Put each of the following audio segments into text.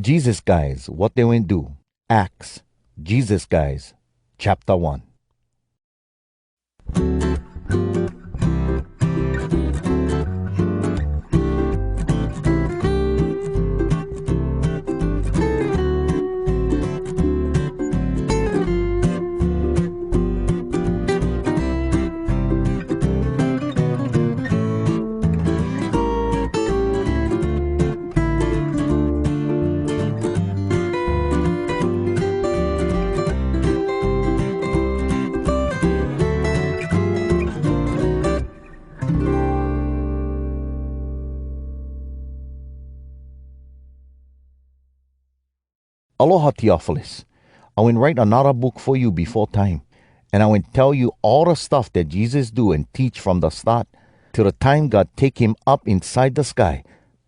Jesus guys, what they went do. Acts, Jesus guys, chapter 1. Aloha, Theophilus. I will write another book for you before time, and I will tell you all the stuff that Jesus do and teach from the start till the time God take him up inside the sky.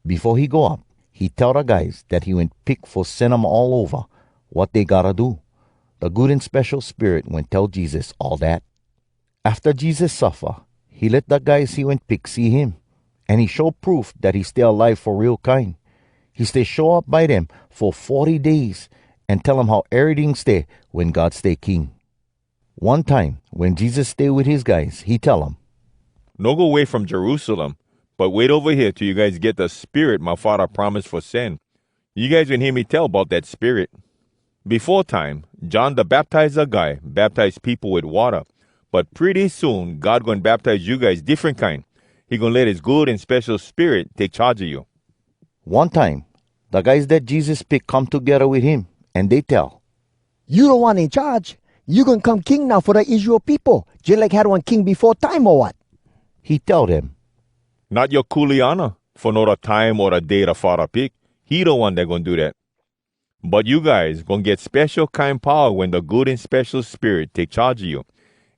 Before he go up, he tell the guys that he went pick for send them all over what they gotta do. The good and special spirit went tell Jesus all that. After Jesus suffer, he let the guys he went pick see him, and he show proof that he stay alive for real kind. He stay show up by them for 40 days and tell them how everything stay when God stay king. One time, when Jesus stay with his guys, he tell them, "No go away from Jerusalem, but wait over here till you guys get the spirit my father promised for send. You guys can hear me tell about that spirit. Before time, John the baptizer guy baptized people with water, but pretty soon God gonna baptize you guys different kind. He gonna let his good and special spirit take charge of you." One time, the guys that Jesus picked come together with him, and they tell, "You the one in charge. You gonna come king now for the Israel people, just like had one king before time or what?" He tell them, "Not your kuleana, for not a time or a day the father pick. He the one that gonna do that. But you guys gonna get special kind power when the good and special spirit take charge of you.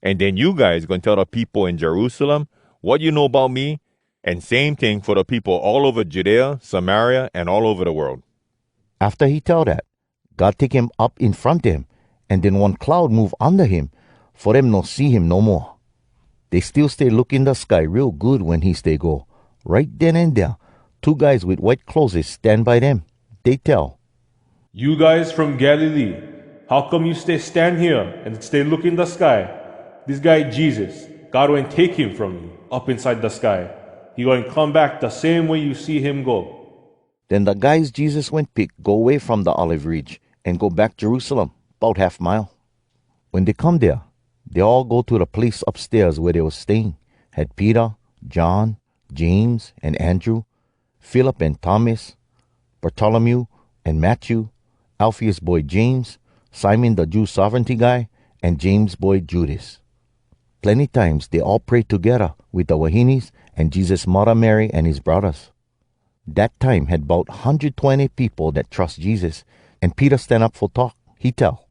And then you guys gonna tell the people in Jerusalem what you know about me, and same thing for the people all over Judea, Samaria, and all over the world." After he tell that, God take him up in front of him, and then one cloud move under him, for them not see him no more. They still stay look in the sky real good when he stay go. Right then and there, two guys with white clothes stand by them. They tell, "You guys from Galilee, how come you stand here and stay look in the sky? This guy Jesus, God won't take him from you up inside the sky. He going to come back the same way you see him go." Then the guys Jesus went pick go away from the Olive Ridge and go back Jerusalem, about half mile. When they come there, they all go to the place upstairs where they was staying. Had Peter, John, James, and Andrew, Philip and Thomas, Bartholomew and Matthew, Alphaeus' boy James, Simon the Jew sovereignty guy, and James' boy Judas. Plenty times they all pray together with the Wahinis and Jesus' mother Mary and his brothers. That time had about 120 people that trust Jesus, and Peter stand up for talk. He tell,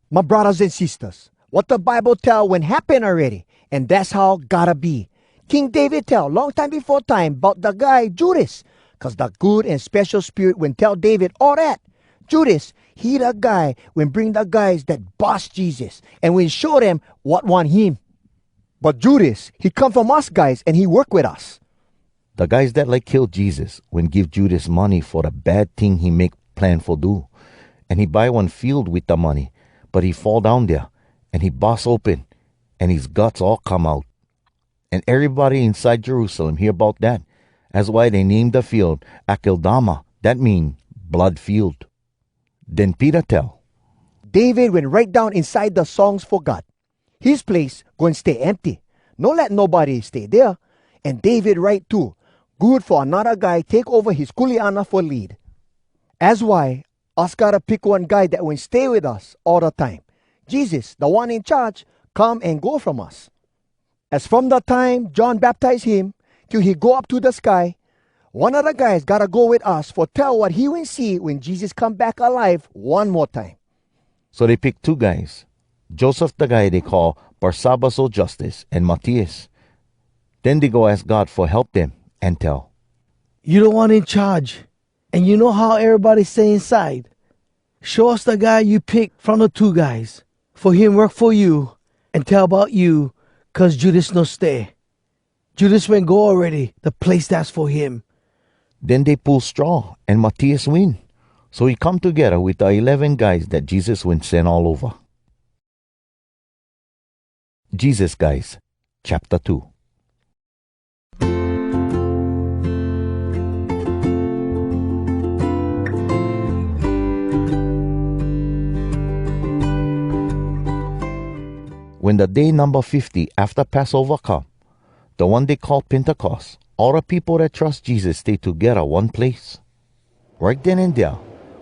"My brothers and sisters, what the Bible tell when happened already, and that's how gotta be. King David tell long time before time about the guy Judas, cause the good and special spirit when tell David all that. Judas, he the guy when bring the guys that boss Jesus, and when show them what want him. But Judas, he come from us guys, and he work with us." the guys that like kill Jesus when give Judas money for the bad thing he make plan for do. And he buy one field with the money, but he fall down there, and he bust open, and his guts all come out. And everybody inside Jerusalem hear about that. That's why they named the field Akeldama. That mean blood field. Then Peter tell, David went right down inside the songs for God. His place going to stay empty. No let nobody stay there. And David write too, good for another guy take over his kuleana for lead. As why, us gotta pick one guy that will stay with us all the time. Jesus, the one in charge, come and go from us. As from the time John baptized him till he go up to the sky, one of the guys gotta go with us for tell what he will see when Jesus come back alive one more time. So they pick two guys, Joseph the guy they call Barsabbas or Justice, and Matthias. Then they go ask God for help them and tell, "You're the one in charge, and you know how everybody stay inside. Show us the guy you pick from the two guys, for him work for you, and tell about you, 'cause Judas no stay. Judas went go already, the place that's for him." Then they pull straw, and Matthias win. So he come together with the 11 guys that Jesus went send all over. Jesus Guys, Chapter 2. When the day number 50 after Passover come, the one they call Pentecost, all the people that trust Jesus stay together one place. Right then and there,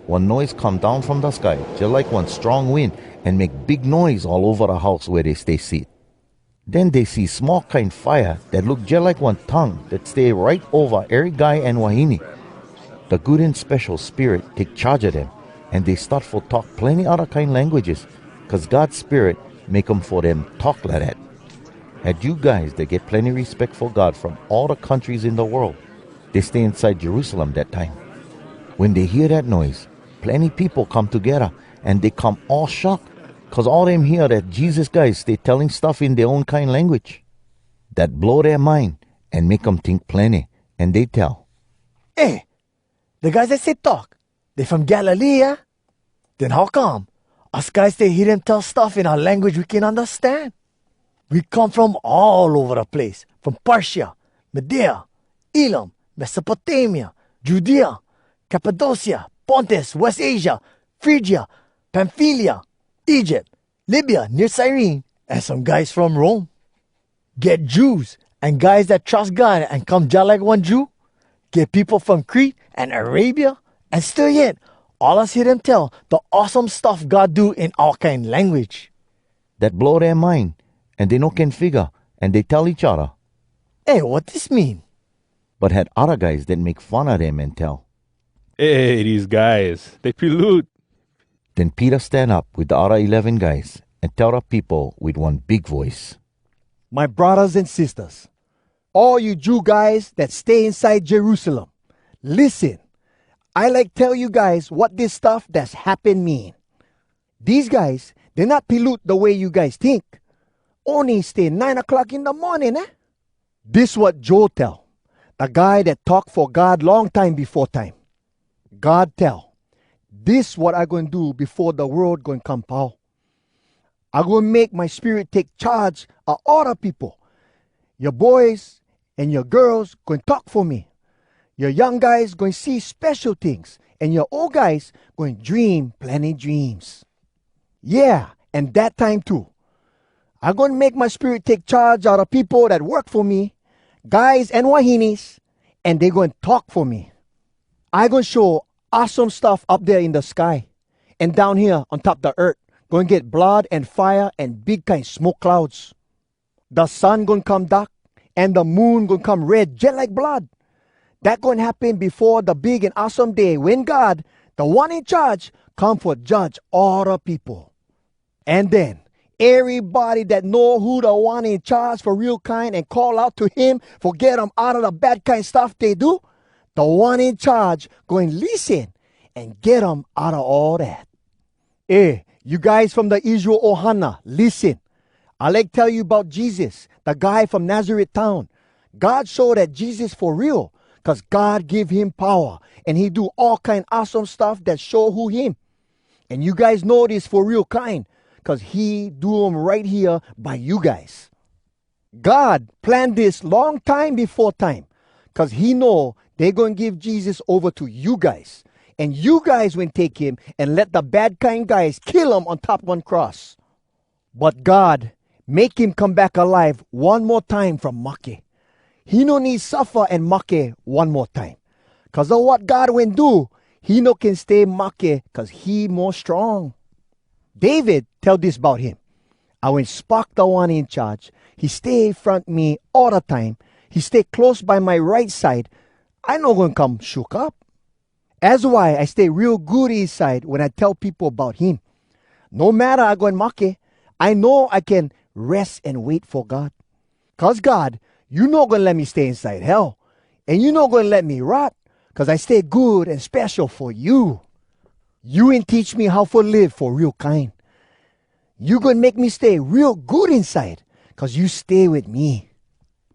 one noise come down from the sky, just like one strong wind, and make big noise all over the house where they stay sit. Then they see small kind fire that look just like one tongue that stay right over every guy and wahine. The good and special spirit take charge of them, and they start for talk plenty other kind languages, cause God's spirit make them for them talk like that. And you guys that get plenty respect for God from all the countries in the world, they stay inside Jerusalem that time. When they hear that noise, plenty people come together, and they come all shocked, cause all them hear that Jesus guys stay telling stuff in their own kind language that blow their mind and make them think plenty, and they tell, Hey, the guys that say talk, they from Galilee, yeah? Then how come us guys they hear them tell stuff in our language we can understand? We come from all over the place, from Persia, Media, Elam, Mesopotamia, Judea, Cappadocia, Pontus, West Asia, Phrygia, Pamphylia, Egypt, Libya, near Cyrene, and some guys from Rome. Get Jews and guys that trust God and come just like one Jew. Get people from Crete and Arabia, and still yet, all us hear them tell the awesome stuff God do in our kind language. that blow their mind, and they no can figure, and they tell each other. Hey, what this mean? But had other guys that make fun of them and tell. Hey, these guys, they pollute. Then Peter stand up with the other 11 guys and tell the people with one big voice. My brothers and sisters, all you Jew guys that stay inside Jerusalem, listen. I like tell you guys what this stuff that's happened mean. These guys, they not pollute the way you guys think. Only stay 9 o'clock in the morning, eh? This what Joe tell, the guy that talk for God long time before time. God tell, this what I going to do before the world going to come power. I going to make my spirit take charge of all the people. Your boys and your girls going to talk for me. Your young guys going to see special things. And your old guys going to dream plenty dreams. Yeah, and that time too. I'm going to make my spirit take charge of the people that work for me, guys and wahinis, and they're going to talk for me. I'm going to show awesome stuff up there in the sky. And down here on top of the earth, going to get blood and fire and big kind smoke clouds. The sun going to come dark, and the moon going to come red, just like blood. That going to happen before the big and awesome day when God, the one in charge, come for judge all the people. And then, everybody that know who the one in charge for real kind and call out to him for get them out of the bad kind stuff they do, the one in charge going to listen and get them out of all that. Hey, you guys from the Israel Ohana, listen. I like tell you about Jesus, the guy from Nazareth town. God showed that Jesus for real, because God give him power, and he do all kind awesome stuff that show who him. And you guys know this for real kind, because he do them right here by you guys. God planned this long time before time, because he know they're going to give Jesus over to you guys. And you guys will take him and let the bad kind guys kill him on top one cross. But God make him come back alive one more time from Makkah. He no need suffer and Makkah one more time. Because of what God will do, he no can stay Makkah because he more strong. David tell this about him. I will spark the one in charge. He stay front me all the time. He stay close by my right side. I no going to come shook up. That's why I stay real good inside when I tell people about him. No matter I go in Makkah, I know I can rest and wait for God. Because God, you not going to let me stay inside hell. And you not going to let me rot. Because I stay good and special for you. You ain't teach me how to live for real kind. You going to make me stay real good inside. Because you stay with me.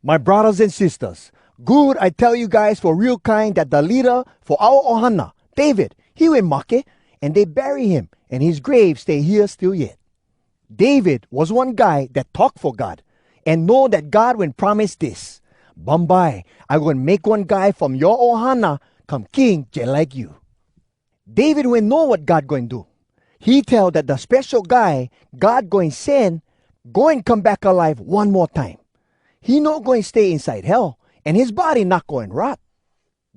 My brothers and sisters, good I tell you guys for real kind that the leader for our Ohana, David, He went make, and they bury him, and his grave stay here still yet. David was one guy that talked for God, and know that God when promise this. Bombay, I going to make one guy from your ohana come king just like you. David will know what God going to do. He tell that the special guy God going send going come back alive one more time. He not going to stay inside hell, and his body not going rot.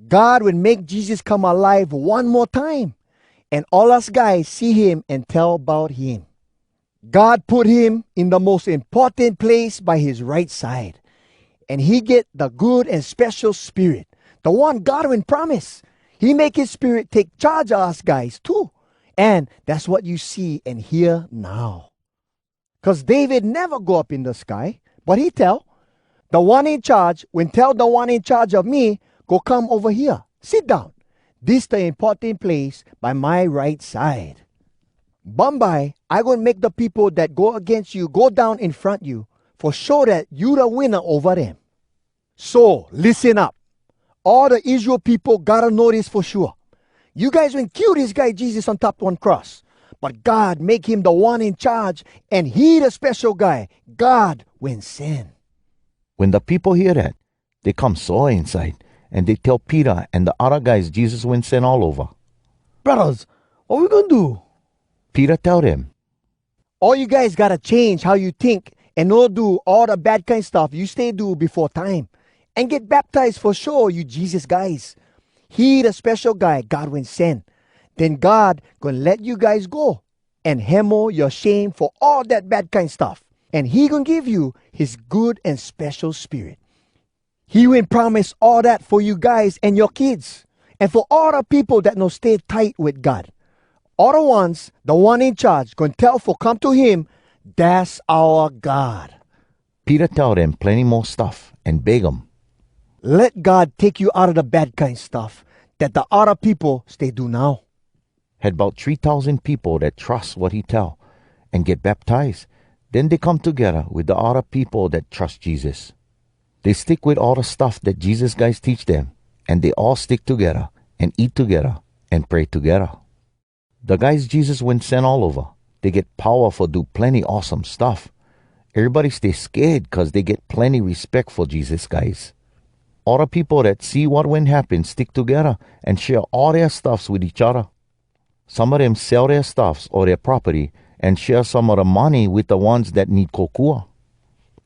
God will make Jesus come alive one more time, and all us guys see him and tell about him. God put him in the most important place by his right side, and he get the good and special spirit, the one God will promise. He make his spirit take charge of us guys too, and that's what you see and hear now. Because David never go up in the sky, but he tell, the one in charge when tell the one in charge of me, go come over here, sit down. This the important place by my right side. Bombay, I going to make the people that go against you go down in front you, for sure that you the winner over them. So, listen up. All the Israel people gotta know this for sure. You guys will kill this guy Jesus on top one cross, but God make him the one in charge, and he the special guy God will send. When the people hear that, they come sore inside, and they tell Peter and the other guys Jesus went sent all over. Brothers, what we gonna do? Peter tell them, all you guys gotta change how you think and not do all the bad kind stuff you stay do before time. And get baptized for sure, you Jesus guys. He the special guy God will send. Then God gonna let you guys go and hemo your shame for all that bad kind stuff. And he gonna give you his good and special spirit. He will promise all that for you guys and your kids. And for all the people that no stay tight with God. All the ones, the one in charge, gonna tell for come to him, that's our God. Peter tell them plenty more stuff and beg them. Let God take you out of the bad kind stuff that the other people stay do now. Had about 3,000 people that trust what he tell and get baptized. Then they come together with the other people that trust Jesus. They stick with all the stuff that Jesus guys teach them, and they all stick together and eat together and pray together. The guys Jesus went sent all over, they get power for do plenty awesome stuff. Everybody stay scared because they get plenty respect for Jesus guys. All the people that see what went happen stick together and share all their stuffs with each other. Some of them sell their stuffs or their property and share some of the money with the ones that need kokua.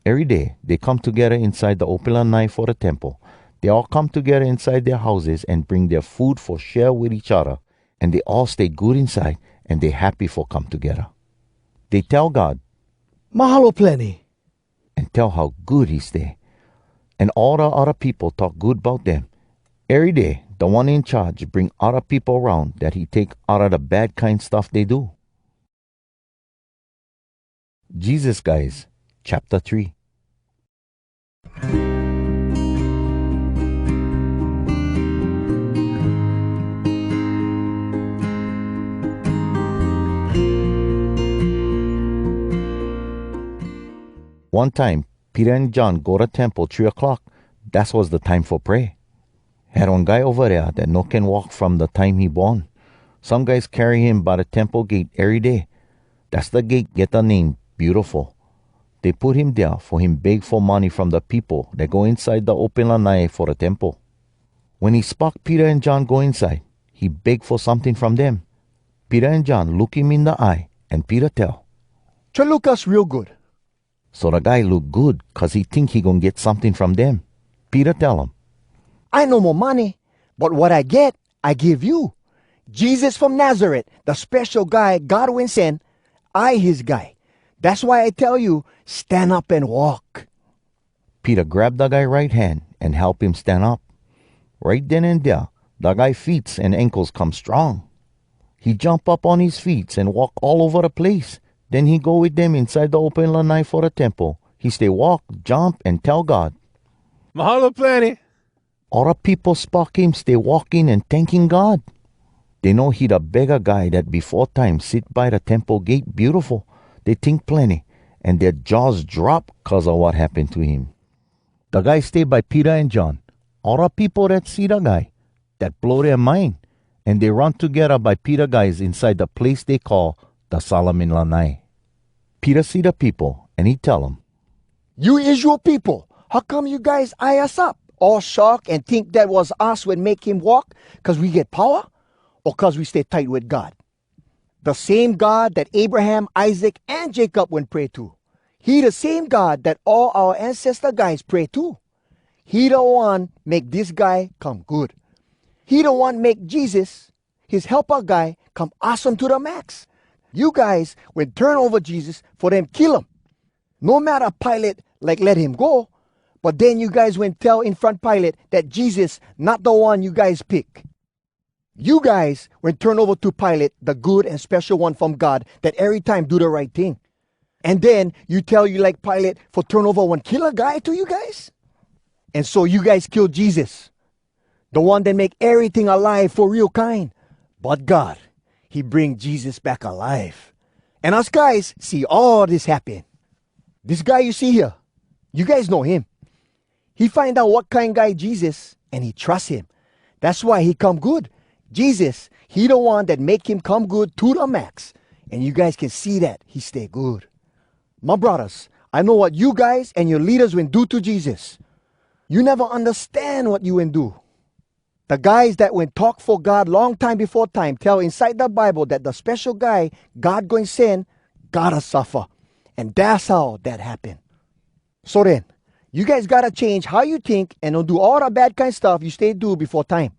Every day, they come together inside the open lanai for the temple. They all come together inside their houses and bring their food for share with each other. And they all stay good inside and they happy for come together. They tell God, Mahalo plenty. and tell how good he stay. And all the other people talk good about them. Every day, the one in charge bring other people around that he take out of the bad kind stuff they do. Jesus guys, chapter 3. One time, Peter and John go to temple 3 o'clock. That was the time for prayer. Had one guy over there that no can walk from the time he born. Some guys carry him by the temple gate every day. That's the gate get the name Beautiful. They put him there for him beg for money from the people that go inside the open lanai for the temple. When he spark Peter and John go inside, he beg for something from them. Peter and John look him in the eye, and Peter tell. Try look us real good. So the guy look good cause he think he gonna get something from them. Peter tell him, I no more money, but what I get, I give you. Jesus from Nazareth, the special guy God will send, I his guy. That's why I tell you, stand up and walk. Peter grabbed the guy right hand and help him stand up. Right then and there, the guy's feet and ankles come strong. He jump up on his feet and walk all over the place. Then he go with them inside the open lanai for the temple. He stay walk, jump, and tell God. Mahalo plenty. All the people spark him stay walking and thanking God. They know he the beggar guy that before time sit by the temple gate beautiful. They think plenty, and their jaws drop cause of what happened to him. The guy stay by Peter and John. All the people that see the guy, that blow their mind, and they run together by Peter guys inside the place they call the Solomon Lanai. Peter see the people, and he tell them, You Israel people, how come you guys eye us up, all shocked and think that was us would make him walk because we get power or because we stay tight with God? The same God that Abraham, Isaac, and Jacob went pray to. He the same God that all our ancestor guys pray to. He the one make this guy come good. He the one make Jesus, his helper guy, come awesome to the max. You guys will turn over Jesus for them kill him. No matter Pilate like let him go, but then you guys went tell in front Pilate that Jesus not the one you guys pick. You guys went turn over to Pilate, the good and special one from God that every time do the right thing. And then you tell you like Pilate for turn over one killer guy to you guys? And so you guys kill Jesus, the one that make everything alive for real kind. But God, he bring Jesus back alive. And us guys see all this happen. This guy you see here, you guys know him. He find out what kind guy Jesus and he trust him. That's why he come good. Jesus, he the one that make him come good to the max. And you guys can see that he stay good. My brothers, I know what you guys and your leaders will do to Jesus. You never understand what you will do. The guys that went talk for God long time before time tell inside the Bible that the special guy God going send gotta suffer. And that's how that happened. So then, you guys gotta change how you think and don't do all the bad kind of stuff you stay do before time.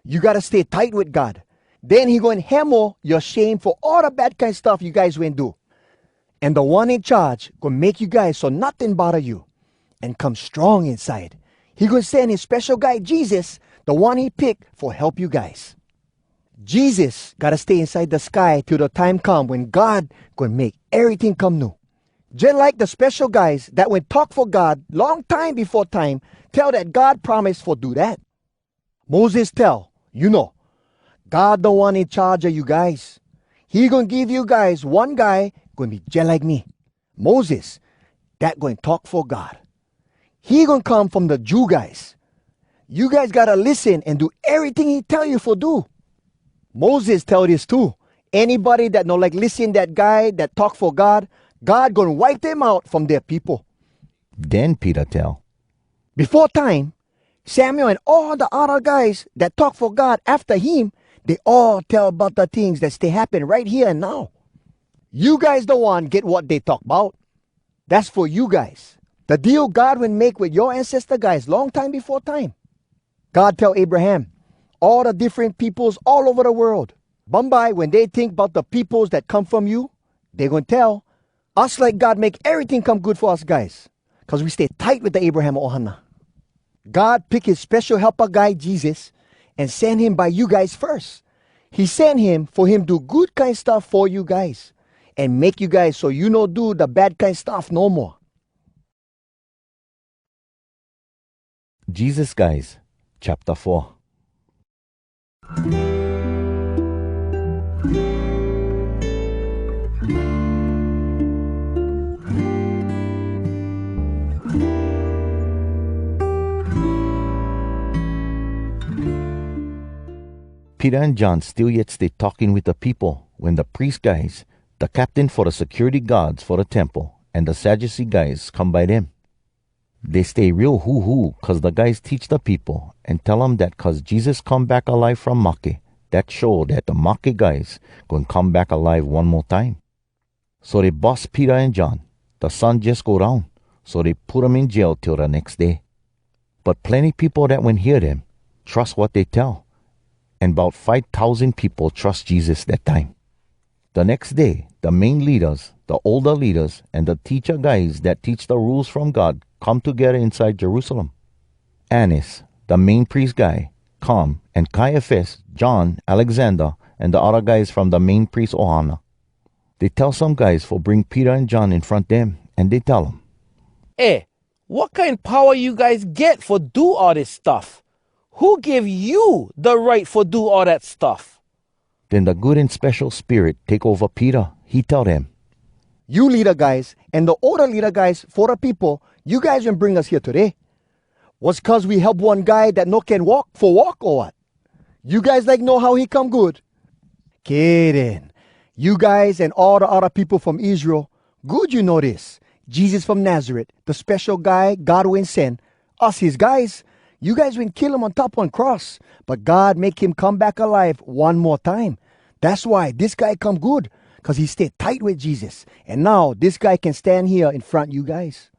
You gotta stay tight with God. Then he going to hammer your shame for all the bad kind of stuff you guys went do. And the one in charge gonna make you guys so nothing bother you and come strong inside. He gonna send his special guy Jesus, the one he picked for help you guys. Jesus gotta stay inside the sky till the time come when God gonna make everything come new. Just like the special guys that went talk for God long time before time tell that God promised for do that. Moses tell, God the one in charge of you guys. He gonna give you guys one guy gonna be just like me. Moses, that going talk for God. He gonna come from the Jew guys. You guys gotta listen and do everything he tell you for do. Moses tell this too. Anybody that no like listen that guy that talk for God, God gonna wipe them out from their people. Then Peter tell, Before time, Samuel and all the other guys that talk for God after him, they all tell about the things that stay happen right here and now. You guys the one get what they talk about. That's for you guys. The deal God will make with your ancestor guys long time before time. God tell Abraham, all the different peoples all over the world. Bombay, when they think about the peoples that come from you, they gonna tell us like God make everything come good for us guys. Because we stay tight with the Abraham Ohana. God pick his special helper guy Jesus and send him by you guys first. He sent him for him do good kind stuff for you guys and make you guys so you no do the bad kind stuff no more. Jesus guys, chapter 4. Peter and John still yet stay talking with the people when the priest guys, the captain for the security guards for the temple, and the Sadducee guys come by them. They stay real hoo-hoo cause the guys teach the people and tell them that cause Jesus come back alive from Makkah, that show that the Makkah guys gonna come back alive one more time. So they bust Peter and John. The sun just go down, so they put them in jail till the next day. But plenty people that when hear them trust what they tell. And about 5,000 people trust Jesus that time. The next day, the main leaders, the older leaders, and the teacher guys that teach the rules from God come together inside Jerusalem. Annas, the main priest guy, come, and Caiaphas, John, Alexander, and the other guys from the main priest Ohana. They tell some guys for bring Peter and John in front them, and they tell them, Hey, what kind of power you guys get for do all this stuff? Who gave you the right for do all that stuff? Then the good and special spirit take over Peter. He tell them, You leader guys and the older leader guys for the people, you guys will bring us here today. Was cause we help one guy that no can walk for walk or what? You guys like know how he come good? Kidding. You guys and all the other people from Israel, good you know this. Jesus from Nazareth, the special guy God went send, us his guys. You guys went kill him on top one cross, but God make him come back alive one more time. That's why this guy come good, because he stayed tight with Jesus. And now this guy can stand here in front of you guys.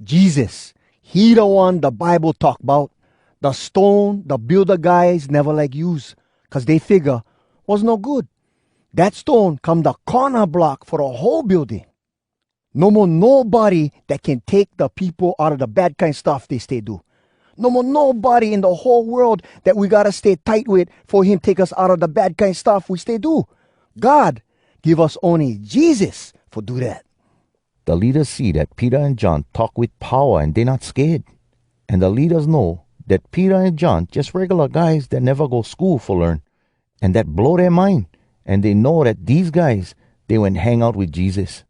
Jesus, he the one the Bible talk about. The stone the builder guys never like use, because they figure was no good. That stone come the corner block for the whole building. No more nobody that can take the people out of the bad kind stuff they stay do. No more nobody in the whole world that we gotta stay tight with for him take us out of the bad kind stuff we stay do. God give us only Jesus for do that. The leaders see that Peter and John talk with power and they're not scared. And the leaders know that Peter and John just regular guys that never go school for learn. And that blow their mind. And they know that these guys, they went hang out with Jesus.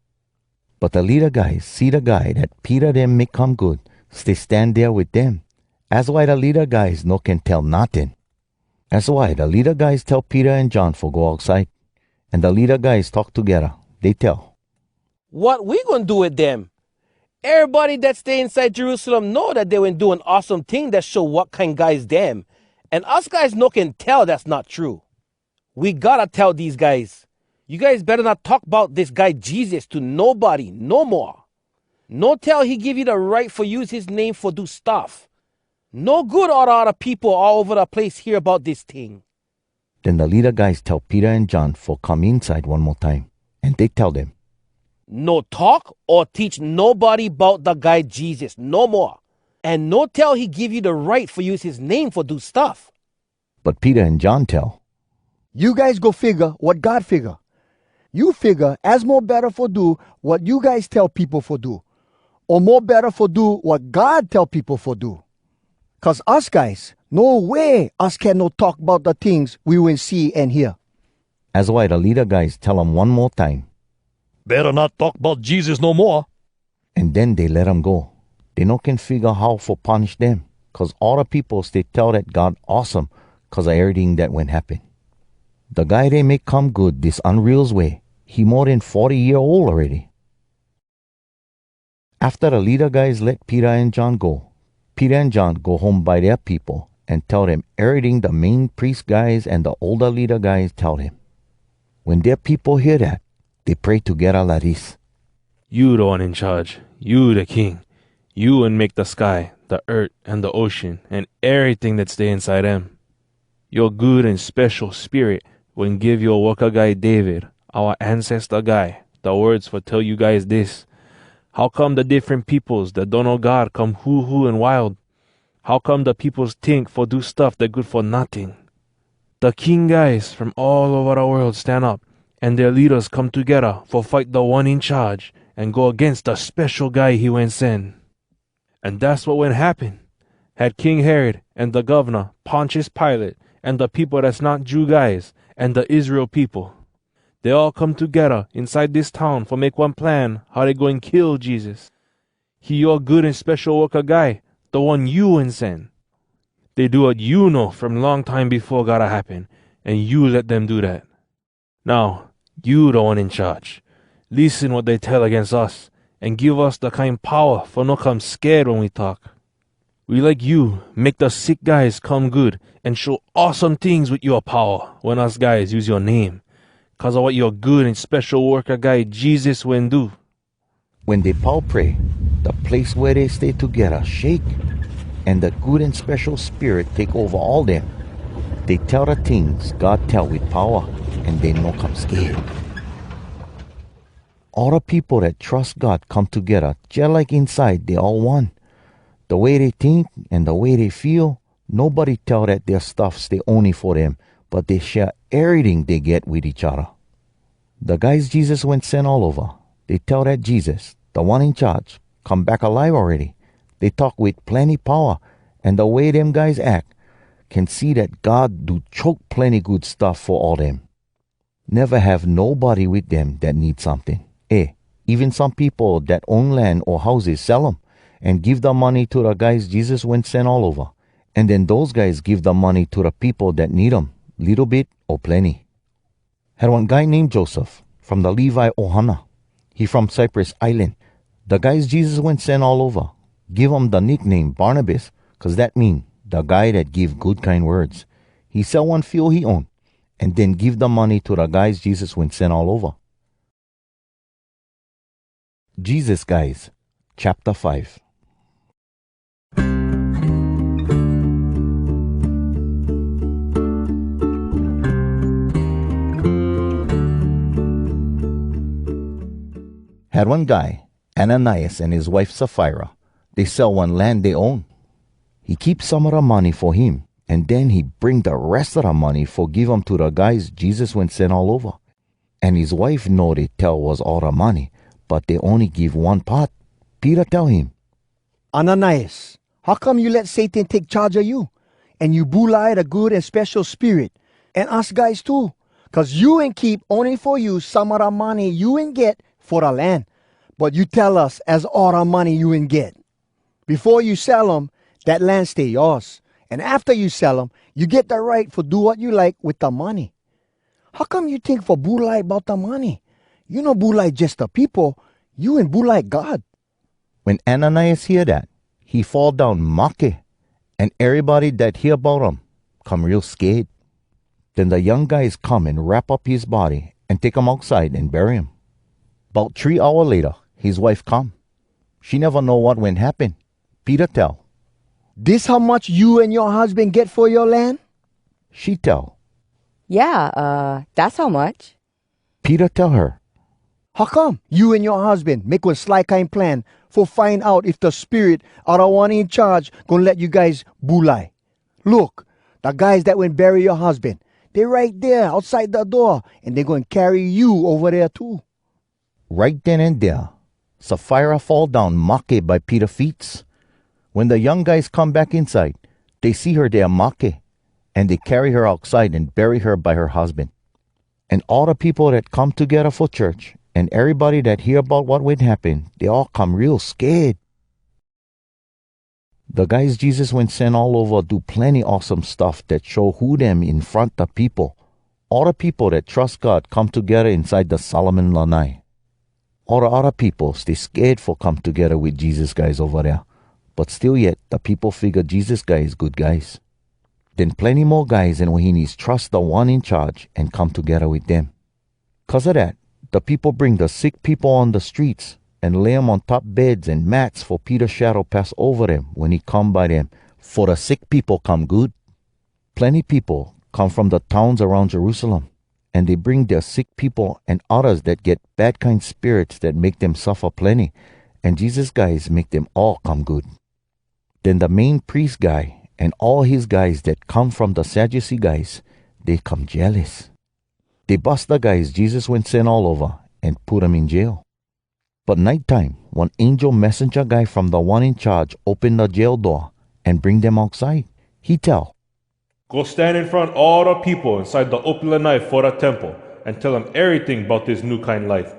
But the leader guys see the guy that Peter them make come good, stay stand there with them. That's why the leader guys no can tell nothing. That's why the leader guys tell Peter and John for go outside. And the leader guys talk together. They tell, what we gonna do with them? Everybody that stay inside Jerusalem know that they went do an awesome thing that show what kind guys them. And us guys no can tell that's not true. We gotta tell these guys. You guys better not talk about this guy Jesus to nobody no more. No tell he give you the right for use his name for do stuff. No good all the other people all over the place hear about this thing. Then the leader guys tell Peter and John for come inside one more time. And they tell them, no talk or teach nobody about the guy Jesus no more. And no tell he give you the right for use his name for do stuff. But Peter and John tell, you guys go figure what God figure. You figure as more better for do what you guys tell people for do. Or more better for do what God tell people for do. Because us guys, no way us can no talk about the things we will see and hear. That's why the leader guys tell them one more time, better not talk about Jesus no more. And then they let them go. They no can figure how for punish them. Because all the people they tell that God awesome because of everything that went happen. The guy they make come good this unreal's way, he more than 40-year-old already. After the leader guys let Peter and John go, Peter and John go home by their people and tell them everything the main priest guys and the older leader guys tell them. When their people hear that, they pray together like this. You the one in charge. You the king. You and make the sky, the earth, and the ocean, and everything that stay inside them. Your good and special spirit when give your worker guy David, our ancestor guy, the words for tell you guys this. How come the different peoples that don't know God come hoo and wild? How come the peoples think for do stuff that good for nothing? The king guys from all over the world stand up, and their leaders come together for fight the one in charge and go against the special guy he went send. And that's what went happen. Had King Herod and the governor Pontius Pilate and the people that's not Jew guys and the Israel people. They all come together inside this town for make one plan how they going kill Jesus. He your good and special worker guy, the one you and send. They do what you know from long time before gotta happen, and you let them do that. Now, you the one in charge. Listen what they tell against us, and give us the kind power for no come scared when we talk. We like you make the sick guys come good and show awesome things with your power when us guys use your name. Cause of what your good and special worker guy Jesus went do. When they pow pray, the place where they stay together shake, and the good and special spirit take over all them. They tell the things God tell with power, and they no come scared. All the people that trust God come together, just like inside they all one. The way they think and the way they feel, nobody tell that their stuff stay only for them, but they share everything they get with each other. The guys Jesus went sent all over, they tell that Jesus, the one in charge, come back alive already. They talk with plenty power, and the way them guys act, can see that God do choke plenty good stuff for all them. Never have nobody with them that need something. Even some people that own land or houses sell them and give the money to the guys Jesus went sent all over, And then those guys give the money to the people that need 'em, little bit or plenty. Had one guy named Joseph from the Levi Ohana. He from Cyprus Island. The guys Jesus went send all over. Give him the nickname Barnabas, 'cause that mean the guy that give good kind words. He sell one field he own, and then give the money to the guys Jesus went send all over. Jesus guys, chapter 5. Had one guy, Ananias, and his wife Sapphira. They sell one land they own. He keeps some of the money for him, and then he bring the rest of the money for give 'em to the guys Jesus went send all over. And his wife know they tell was all the money, but they only give one part. Peter tell him, Ananias, how come you let Satan take charge of you? And you bully the good and special spirit, and us guys too? 'Cause you ain't keep only for you some of the money you ain't get for the land. But you tell us as all the money you ain't get. Before you sell 'em, that land stay yours. And after you sell 'em, you get the right for do what you like with the money. How come you think for bully about the money? You know bully just the people. You ain't bully God. when Ananias hear that, he fall down make, and everybody that hear about him come real scared. Then the young guys come and wrap up his body and take him outside and bury him. About 3 hours later, his wife come. She never know what went happen. Peter tell. This how much you and your husband get for your land? She tell. Yeah, that's how much. Peter tell her. How come you and your husband make one sly kind plan for find out if the spirit are the one in charge gonna let you guys bully? Look, the guys that went bury your husband, they right there outside the door, and they gonna carry you over there too. Right then and there, Sapphira fall down make by Peter's feet. When the young guys come back inside, they see her there make, and they carry her outside and bury her by her husband. And all the people that come together for church, and everybody that hear about what would happen, they all come real scared. The guys Jesus went send all over do plenty awesome stuff that show who them in front of people. All the people that trust God come together inside the Solomon Lanai. All the other people stay scared for come together with Jesus guys over there. But still yet, the people figure Jesus guys good guys. Then plenty more guys and wahinis trust the one in charge and come together with them. 'Cause of that, the people bring the sick people on the streets and lay them on top beds and mats for Peter's shadow pass over them when he come by them, for the sick people come good. Plenty people come from the towns around Jerusalem, and they bring their sick people and others that get bad kind spirits that make them suffer plenty, and Jesus guys make them all come good. Then the main priest guy and all his guys that come from the Sadducee guys, they come jealous. They bust the guys Jesus went send all over and put them in jail. But nighttime, one angel messenger guy from the one in charge opened the jail door and bring them outside. He tell, Go stand in front of all the people inside the open knife for the temple and tell them everything about this new kind life.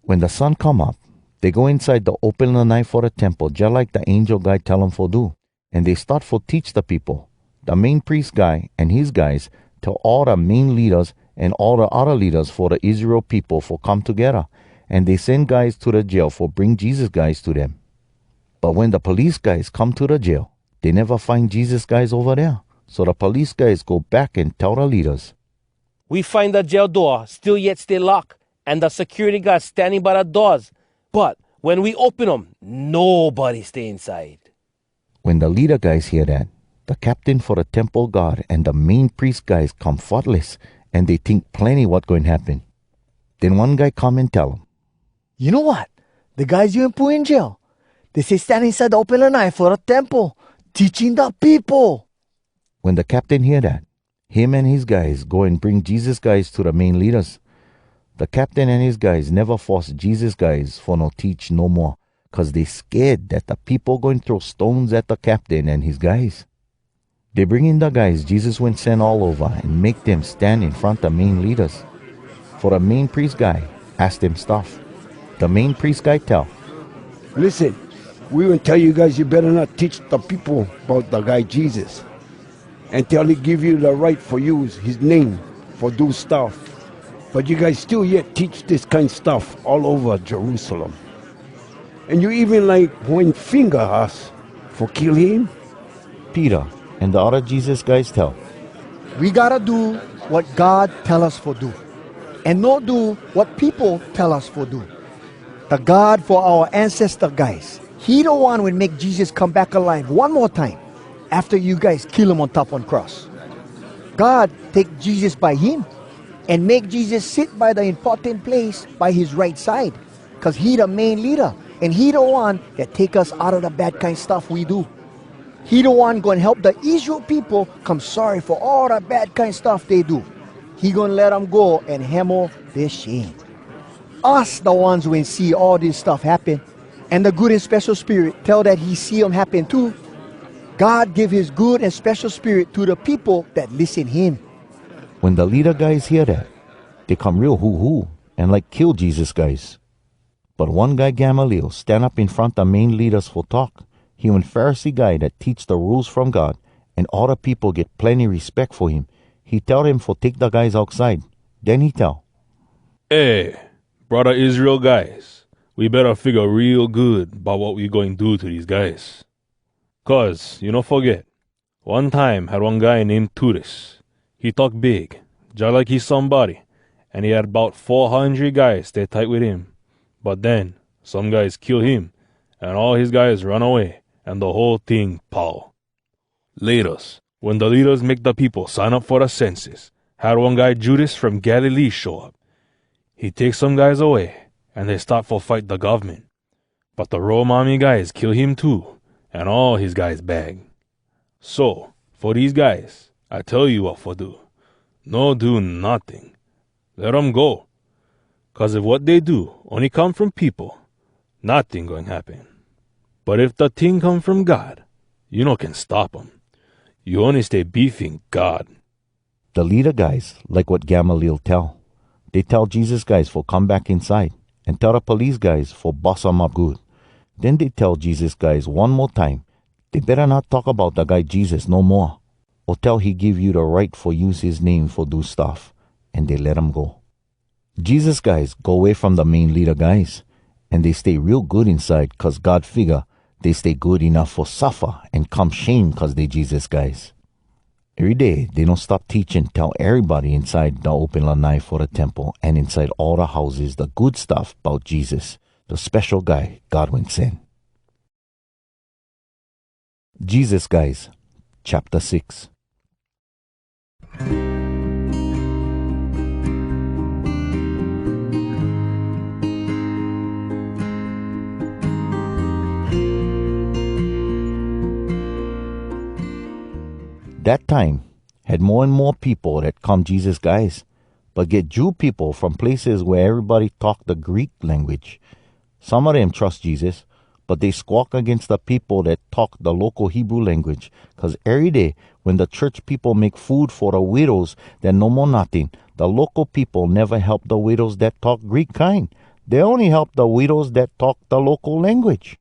when the sun come up, they go inside the open the night for the temple, just like the angel guy tell them for do. And they start for teach the people. The main priest guy and his guys tell all the main leaders and all the other leaders for the Israel people for come together. And they send guys to the jail for bring Jesus guys to them. But when the police guys come to the jail, they never find Jesus guys over there. So the police guys go back and tell the leaders. We find the jail door still yet stay locked, and the security guards standing by the doors. But when we open them, nobody stay inside. When the leader guys hear that, the captain for the temple guard and the main priest guys come faultless, and they think plenty what going to happen. Then one guy come and tell him, You know what? The guys you put in jail, they say stand inside the open night for the temple, teaching the people. when the captain hear that, him and his guys go and bring Jesus guys to the main leaders. The captain and his guys never force Jesus guys for no teach no more, 'cause they scared that the people going to throw stones at the captain and his guys. They bring in the guys Jesus went send all over and make them stand in front of main leaders. For the main priest guy, ask them stuff. The main priest guy tell, Listen, We will tell you guys you better not teach the people about the guy Jesus until he give you the right for use his name for do stuff. But you guys still yet teach this kind of stuff all over Jerusalem. And you even like point finger us for kill him. Peter and the other Jesus guys tell, We gotta do what God tell us for do, and not do what people tell us for do. The God for our ancestor guys, he the one will make Jesus come back alive one more time after you guys kill him on top on cross. God take Jesus by him and make Jesus sit by the important place by his right side, because he the main leader and he the one that take us out of the bad kind stuff we do. He the one gonna help the Israel people come sorry for all the bad kind stuff they do. He gonna let them go and hammer their shame. Us the ones when see all this stuff happen, and the good and special spirit tell that he see them happen too. God give his good and special spirit to the people that listen him. when the leader guys hear that, they come real hoo-hoo and like kill Jesus guys. But one guy Gamaliel stand up in front the main leaders for talk. He one Pharisee guy that teach the rules from God, and all the people get plenty respect for him. He tell them for take the guys outside. Then he tell, Hey, brother Israel guys, we better figure real good about what we going to do to these guys. 'Cause, you don't forget, one time had one guy named Turis. He talk big, just like he's somebody, and he had about 400 guys stay tight with him. But then, some guys kill him, and all his guys run away, and the whole thing pow. Later, when the leaders make the people sign up for the census, had one guy Judas from Galilee show up. He takes some guys away, and they start for fight the government. But the Rome army guys kill him too, and all his guys bag. So, for these guys, I tell you what for do. No do nothing. Let them go. 'Cause if what they do only come from people, nothing going happen. But if the thing come from God, you no can stop them. You only stay beefing God. the leader guys like what Gamaliel tell. They tell Jesus guys for come back inside and tell the police guys for boss them up good. Then they tell Jesus guys one more time, they better not talk about the guy Jesus no more, or tell he give you the right for use his name for do stuff, and they let him go. Jesus guys go away from the main leader guys, and they stay real good inside 'cause God figure they stay good enough for suffer and come shame 'cause they Jesus guys. Every day they don't stop teaching, tell everybody inside the open lanai for the temple and inside all the houses the good stuff about Jesus, the special guy God went send. Jesus guys, chapter 6. That time had more and more people that come Jesus guys, but get Jew people from places where everybody talk the Greek language. Some of them trust Jesus, but they squawk against the people that talk the local Hebrew language, 'cause every day when the church people make food for the widows that no more nothing, the local people never help the widows that talk Greek kind. They only help the widows that talk the local language.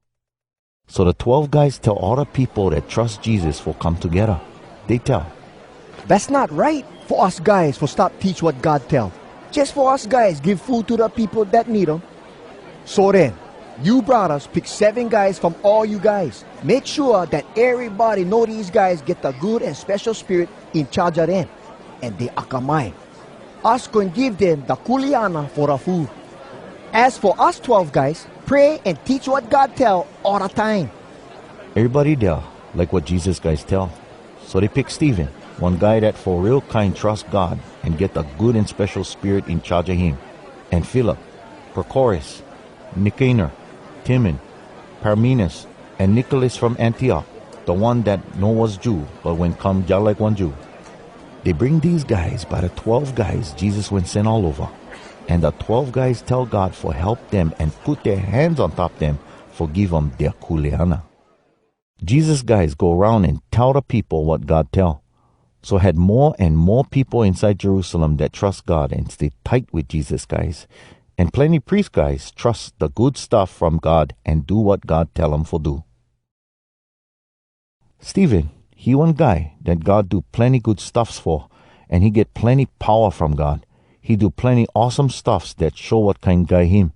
So the 12 guys tell all the people that trust Jesus for come together. They tell, That's not right for us guys for stop teach what God tell. Just for us guys give food to the people that need them. So then, you brothers pick 7 guys from all you guys. Make sure that everybody know these guys get the good and special spirit in charge of them. And they akamai. Us going give them the kuliana for the food. As for us 12 guys, pray and teach what God tell all the time. everybody there like what Jesus guys tell. So they pick Stephen, one guy that for real kind trust God and get the good and special spirit in charge of him. And Philip, Prochorus, Nicanor, Timon, Parmenas, and Nicholas from Antioch, the one that no was Jew, but when come just like one Jew. They bring these guys by the 12 guys Jesus went send all over. And the 12 guys tell God for help them and put their hands on top them for give them their kuleana. Jesus guys go around and tell the people what God tell. So had more and more people inside Jerusalem that trust God and stay tight with Jesus guys. And plenty priest guys trust the good stuff from God and do what God tell 'em for do. Stephen, he one guy that God do plenty good stuffs for, and he get plenty power from God. He do plenty awesome stuffs that show what kind guy him,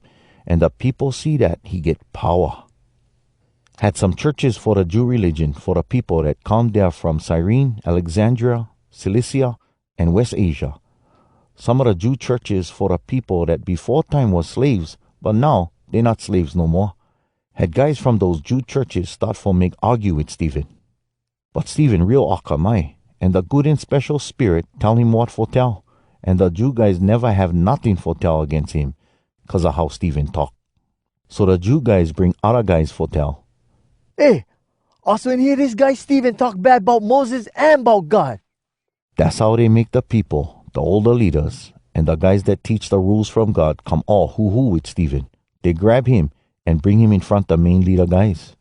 and the people see that he get power. Had some churches for the Jew religion for the people that come there from Cyrene, Alexandria, Cilicia, and West Asia. Some of the Jew churches for the people that before time was slaves, but now they not slaves no more. Had guys from those Jew churches start for make argue with Stephen. But Stephen real akamai, and the good and special spirit tell him what for tell, and the Jew guys never have nothing for tell against him, 'cause of how Stephen talk. So the Jew guys bring other guys for tell. Hey, also in here this guy Stephen talk bad about Moses and about God. That's how they make the people, the older leaders, and the guys that teach the rules from God come all hoo-hoo with Stephen. They grab him and bring him in front the main leader guys.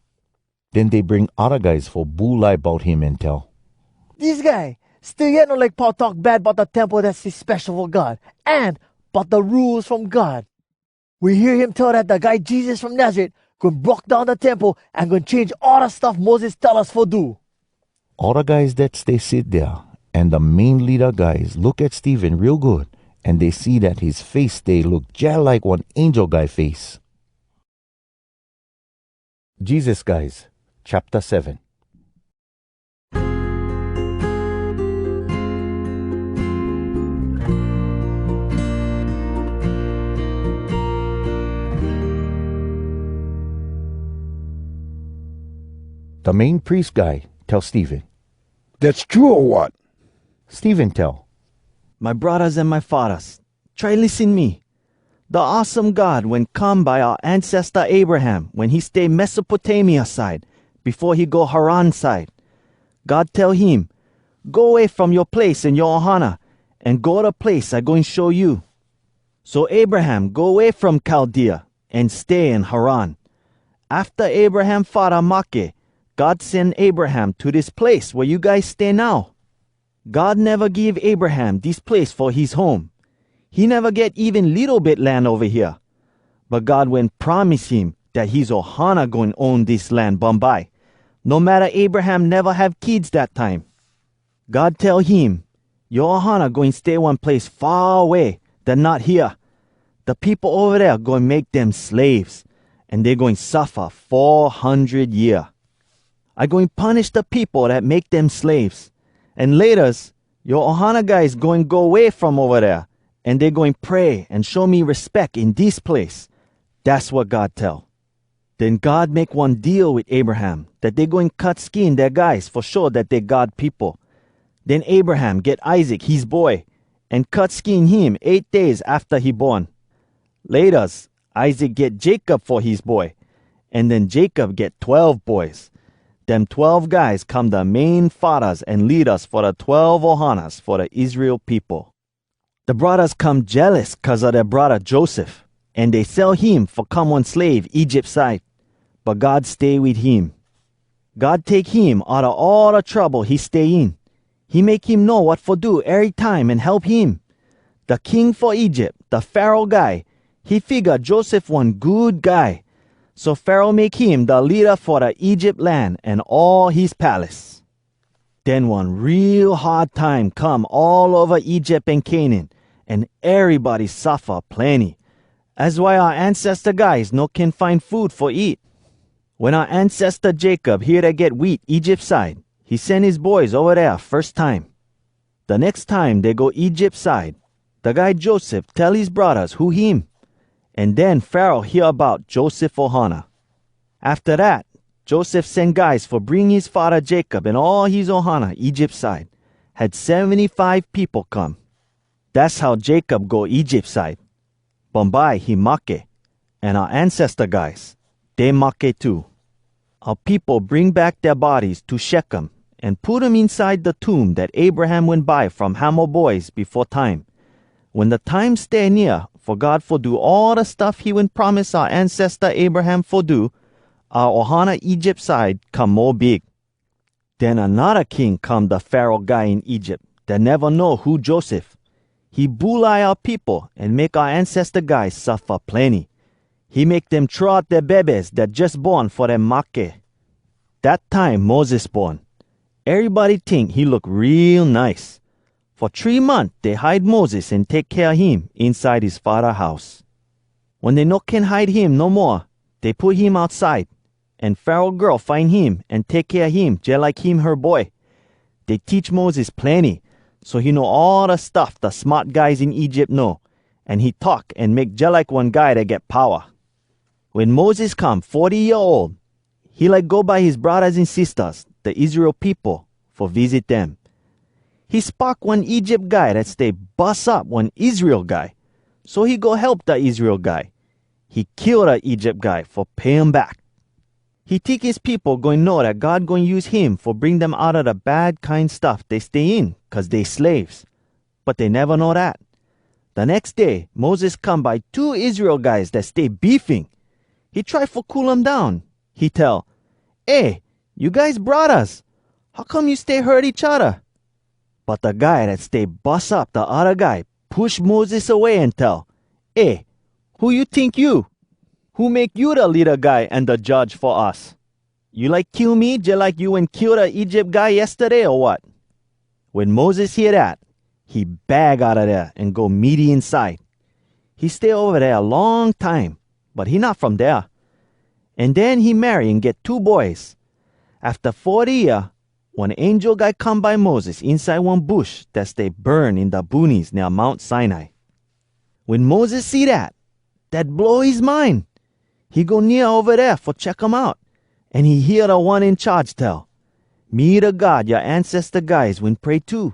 Then they bring other guys for boo lie about him and tell. This guy still yet not like Paul talk bad about the temple that's his special for God and about the rules from God. We hear him tell that the guy Jesus from Nazareth gonna broke down the temple and gonna change all the stuff Moses tell us for do. All the guys that stay sit there and the main leader guys look at Stephen real good, and they see that his face stay look just like one angel guy face. Jesus guys, chapter 7. The main priest guy tell Stephen. That's true or what? Stephen tell. My brothers and my fathers, try listen me. The awesome God when come by our ancestor Abraham when he stay Mesopotamia side before he go Haran side. God tell him, go away from your place in your ohana and go to the place I going show you. So Abraham go away from Chaldea and stay in Haran. After Abraham father Makeh, God sent Abraham to this place where you guys stay now. God never give Abraham this place for his home. He never get even little bit land over here. But God went promise him that his ohana going own this land Bombay. No matter Abraham never have kids that time. God tell him, your ohana going stay one place far away than not here. The people over there going make them slaves, and they going suffer 400 year. I going punish the people that make them slaves. And later, your ohana guys going go away from over there, and they going pray and show me respect in this place. That's what God tell. Then God make one deal with Abraham that they going cut skin their guys for sure that they God people. Then Abraham get Isaac, his boy, and cut skin him 8 days after he born. Later, Isaac get Jacob for his boy, and then Jacob get 12 boys. Them 12 guys come the main fathers and leaders for the 12 ohanas for the Israel people. The brothers come jealous cause of their brother Joseph, and they sell him for come one slave Egypt side. But God stay with him. God take him out of all the trouble he stay in. He make him know what for do every time and help him. The king for Egypt, the Pharaoh guy, he figure Joseph one good guy. So Pharaoh make him the leader for the Egypt land and all his palace. Then one real hard time come all over Egypt and Canaan, and everybody suffer plenty. That's why our ancestor guys no can find food for eat. When our ancestor Jacob hear they get wheat Egypt side, he send his boys over there first time. The next time they go Egypt side, the guy Joseph tell his brothers who him. And then Pharaoh hear about Joseph ohana. After that, Joseph sent guys for bring his father Jacob and all his ohana Egypt side. Had 75 people come. That's how Jacob go Egypt side. Bombay he Makeh, and our ancestor guys, they Makeh too. Our people bring back their bodies to Shechem and put them inside the tomb that Abraham went by from Hamor boys before time. When the time stay near for God for do all the stuff he went promise our ancestor Abraham for do, our ohana Egypt side come more big. Then another king come the Pharaoh guy in Egypt that never know who Joseph. He bully our people and make our ancestor guys suffer plenty. He make them throw out their babies that just born for them make. That time Moses born, everybody think he look real nice. For 3 months, they hide Moses and take care of him inside his father's house. When they no can hide him no more, they put him outside, and Pharaoh girl find him and take care of him just like him her boy. They teach Moses plenty, so he know all the stuff the smart guys in Egypt know, and he talk and make just like one guy that get power. When Moses come 40-year-old, he like go by his brothers and sisters, the Israel people, for visit them. He spark one Egypt guy that stay bust up one Israel guy, so he go help the Israel guy. He kill the Egypt guy for pay him back. He think his people going know that God going use him for bring them out of the bad kind stuff they stay in, cause they slaves. But they never know that. The next day, Moses come by 2 Israel guys that stay beefing. He try for cool them down. He tell, "Hey, you guys brothers, how come you stay hurt each other?" But the guy that stay bust up the other guy push Moses away and tell, "Hey, who you think you? Who make you the leader guy and the judge for us? You like kill me just like you and kill the Egypt guy yesterday or what?" When Moses hear that, he bag out of there and go meaty inside. He stay over there a long time, but he not from there. And then he marry and get 2 boys. After 40 years, one angel guy come by Moses inside one bush that stay burn in the boonies near Mount Sinai. When Moses see that blow his mind. He go near over there for check him out, and he hear the one in charge tell, "Me the God your ancestor guys when pray to.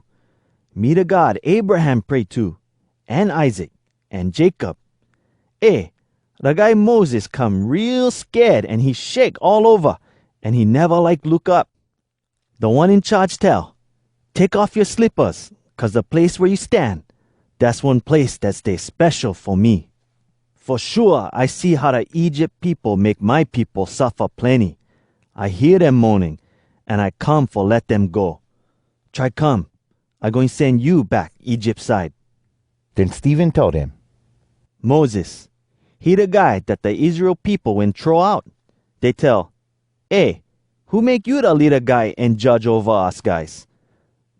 Me the God Abraham pray to, and Isaac, and Jacob." Hey, the guy Moses come real scared and he shake all over, and he never like look up. The one in charge tell, "Take off your slippers, cause the place where you stand, that's one place that stay special for me. For sure, I see how the Egypt people make my people suffer plenty. I hear them moaning, and I come for let them go. Try come, I going send you back Egypt side." Then Stephen told him, Moses, he the guy that the Israel people when throw out. They tell, "Hey, who make you the leader guy and judge over us guys?"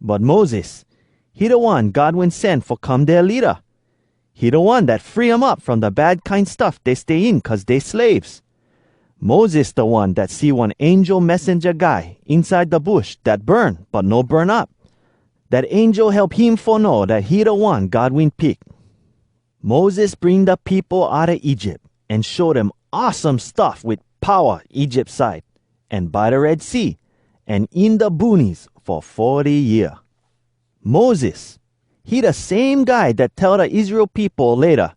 But Moses, he the one God when send for come their leader. He the one that free them up from the bad kind stuff they stay in cause they slaves. Moses the one that see one angel messenger guy inside the bush that burn but no burn up. That angel help him for know that he the one God win pick. Moses bring the people out of Egypt and show them awesome stuff with power Egypt side, and by the Red Sea, and in the boonies for 40 years. Moses, he the same guy that tell the Israel people later,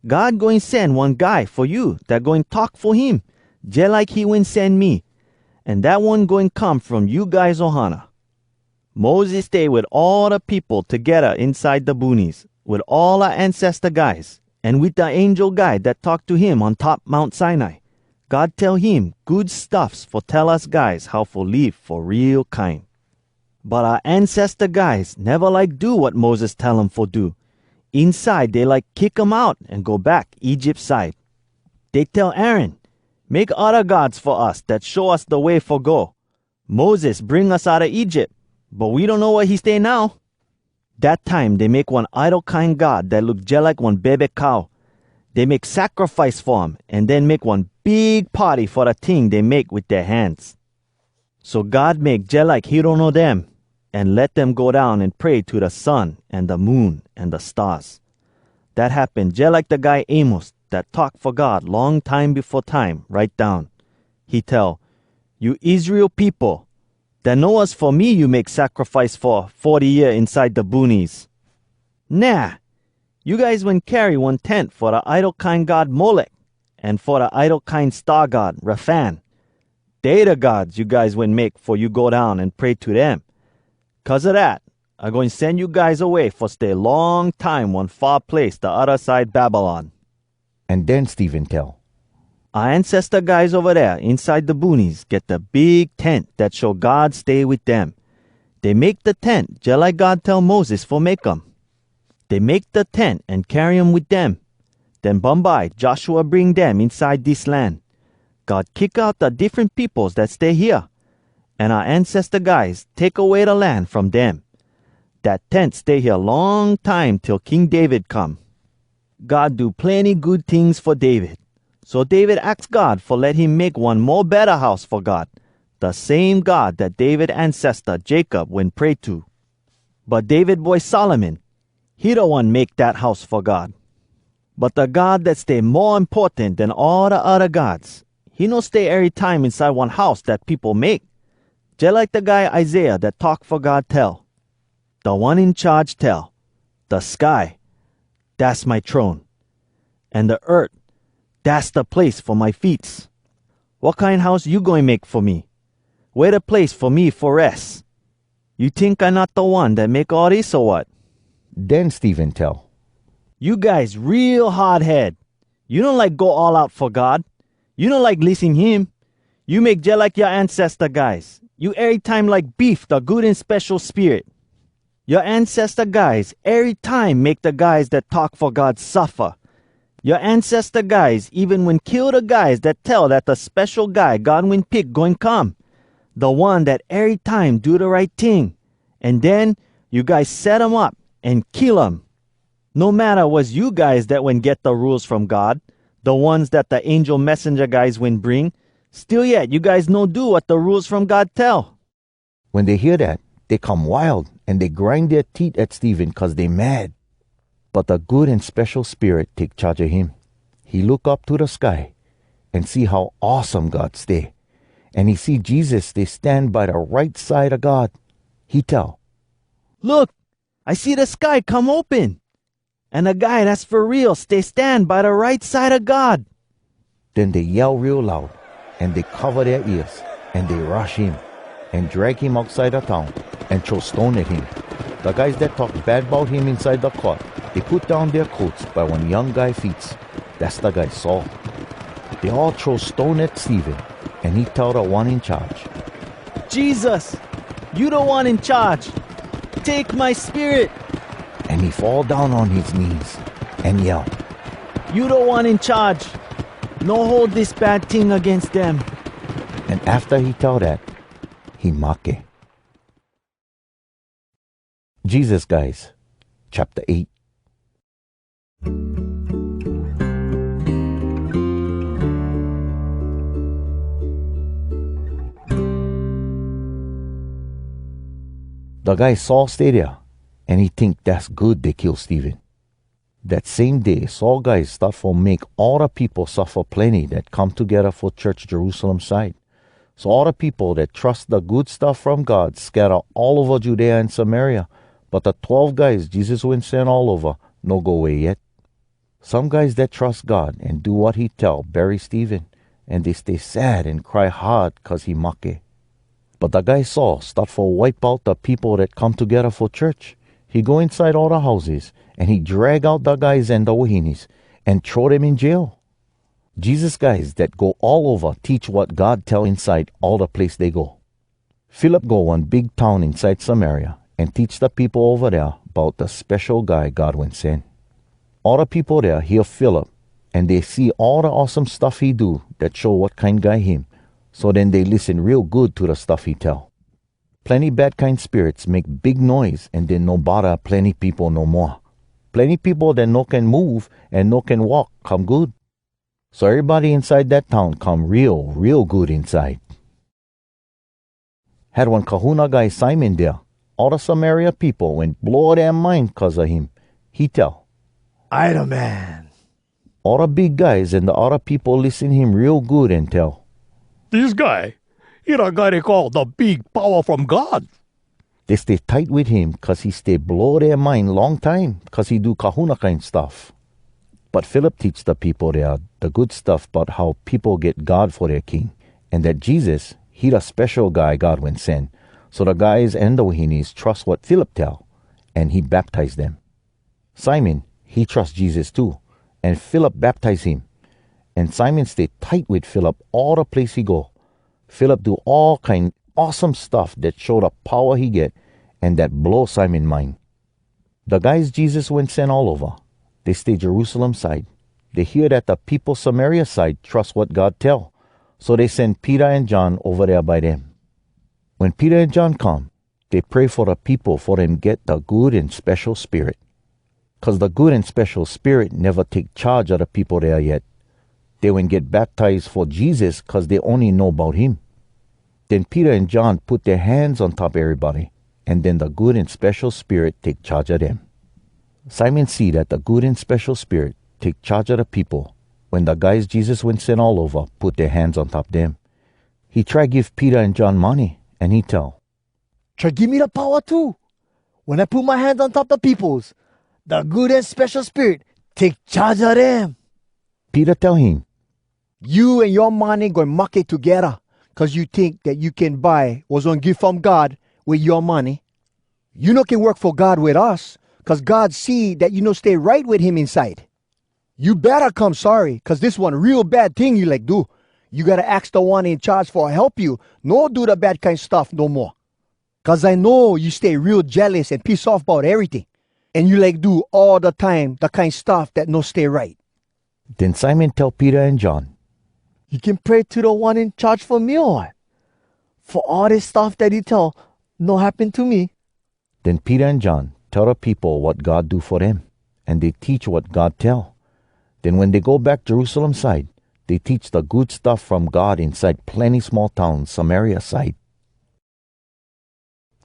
God going send one guy for you that going talk for him, just like he went send me, and that one going come from you guys Ohana. Moses stay with all the people together inside the boonies, with all our ancestor guys, and with the angel guy that talked to him on top Mount Sinai. God tell him good stuffs for tell us guys how for live for real kind. But our ancestor guys never like do what Moses tell them for do. Inside they like kick 'em out and go back Egypt side. They tell Aaron, "Make other gods for us that show us the way for go. Moses bring us out of Egypt, but we don't know where he stay now." That time they make one idol kind god that look just like one baby cow. They make sacrifice for him and then make one big party for the thing they make with their hands. So God make just like he don't know them and let them go down and pray to the sun and the moon and the stars. That happened just like the guy Amos that talked for God long time before time write down. He tell, "You Israel people, that know us for me you make sacrifice for 40 years inside the boonies. Nah, you guys went carry one tent for the idol kind god Molech and for the idol kind star god Raphan. They the gods you guys went make for you go down and pray to them. 'Cause of that, I'm going to send you guys away for stay long time one far place the other side Babylon." and then Stephen tell, Our ancestor guys over there inside the boonies get the big tent that show God stay with them. They make the tent just like God tell Moses for make 'em. They make the tent and carry 'em with them. Then Bombay, Joshua bring them inside this land. God kick out the different peoples that stay here. And our ancestor guys take away the land from them. That tent stay here long time till King David come. God do plenty good things for David. So David asked God for let him make one more better house for God. The same God that David ancestor Jacob when pray to. But David boy Solomon, he the one make that house for God. But the God that stay more important than all the other gods, he no stay every time inside one house that people make. Just like the guy Isaiah that talk for God tell. The one in charge tell, the sky, that's my throne. And the earth, that's the place for my feet. What kind house you going make for me? Where the place for me for rest? You think I'm not the one that make all this or what? Then Stephen tell, You guys real hard head. You don't like go all out for God. You don't like listen him. You make just like your ancestor guys. You every time like beef the good and special spirit. Your ancestor guys every time make the guys that talk for God suffer. Your ancestor guys even when kill the guys that tell that the special guy God win pick going come. The one that every time do the right thing. And then you guys set him up and kill him. No matter was you guys that when get the rules from God, the ones that the angel messenger guys when bring, still yet you guys no do what the rules from God tell. when they hear that, they come wild and they grind their teeth at Stephen because they mad. But the good and special spirit take charge of him. He look up to the sky and see how awesome God stay. And he see Jesus, they stand by the right side of God. He tell, Look, I see the sky come open. And the guy that's for real stay stand by the right side of God. Then they yell real loud and they cover their ears and they rush him and drag him outside the town and throw stone at him. The guys that talk bad about him inside the court, they put down their coats by one young guy feet. That's the guy Saul. They all throw stone at Stephen and he tell the one in charge, Jesus, you the one in charge. Take my spirit. And he fall down on his knees and yell, You the one in charge. No hold this bad thing against them. And after he tell that, he make. Jesus, guys, chapter 8. The guy Saul stay there, and he think that's good they kill Stephen. That same day, Saul guys start for make all the people suffer plenty that come together for church Jerusalem side. So all the people that trust the good stuff from God scatter all over Judea and Samaria. But the 12 guys Jesus will send all over no go away yet. Some guys that trust God and do what he tell bury Stephen, and they stay sad and cry hard cause he make. But the guy Saul start for wipe out the people that come together for church. He go inside all the houses and he drag out the guys and the wahinis and throw them in jail. Jesus guys that go all over teach what God tell inside all the place they go. Philip go one big town inside Samaria and teach the people over there about the special guy God will send. All the people there hear Philip and they see all the awesome stuff he do that show what kind guy him. So then they listen real good to the stuff he tell. Plenty bad kind spirits make big noise and then no bother plenty people no more. Plenty people that no can move and no can walk come good. So everybody inside that town come real good inside. Had one kahuna guy Simon there. All the Samaria people went blow their mind cause of him. He tell, I the man. All the big guys and the other people listen him real good and tell, This guy, he the guy they call the big power from God. they stay tight with him cause he stay blow their mind long time cause he do kahuna kind stuff. But Philip teach the people there the good stuff about how people get God for their king and that Jesus, he the special guy God will send. So the guys and the wahinis trust what Philip tell and he baptize them. Simon, he trust Jesus too and Philip baptize him. And Simon stay tight with Philip all the place he go. Philip do all kind awesome stuff that show the power he get and that blow Simon mind. The guys Jesus went sent all over. They stay Jerusalem side. They hear that the people Samaria side trust what God tell. So they send Peter and John over there by them. When Peter and John come, they pray for the people for them get the good and special spirit. 'Cause the good and special spirit never take charge of the people there yet. They won't get baptized for Jesus 'cause they only know about him. Then Peter and John put their hands on top everybody, and then the good and special spirit take charge of them. Simon see that the good and special spirit take charge of the people when the guys Jesus went sent all over put their hands on top them. He try give Peter and John money, and he tell, Try give me the power too. When I put my hands on top the peoples, the good and special spirit take charge of them. Peter tell him, You and your money going to market together because you think that you can buy what's going to give from God with your money. You know can work for God with us because God see that you know stay right with him inside. You better come sorry because this one real bad thing you like do. You got to ask the one in charge for help you. No do the bad kind stuff no more. Because I know you stay real jealous and pissed off about everything. And you like do all the time the kind stuff that no stay right. Then Simon tell Peter and John, You can pray to the one in charge for me or what? For all this stuff that he tell, no happen to me. Then Peter and John tell the people what God do for them, and they teach what God tell. Then when they go back Jerusalem side, they teach the good stuff from God inside plenty small towns, Samaria side.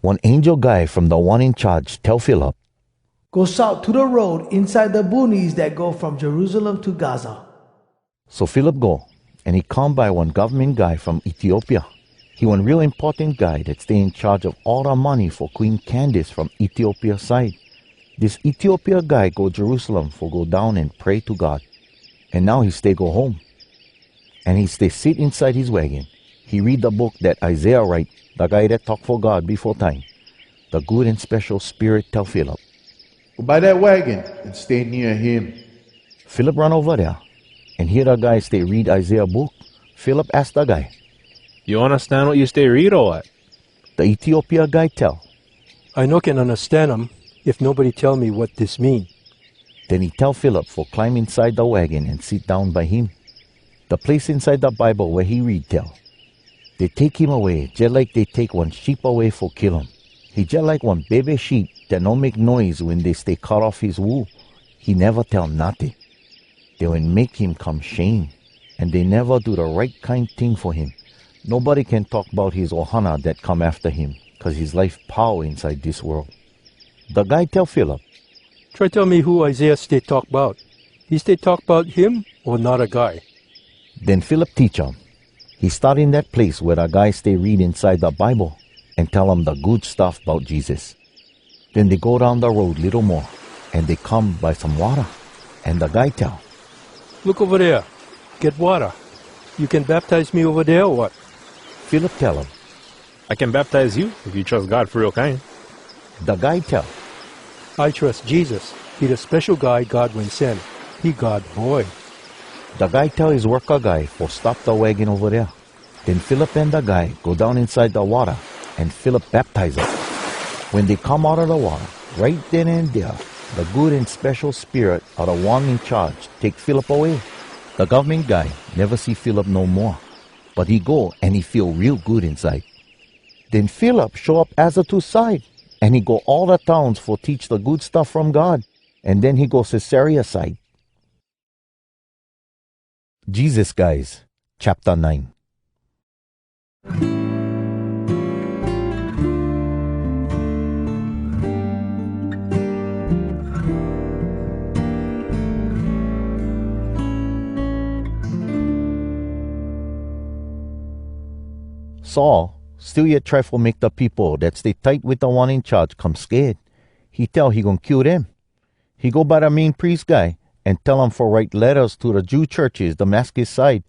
One angel guy from the one in charge tell Philip, Go south to the road inside the boonies that go from Jerusalem to Gaza. So Philip go, and he come by one government guy from Ethiopia. He one real important guy that stay in charge of all the money for Queen Candace from Ethiopia side. This Ethiopia guy go Jerusalem for go down and pray to God. And now he stay go home. And he stay sit inside his wagon. He read the book that Isaiah write, the guy that talk for God before time. The good and special spirit tell Philip. Go by that wagon and stay near him. Philip run over there and hear the guy stay read Isaiah book. Philip ask the guy, You understand what you stay read or what? The Ethiopia guy tell. I no can understand 'em if nobody tell me what this mean. Then he tell Philip for climb inside the wagon and sit down by him. The place inside the Bible where he read tell. They take him away just like they take one sheep away for kill him. He just like one baby sheep that don't make noise when they stay cut off his wool. He never tell nothing. They will make him come shame, and they never do the right kind thing for him. Nobody can talk about his ohana that come after him, 'cause his life power inside this world. The guy tell Philip, Try tell me who Isaiah stay talk about. He stay talk about him or not a guy? Then Philip teach him. He start in that place where the guy stay read inside the Bible and tell him the good stuff about Jesus. Then they go down the road little more, and they come by some water, and the guy tell, Look over there. Get water. You can baptize me over there or what? Philip tell him, I can baptize you if you trust God for real kind. The guy tell, I trust Jesus. He the special guy God will send. He God boy. The guy tell his worker guy for stop the wagon over there. Then Philip and the guy go down inside the water, and Philip baptize him. When they come out of the water, right then and there, the good and special spirit of the one in charge take Philip away. The government guy never see Philip no more, but he go and he feel real good inside. Then Philip show up Azotus side, and he go all the towns for teach the good stuff from God, and then he go Caesarea side. Jesus guys, chapter 9. Saul still yet try to make the people that stay tight with the one in charge come scared. He tell he gonna kill them. He go by the main priest guy and tell him for write letters to the Jew churches Damascus side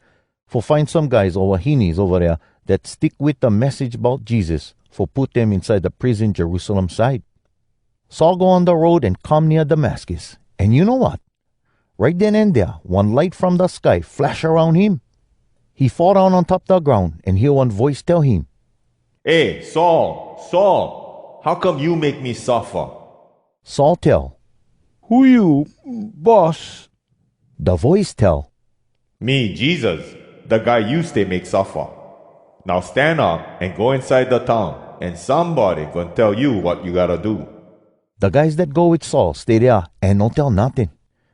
for find some guys or wahinis over there that stick with the message about Jesus for put them inside the prison Jerusalem side. Saul go on the road and come near Damascus, and you know what? Right then and there, one light from the sky flash around him. He fall down on top of the ground and hear one voice tell him, Hey, Saul, Saul, how come you make me suffer? Saul tell. Who you, boss? The voice tell. Me, Jesus, the guy you stay make suffer. Now stand up and go inside the town, and somebody gonna tell you what you gotta do. The guys that go with Saul stay there and don't tell nothing.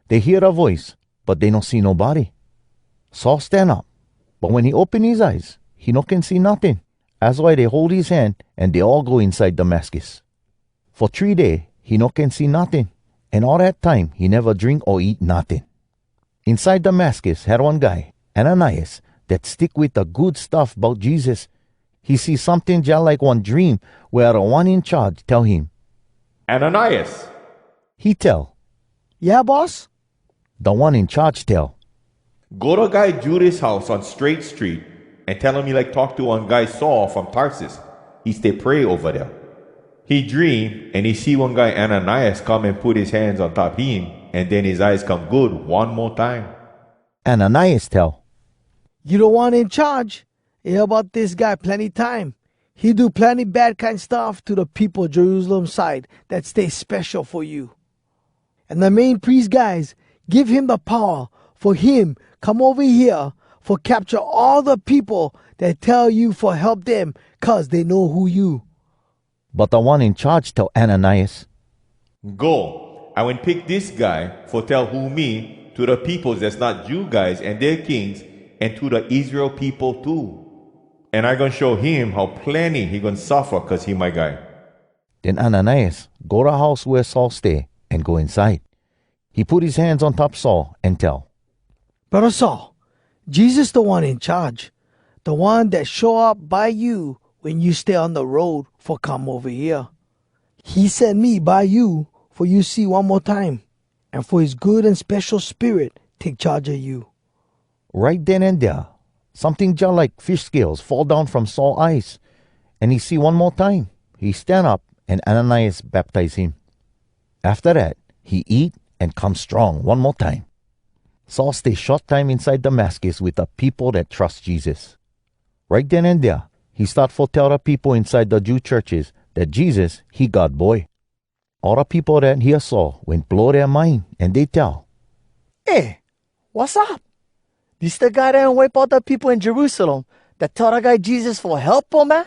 They hear a voice, but they don't see nobody. Saul stand up, but when he open his eyes, he no can see nothing. That's why they hold his hand and they all go inside Damascus. For 3 days, he no can see nothing, and all that time he never drink or eat nothing. Inside Damascus had one guy, Ananias, that stick with the good stuff about Jesus. He see something just like one dream where the one in charge tell him. Ananias. He tell. Yeah, boss? The one in charge tell. Go to guy Judas' house on Straight Street and tell him you like talk to one guy Saul from Tarsus. He stay pray over there. He dream and he see one guy Ananias come and put his hands on top him, and then his eyes come good one more time. Ananias tell. You the one in charge. Hear about this guy plenty time. He do plenty bad kind stuff to the people Jerusalem side that stay special for you. And the main priest guys give him the power for him come over here for capture all the people that tell you for help them cause they know who you. But the one in charge tell Ananias. Go, I will pick this guy for tell who me to the peoples that's not Jew guys and their kings, and to the Israel people too. And I gonna show him how plenty he gonna suffer cause he my guy. Then Ananias go to the house where Saul stay and go inside. He put his hands on top Saul and tell. Brother Saul, Jesus the one in charge. The one that show up by you when you stay on the road for come over here. He sent me by you for you see one more time, and for his good and special spirit take charge of you. Right then and there, something just like fish scales fall down from Saul's eyes, and he see one more time. He stand up and Ananias baptize him. After that, he eat and come strong one more time. Saul stay short time inside Damascus with the people that trust Jesus. Right then and there, he start for tell the people inside the Jew churches that Jesus, he God boy. All the people that hear Saul went blow their mind and they tell. Hey, what's up? This the guy that wipe out the people in Jerusalem that tell the guy Jesus for help, man?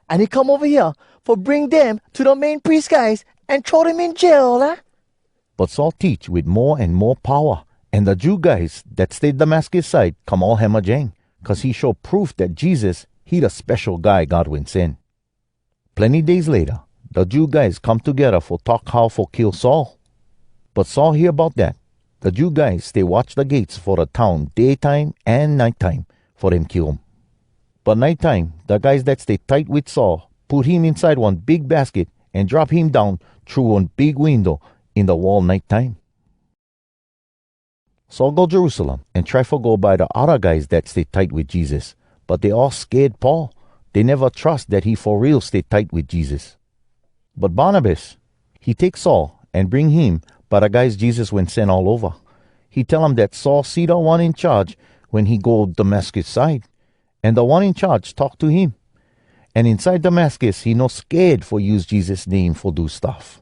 And he come over here for bring them to the main priest guys and throw them in jail, huh? But Saul teach with more and more power, and the Jew guys that stayed Damascus side come all hamajang, cause he show proof that Jesus, he the special guy God will send. Plenty days later, the Jew guys come together for talk how for kill Saul. But Saul hear about that. The Jew guys stay watch the gates for the town daytime and nighttime for them kill him. But nighttime, the guys that stay tight with Saul put him inside one big basket and drop him down through one big window in the wall nighttime. Saul go Jerusalem and try for go by the other guys that stay tight with Jesus, but they all scared Paul. They never trust that he for real stay tight with Jesus. But Barnabas, he take Saul and bring him by the guys Jesus went send all over. He tell him that Saul see the one in charge when he go Damascus side, and the one in charge talk to him. And inside Damascus, he no scared for use Jesus' name for do stuff.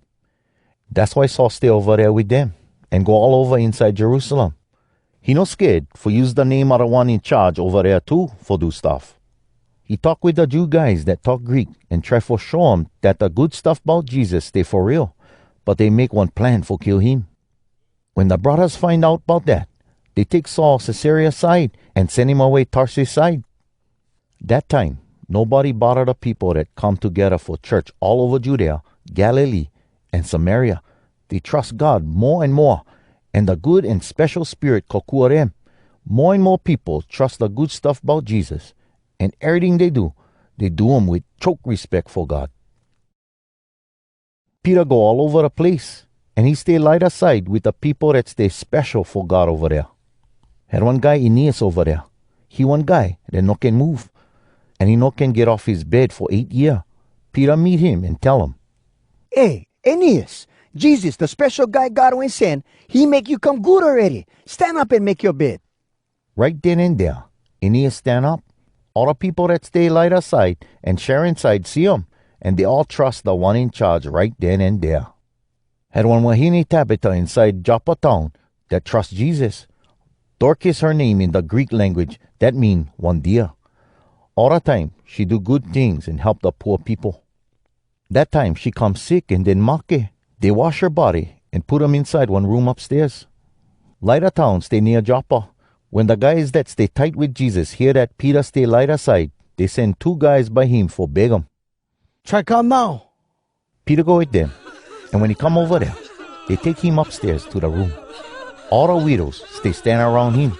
That's why Saul stay over there with them and go all over inside Jerusalem. He no scared for use the name of the one in charge over there too for do stuff. He talk with the Jew guys that talk Greek and try for show him that the good stuff about Jesus stay for real, but they make one plan for kill him. When the brothers find out about that, they take Saul Caesarea side and send him away Tarsus side. That time, nobody bother the people that come together for church all over Judea, Galilee, and Samaria. They trust God more and more, and the good and special spirit kokua them. More and more people trust the good stuff about Jesus, and everything they do them with choke respect for God. Peter go all over the place, and he stay light aside with the people that stay special for God over there. Had one guy Aeneas over there. He one guy that no can move, and he no can get off his bed for 8 years. Peter meet him and tell him, Hey, Aeneas, Jesus, the special guy God will send, he make you come good already. Stand up and make your bed. Right then and there, Aeneas stand up. All the people that stay light aside and share inside see him, and they all trust the one in charge right then and there. Had one wahine Tabitha inside Joppa town that trust Jesus. Dorcas her name in the Greek language, that mean one dear. All the time, she do good things and help the poor people. That time, she come sick and then make. They wash her body and put him inside one room upstairs. Lighter town stay near Joppa. When the guys that stay tight with Jesus hear that Peter stay lighter side, they send 2 guys by him for beg him. Try come now. Peter go with them, and when he come over there, they take him upstairs to the room. All the widows stay stand around him.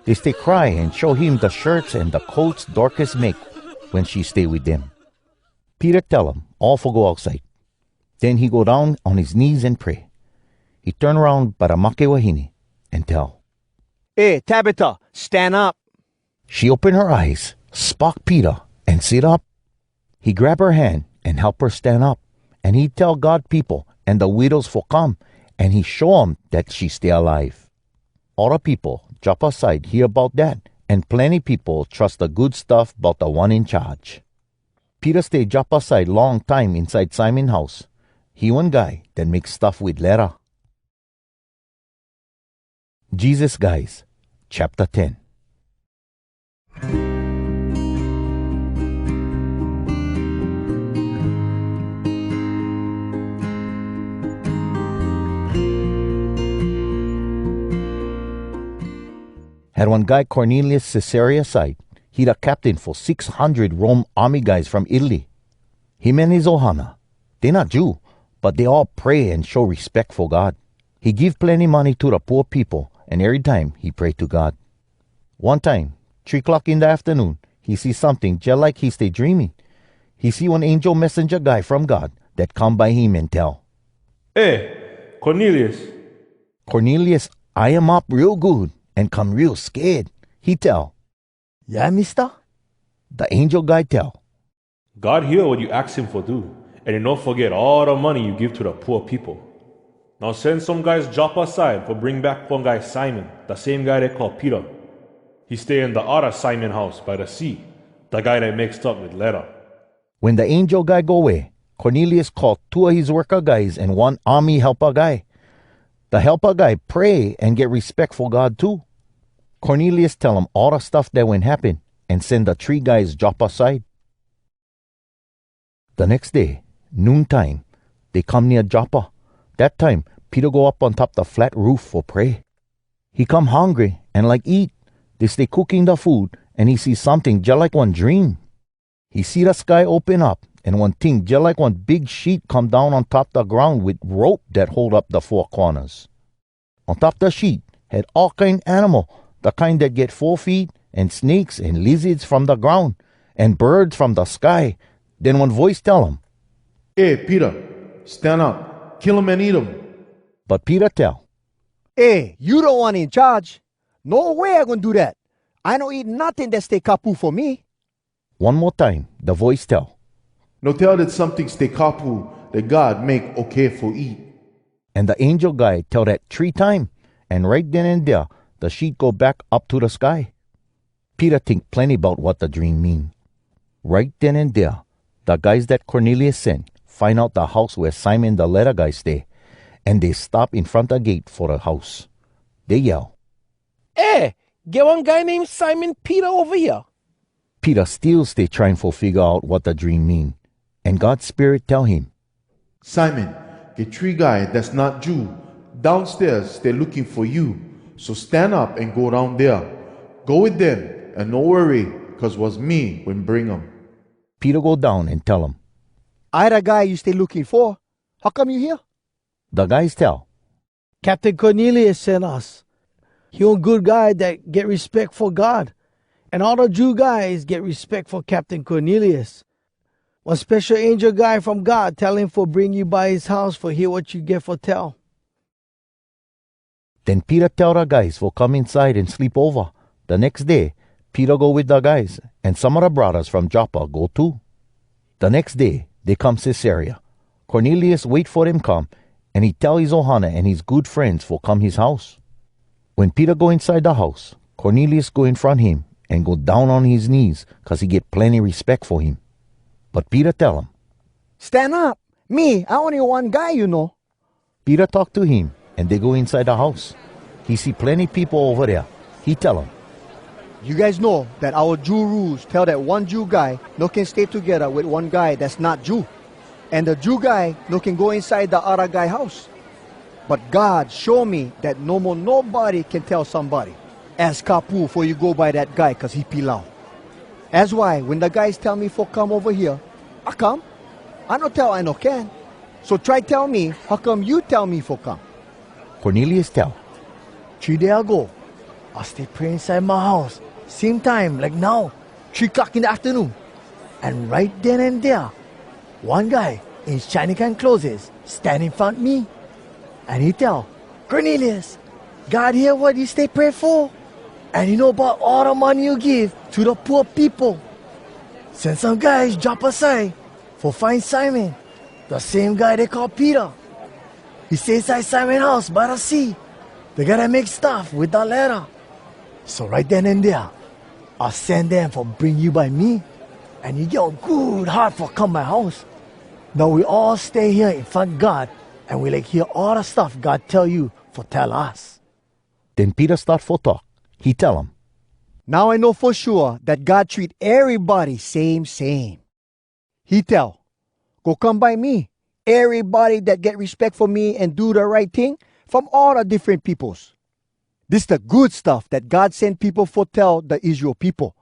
They stay cry and show him the shirts and the coats Dorcas make when she stay with them. Peter tell them all for go outside. Then he go down on his knees and pray. He turn around by the make wahine and tell, Hey, Tabitha, stand up. She open her eyes, spark Peter, and sit up. He grab her hand and help her stand up. And he tell God people and the widows for come, and he show them that she stay alive. All the people jump aside hear about that, and plenty people trust the good stuff about the one in charge. Peter stay jump aside long time inside Simon's house. He one guy that makes stuff with leather. Jesus Guys, Chapter 10. Had one guy Cornelius Caesarea side. He the captain for 600 Rome army guys from Italy. Him and his ohana. They not Jew, but they all pray and show respect for God. He give plenty money to the poor people, and every time he pray to God. One time, 3 o'clock in the afternoon, he see something just like he stay dreaming. He see one angel messenger guy from God that come by him and tell, Hey, Cornelius. Cornelius, I am up real good and come real scared. He tell, Yeah, mister? The angel guy tell, God hear what you ask him for do, and he don't forget all the money you give to the poor people. Now send some guys drop aside for bring back one guy Simon, the same guy they call Peter. He stay in the other Simon house by the sea, the guy that mixed up with leather. When the angel guy go away, Cornelius called 2 of his worker guys and 1 army helper guy. The helper guy pray and get respect for God too. Cornelius tell him all the stuff that went happen and send the 3 guys drop aside. The next day, noontime, they come near Joppa. That time, Peter go up on top the flat roof for pray. He come hungry and like eat. They stay cooking the food and he see something just like one dream. He see the sky open up and one thing just like one big sheet come down on top the ground with rope that hold up the 4 corners. On top the sheet had all kind animal, the kind that get 4 feet, and snakes and lizards from the ground, and birds from the sky. Then one voice tell him, Hey, Peter, stand up, kill him and eat him. But Peter tell, Hey, you the one in charge. No way I gonna do that. I don't eat nothing that stay kapu for me. One more time, the voice tell, No tell that something stay kapu that God make okay for eat. And the angel guy tell that 3 times, and right then and there, the sheet go back up to the sky. Peter think plenty about what the dream mean. Right then and there, the guys that Cornelius sent find out the house where Simon the letter guy stay, and they stop in front of the gate for the house. They yell, Hey, get one guy named Simon Peter over here. Peter still stay trying to figure out what the dream mean, and God's spirit tell him, Simon, get 3 guy that's not Jew. Downstairs, they're looking for you. So stand up and go down there. Go with them, and no worry, because was me when bring them. Peter go down and tell him, I the guy you stay looking for. How come you here? The guys tell, Captain Cornelius sent us. He a good guy that get respect for God. And all the Jew guys get respect for Captain Cornelius. One special angel guy from God tell him for bring you by his house for hear what you get for tell. Then Peter tell the guys for come inside and sleep over. The next day, Peter go with the guys, and some of the brothers from Joppa go too. The next day, they come Caesarea. Cornelius wait for them come, and he tell his ohana and his good friends for come his house. When Peter go inside the house, Cornelius go in front him and go down on his knees, cause he get plenty respect for him. But Peter tell him, Stand up. Me, I only one guy, you know. Peter talk to him, and they go inside the house. He see plenty people over there. He tell them, You guys know that our Jew rules tell that one Jew guy no can stay together with one guy that's not Jew. And the Jew guy no can go inside the other guy house. But God show me that no more nobody can tell somebody, ask Kapu before you go by that guy cause he pilau. That's why when the guys tell me for come over here, I come. I no tell I no can. So try tell me, how come you tell me for come? Cornelius tell, 3 days ago, I stay pray inside my house. Same time like now, 3 o'clock in the afternoon. And right then and there, one guy in his Chinese kind clothes stand in front of me. And he tell, Cornelius, God hear what you stay pray for. And you know about all the money you give to the poor people. Send some guys drop aside for find Simon, the same guy they call Peter. He stays inside Simon's house by the sea. They gotta make stuff with the letter. So right then and there, I'll send them for bring you by me. And you get a good heart for come my house. Now we all stay here in front of God and we like hear all the stuff God tell you for tell us. Then Peter start for talk. He tell him, Now I know for sure that God treat everybody same. He tell, go come by me. Everybody that get respect for me and do the right thing from all the different peoples. This the good stuff that God sent people for tell the Israel people.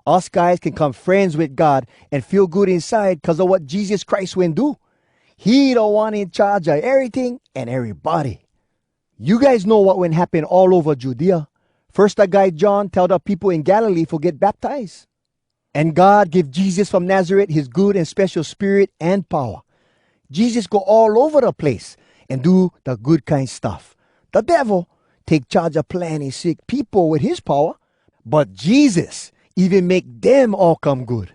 Us guys can come friends with God and feel good inside because of what Jesus Christ went do. He the one in charge of everything and everybody. You guys know what went happen all over Judea. First the guy John tell the people in Galilee for get baptized. And God give Jesus from Nazareth his good and special spirit and power. Jesus go all over the place and do the good kind stuff. The devil take charge of plenty sick people with his power. But Jesus even make them all come good.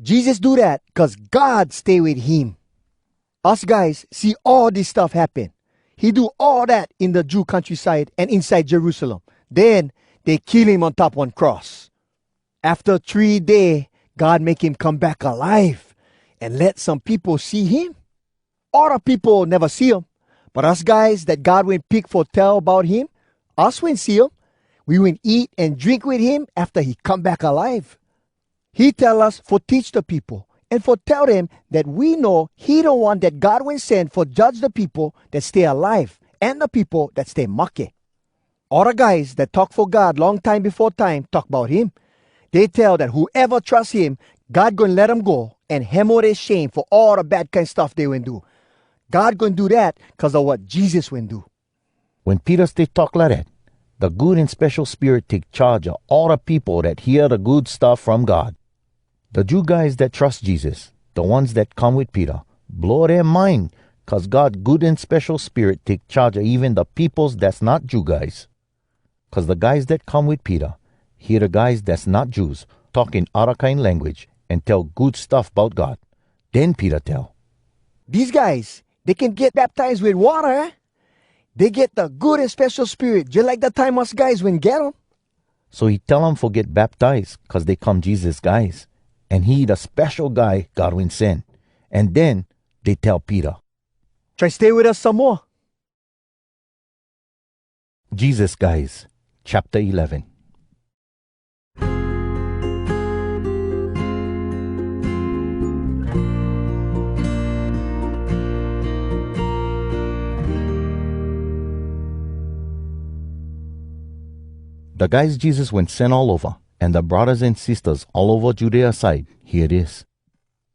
Jesus do that because God stay with him. Us guys see all this stuff happen. He do all that in the Jew countryside and inside Jerusalem. Then they kill him on top one cross. After 3 days, God make him come back alive and let some people see him. Other people never see him. But us guys that God went pick for tell about him, us went see him. We went eat and drink with him after he come back alive. He tell us for teach the people and for tell them that we know he the one that God will send for judge the people that stay alive and the people that stay mucky. Other guys that talk for God long time before time talk about him. They tell that whoever trusts him, God gonna let them go and hemo their shame for all the bad kind stuff they will do. God gonna do that because of what Jesus will do. when Peter stay talk like that, the good and special spirit take charge of all the people that hear the good stuff from God. The Jew guys that trust Jesus, the ones that come with Peter, blow their mind because God good and special spirit take charge of even the peoples that's not Jew guys. Because the guys that come with Peter hear the guys that's not Jews talk in other kind language and tell good stuff about God. Then Peter tell, these guys, they can get baptized with water, eh? They get the good and special spirit, just like the time us guys when get them. So he tell them for get baptized because they come Jesus guys. And he the special guy God will send. And then they tell Peter, try stay with us some more. Jesus guys, chapter 11. The guys Jesus went sent all over, and the brothers and sisters all over Judea side, hear this.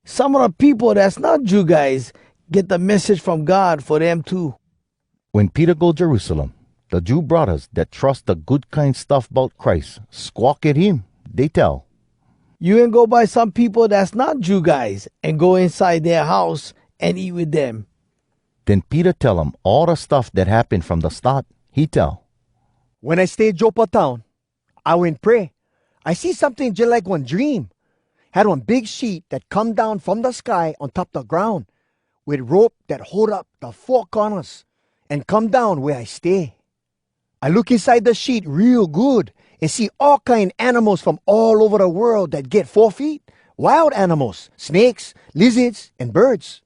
Some of the people that's not Jew guys get the message from God for them too. When Peter go Jerusalem, the Jew brothers that trust the good kind stuff about Christ squawk at him. They tell, you can go by some people that's not Jew guys and go inside their house and eat with them. Then Peter tell them all the stuff that happened from the start. He tell, when I stay Joppa town, I went pray. I see something just like one dream. Had one big sheet that come down from the sky on top the ground with rope that hold up the four corners and come down where I stay. I look inside the sheet real good and see all kind animals from all over the world that get 4 feet. Wild animals, snakes, lizards, and birds.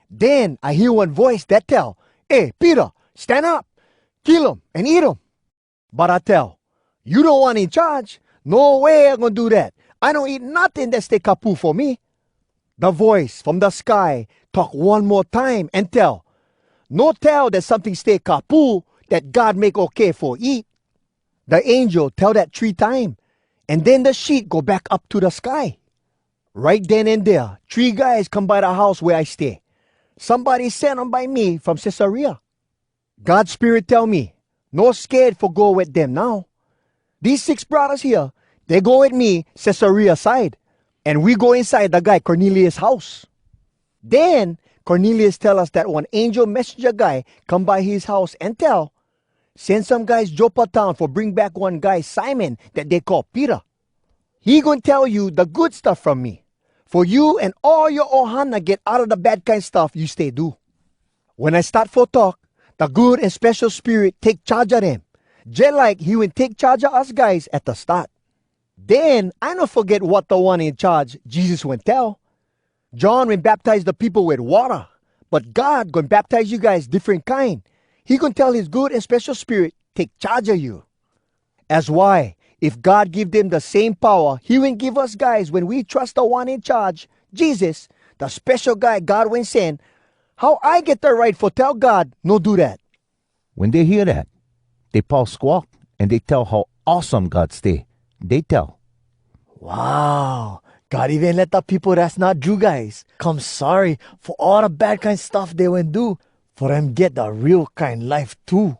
Then I hear one voice that tell, Hey, Peter, stand up. Kill him and eat him. But I tell, you don't want in charge. No way I'm going to do that. I don't eat nothing that stay kapu for me. The voice from the sky talk one more time and tell, no tell that something stay kapu that God make okay for eat. The angel tell that 3 times, and then the sheet go back up to the sky. Right then and there, 3 guys come by the house where I stay. Somebody sent them by me from Caesarea. God's spirit tell me, no scared for go with them now. These 6 brothers here, they go with me Caesarea side, and we go inside the guy Cornelius' house. Then Cornelius tell us that one angel messenger guy come by his house and tell, send some guys Joppa town for bring back one guy Simon that they call Peter. He gonna tell you the good stuff from me, for you and all your ohana get out of the bad kind stuff you stay do. When I start for talk, the good and special spirit take charge of them, just like he will take charge of us guys at the start. Then I don't forget what the one in charge Jesus will tell. John will baptize the people with water, but God gonna baptize you guys different kind. He gonna tell his good and special spirit take charge of you. That's why if God give them the same power he will give us guys when we trust the one in charge, Jesus, the special guy God will send, how I get the right for tell God no do that? When they hear that, they paw squawk and they tell how awesome God stay. They tell, Wow, God even let the people that's not Jew guys come sorry for all the bad kind stuff they went do, for them get the real kind life too.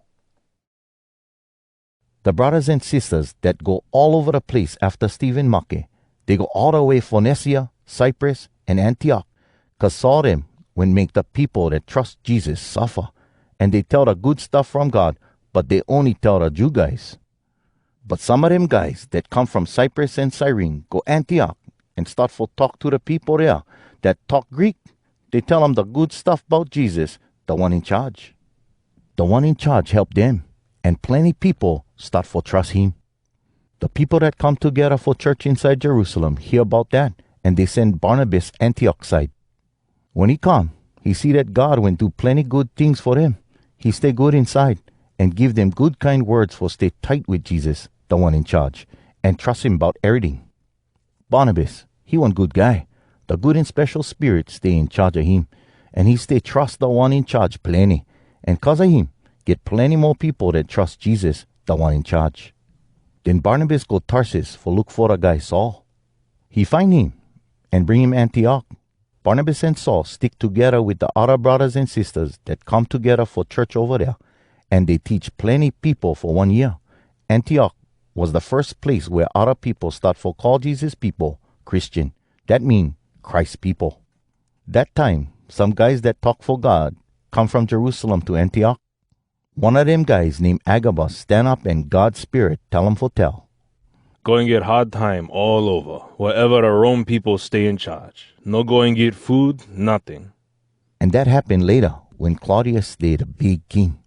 the brothers and sisters that go all over the place after Stephen Make, they go all the way Phoenicia, Cyprus, and Antioch, 'cause saw them when make the people that trust Jesus suffer, and they tell the good stuff from God, but they only tell the Jew guys. But some of them guys that come from Cyprus and Cyrene go Antioch and start for talk to the people there that talk Greek. They tell them the good stuff about Jesus, the one in charge. The one in charge help them, and plenty people start for trust him. The people that come together for church inside Jerusalem hear about that, and they send Barnabas Antioch side. When he come, he see that God went do plenty good things for them. He stay good inside and give them good kind words for stay tight with Jesus, the one in charge, and trust him about everything. Barnabas, he one good guy. The good and special spirit stay in charge of him, and he stay trust the one in charge plenty, and 'cause of him, get plenty more people that trust Jesus, the one in charge. Then Barnabas go Tarsus for look for the guy Saul. He find him and bring him Antioch. Barnabas and Saul stick together with the other brothers and sisters that come together for church over there, and they teach plenty people for 1 year. Antioch was the first place where other people start for call Jesus people Christian. That mean Christ people. That time, some guys that talk for God come from Jerusalem to Antioch. One of them guys named Agabus stand up and God's spirit tell him for tell. Going get hard time all over, wherever the Rome people stay in charge. No going get food, nothing. And that happened later when Claudius stayed a big king.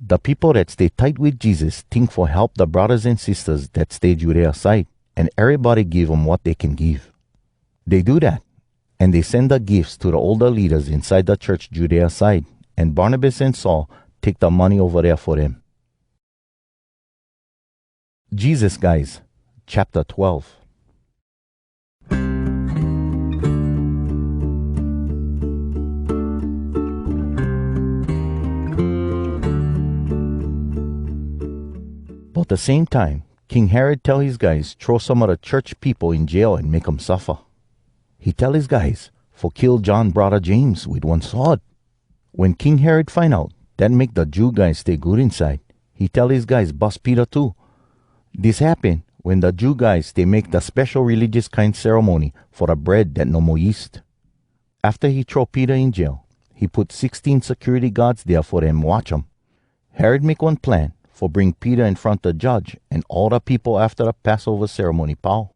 The people that stay tight with Jesus think for help the brothers and sisters that stay Judea side, and everybody give them what they can give. They do that, and they send the gifts to the older leaders inside the church Judea side, and Barnabas and Saul take the money over there for them. Jesus guys, chapter 12. About the same time, King Herod tell his guys throw some of the church people in jail and make them suffer. He tell his guys for kill John brother James with one sword. When King Herod find out, that make the Jew guys stay good inside. He tell his guys bust Peter too. This happen when the Jew guys they make the special religious kind ceremony for the bread that no more yeast. After he throw Peter in jail, he put 16 security guards there for them watch him. Herod make one plan for bring Peter in front of the judge and all the people after the Passover ceremony pow.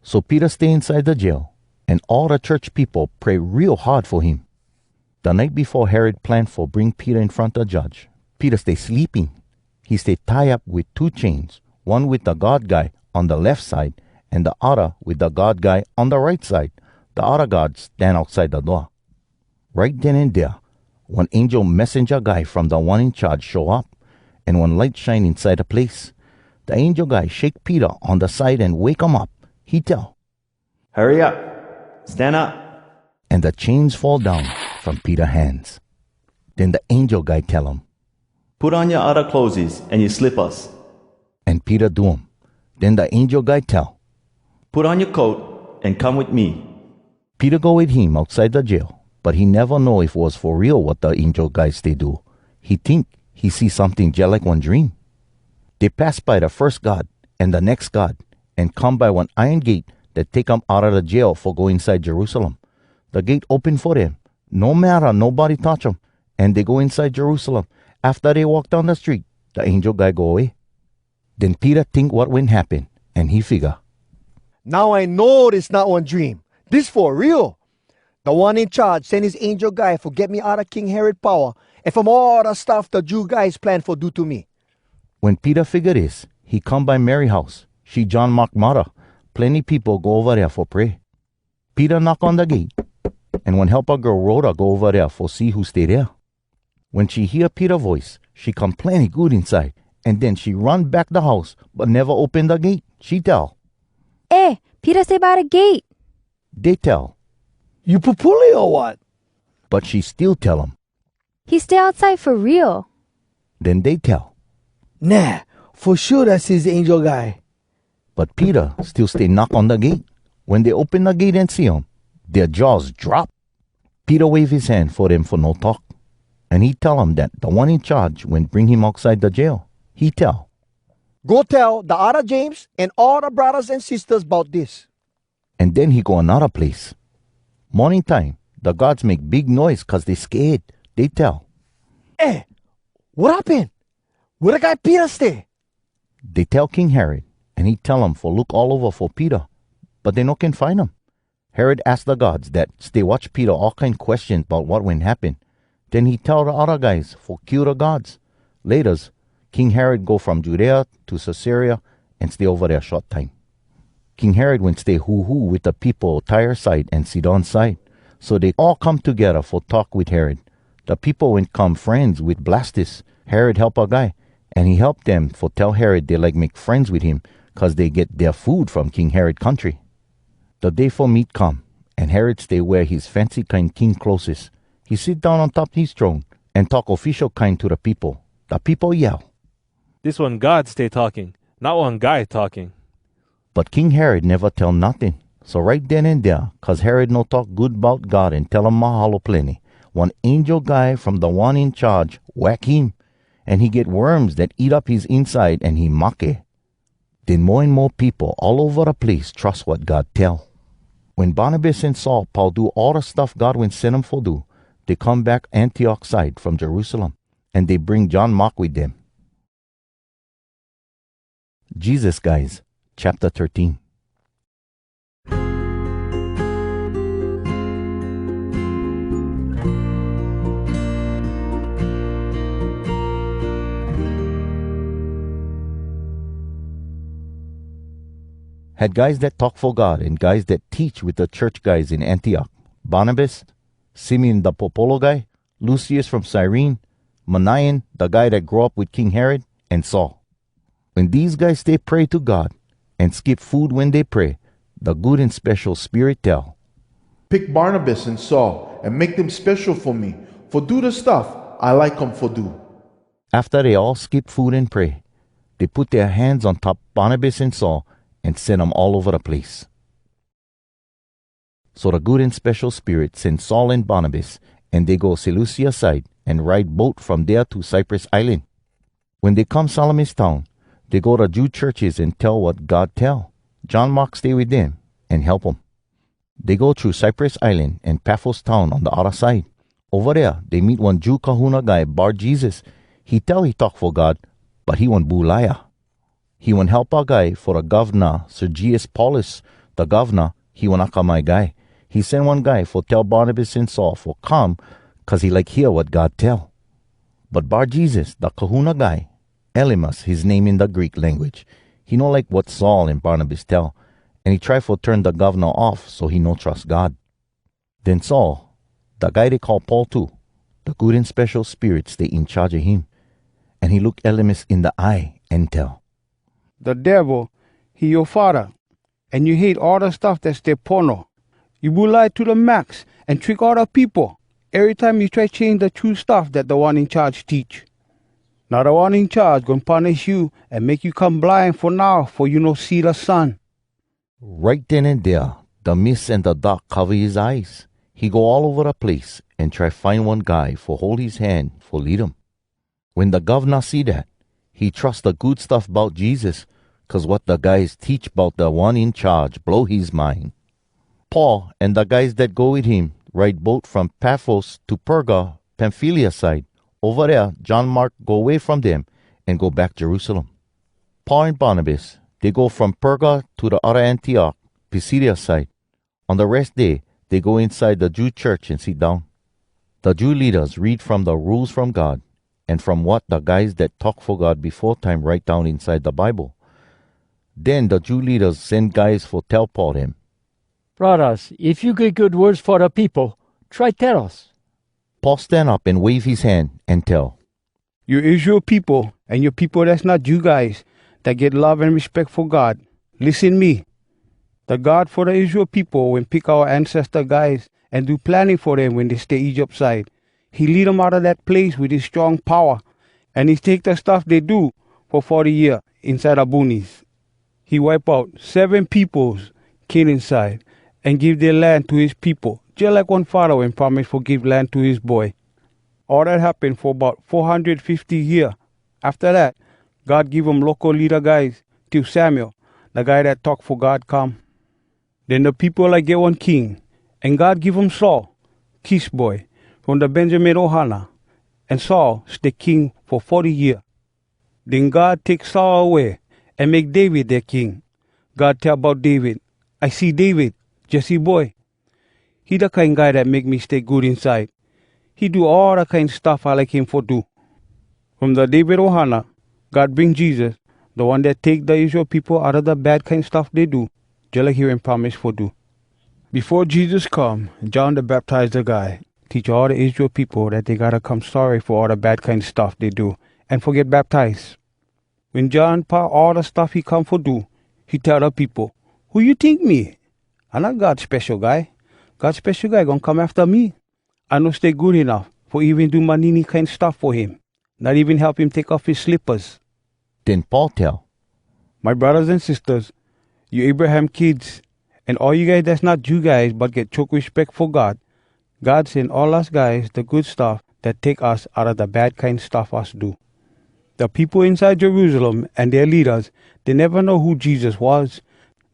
So Peter stay inside the jail, and all the church people pray real hard for him. The night before Herod planned for bring Peter in front of the judge, Peter stay sleeping. He stay tied up with 2 chains, one with the guard guy on the left side and the other with the guard guy on the right side. The other guards stand outside the door. Right then and there, one angel messenger guy from the one in charge show up, and one light shine inside the place. The angel guy shake Peter on the side and wake him up. He tell, Hurry up. Stand up. and the chains fall down from Peter's hands. Then the angel guy tell him, Put on your other clothes and your slippers. and Peter do him. Then the angel guy tell, Put on your coat and come with me. Peter go with him outside the jail, but he never know if it was for real what the angel guys they do. He think he see something just like one dream. They pass by the first guard and the next guard and come by one iron gate that take them out of the jail for go inside Jerusalem. The gate open for them. No matter, nobody touch them. And they go inside Jerusalem. After they walk down the street, the angel guy go away. Then Peter think what went happen, and he figure, Now I know this not one dream. This for real. The one in charge sent his angel guy for get me out of King Herod power and from all the stuff the Jew guys plan for do to me. When Peter figure this, he come by Mary house. She John Mark mother. Plenty people go over there for pray. Peter knock on the gate, and when helper girl Rhoda go over there for see who stay there. When she hear Peter voice, she come plenty good inside, and then she run back the house, but never open the gate. She tell. Peter stay by the gate. They tell. You pupuli or what? But she still tell him. He stay outside for real. Then they tell. Nah, for sure that's his angel guy. But Peter still stay knock on the gate. When they open the gate and see him, their jaws drop. Peter wave his hand for them for no talk. And he tell him that the one in charge when bring him outside the jail. He tell. Go tell the other James and all the brothers and sisters about this. And then he go another place. Morning time, the guards make big noise cause they scared. They tell. What happened? Where the guy Peter stay? They tell King Herod, and he tell him for look all over for Peter, but they no can find him. Herod asked the guards that stay watch Peter all kind questions about what went happen. Then he tell the other guys for kill the guards. Later, King Herod go from Judea to Caesarea and stay over there short time. King Herod went stay hoo-hoo with the people Tyre side and Sidon side. So they all come together for talk with Herod. The people went come friends with Blastus, Herod help a guy, and he helped them for tell Herod they like make friends with him cause they get their food from King Herod country. The day for meat come, and Herod stay wear his fancy kind king clothes. He sit down on top his throne and talk official kind to the people. The people yell. This one God stay talking, not one guy talking. But King Herod never tell nothing. So right then and there, cause Herod no talk good about God and tell him mahalo plenty, one angel guy from the one in charge whack him, and he get worms that eat up his inside and he make. Then more and more people all over the place trust what God tell. When Barnabas and Saul Paul do all the stuff God went send them for do, they come back Antioch side from Jerusalem, and they bring John Mark with them. Jesus guys, chapter 13. Had guys that talk for God and guys that teach with the church guys in Antioch. Barnabas, Simeon the Popolo guy, Lucius from Cyrene, Manaen, the guy that grew up with King Herod, and Saul. When these guys they pray to God and skip food when they pray, the good and special Spirit tell. Pick Barnabas and Saul and make them special for me, for do the stuff I like them for do. After they all skip food and pray, they put their hands on top Barnabas and Saul and send them all over the place. So the good and special Spirit sent Saul and Barnabas, and they go Seleucia side and ride boat from there to Cyprus Island. When they come Salamis town, they go to Jew churches and tell what God tell. John Mark stay with them and help them. They go through Cyprus Island and Paphos town on the other side. Over there, they meet one Jew kahuna guy, Bar Jesus. He tell he talk for God, but he want bulaya. He want help a guy for a governor, Sergius Paulus, the governor. He want aka my guy. He send one guy for tell Barnabas and Saul for come, cause he like hear what God tell. But Bar Jesus, the kahuna guy, Elymas, his name in the Greek language, he no like what Saul and Barnabas tell, and he try for turn the governor off so he no trust God. Then Saul, the guy they call Paul too, the good and special spirit stay in charge of him. And he look Elymas in the eye and tell, The devil, he your father, and you hate all the stuff that's their porno. You will lie to the max and trick all the people every time you try to change the true stuff that the one in charge teach. Now the one in charge gonna punish you and make you come blind for now, for you no see the sun. Right then and there, the mist and the dark cover his eyes. He go all over the place and try find one guy for hold his hand for lead him. When the governor see that, he trust the good stuff about Jesus, 'cause what the guys teach about the one in charge blow his mind. Paul and the guys that go with him ride boat from Paphos to Perga, Pamphylia side. Over there, John Mark go away from them and go back Jerusalem. Paul and Barnabas, they go from Perga to the other Antioch, Pisidia side. On the rest day, they go inside the Jew church and sit down. The Jew leaders read from the rules from God and from what the guys that talk for God before time write down inside the Bible. Then the Jew leaders send guys for tell Paul them. Brothers, if you get good words for the people, try tell us. Paul stand up and wave his hand and tell. You Israel people and your people that's not Jew guys that get love and respect for God, listen me. The God for the Israel people when pick our ancestor guys and do planning for them when they stay Egypt side. He lead them out of that place with his strong power, and he take the stuff they do for 40 years inside the boonies. He wipe out 7 peoples, Canaan side, and give their land to his people, just like one father when promised to give land to his boy. All that happened for about 450 years. After that, God give them local leader guys till Samuel, the guy that talk for God come. Then the people like get one king, and God give them Saul, Kish boy, from the Benjamin Ohana, and Saul stay king for 40 years. Then God take Saul away and make David their king. God tell about David, I see David, Jesse boy. He the kind guy that make me stay good inside. He do all the kind stuff I like him for do. From the David Ohana, God bring Jesus, the one that take the Israel people out of the bad kind stuff they do, just like he and promised for do. Before Jesus come, John the Baptizer guy teach all the Israel people that they gotta come sorry for all the bad kind stuff they do and forget baptized. When John part all the stuff he come for do, he tell the people, who you think me? I'm not God's special guy. God's special guy gonna come after me. I no stay good enough for even do manini kind stuff for him. Not even help him take off his slippers. Then Paul tell, my brothers and sisters, you Abraham kids, and all you guys that's not Jew guys but get choke respect for God, God send all us guys the good stuff that take us out of the bad kind stuff us do. The people inside Jerusalem and their leaders, they never know who Jesus was.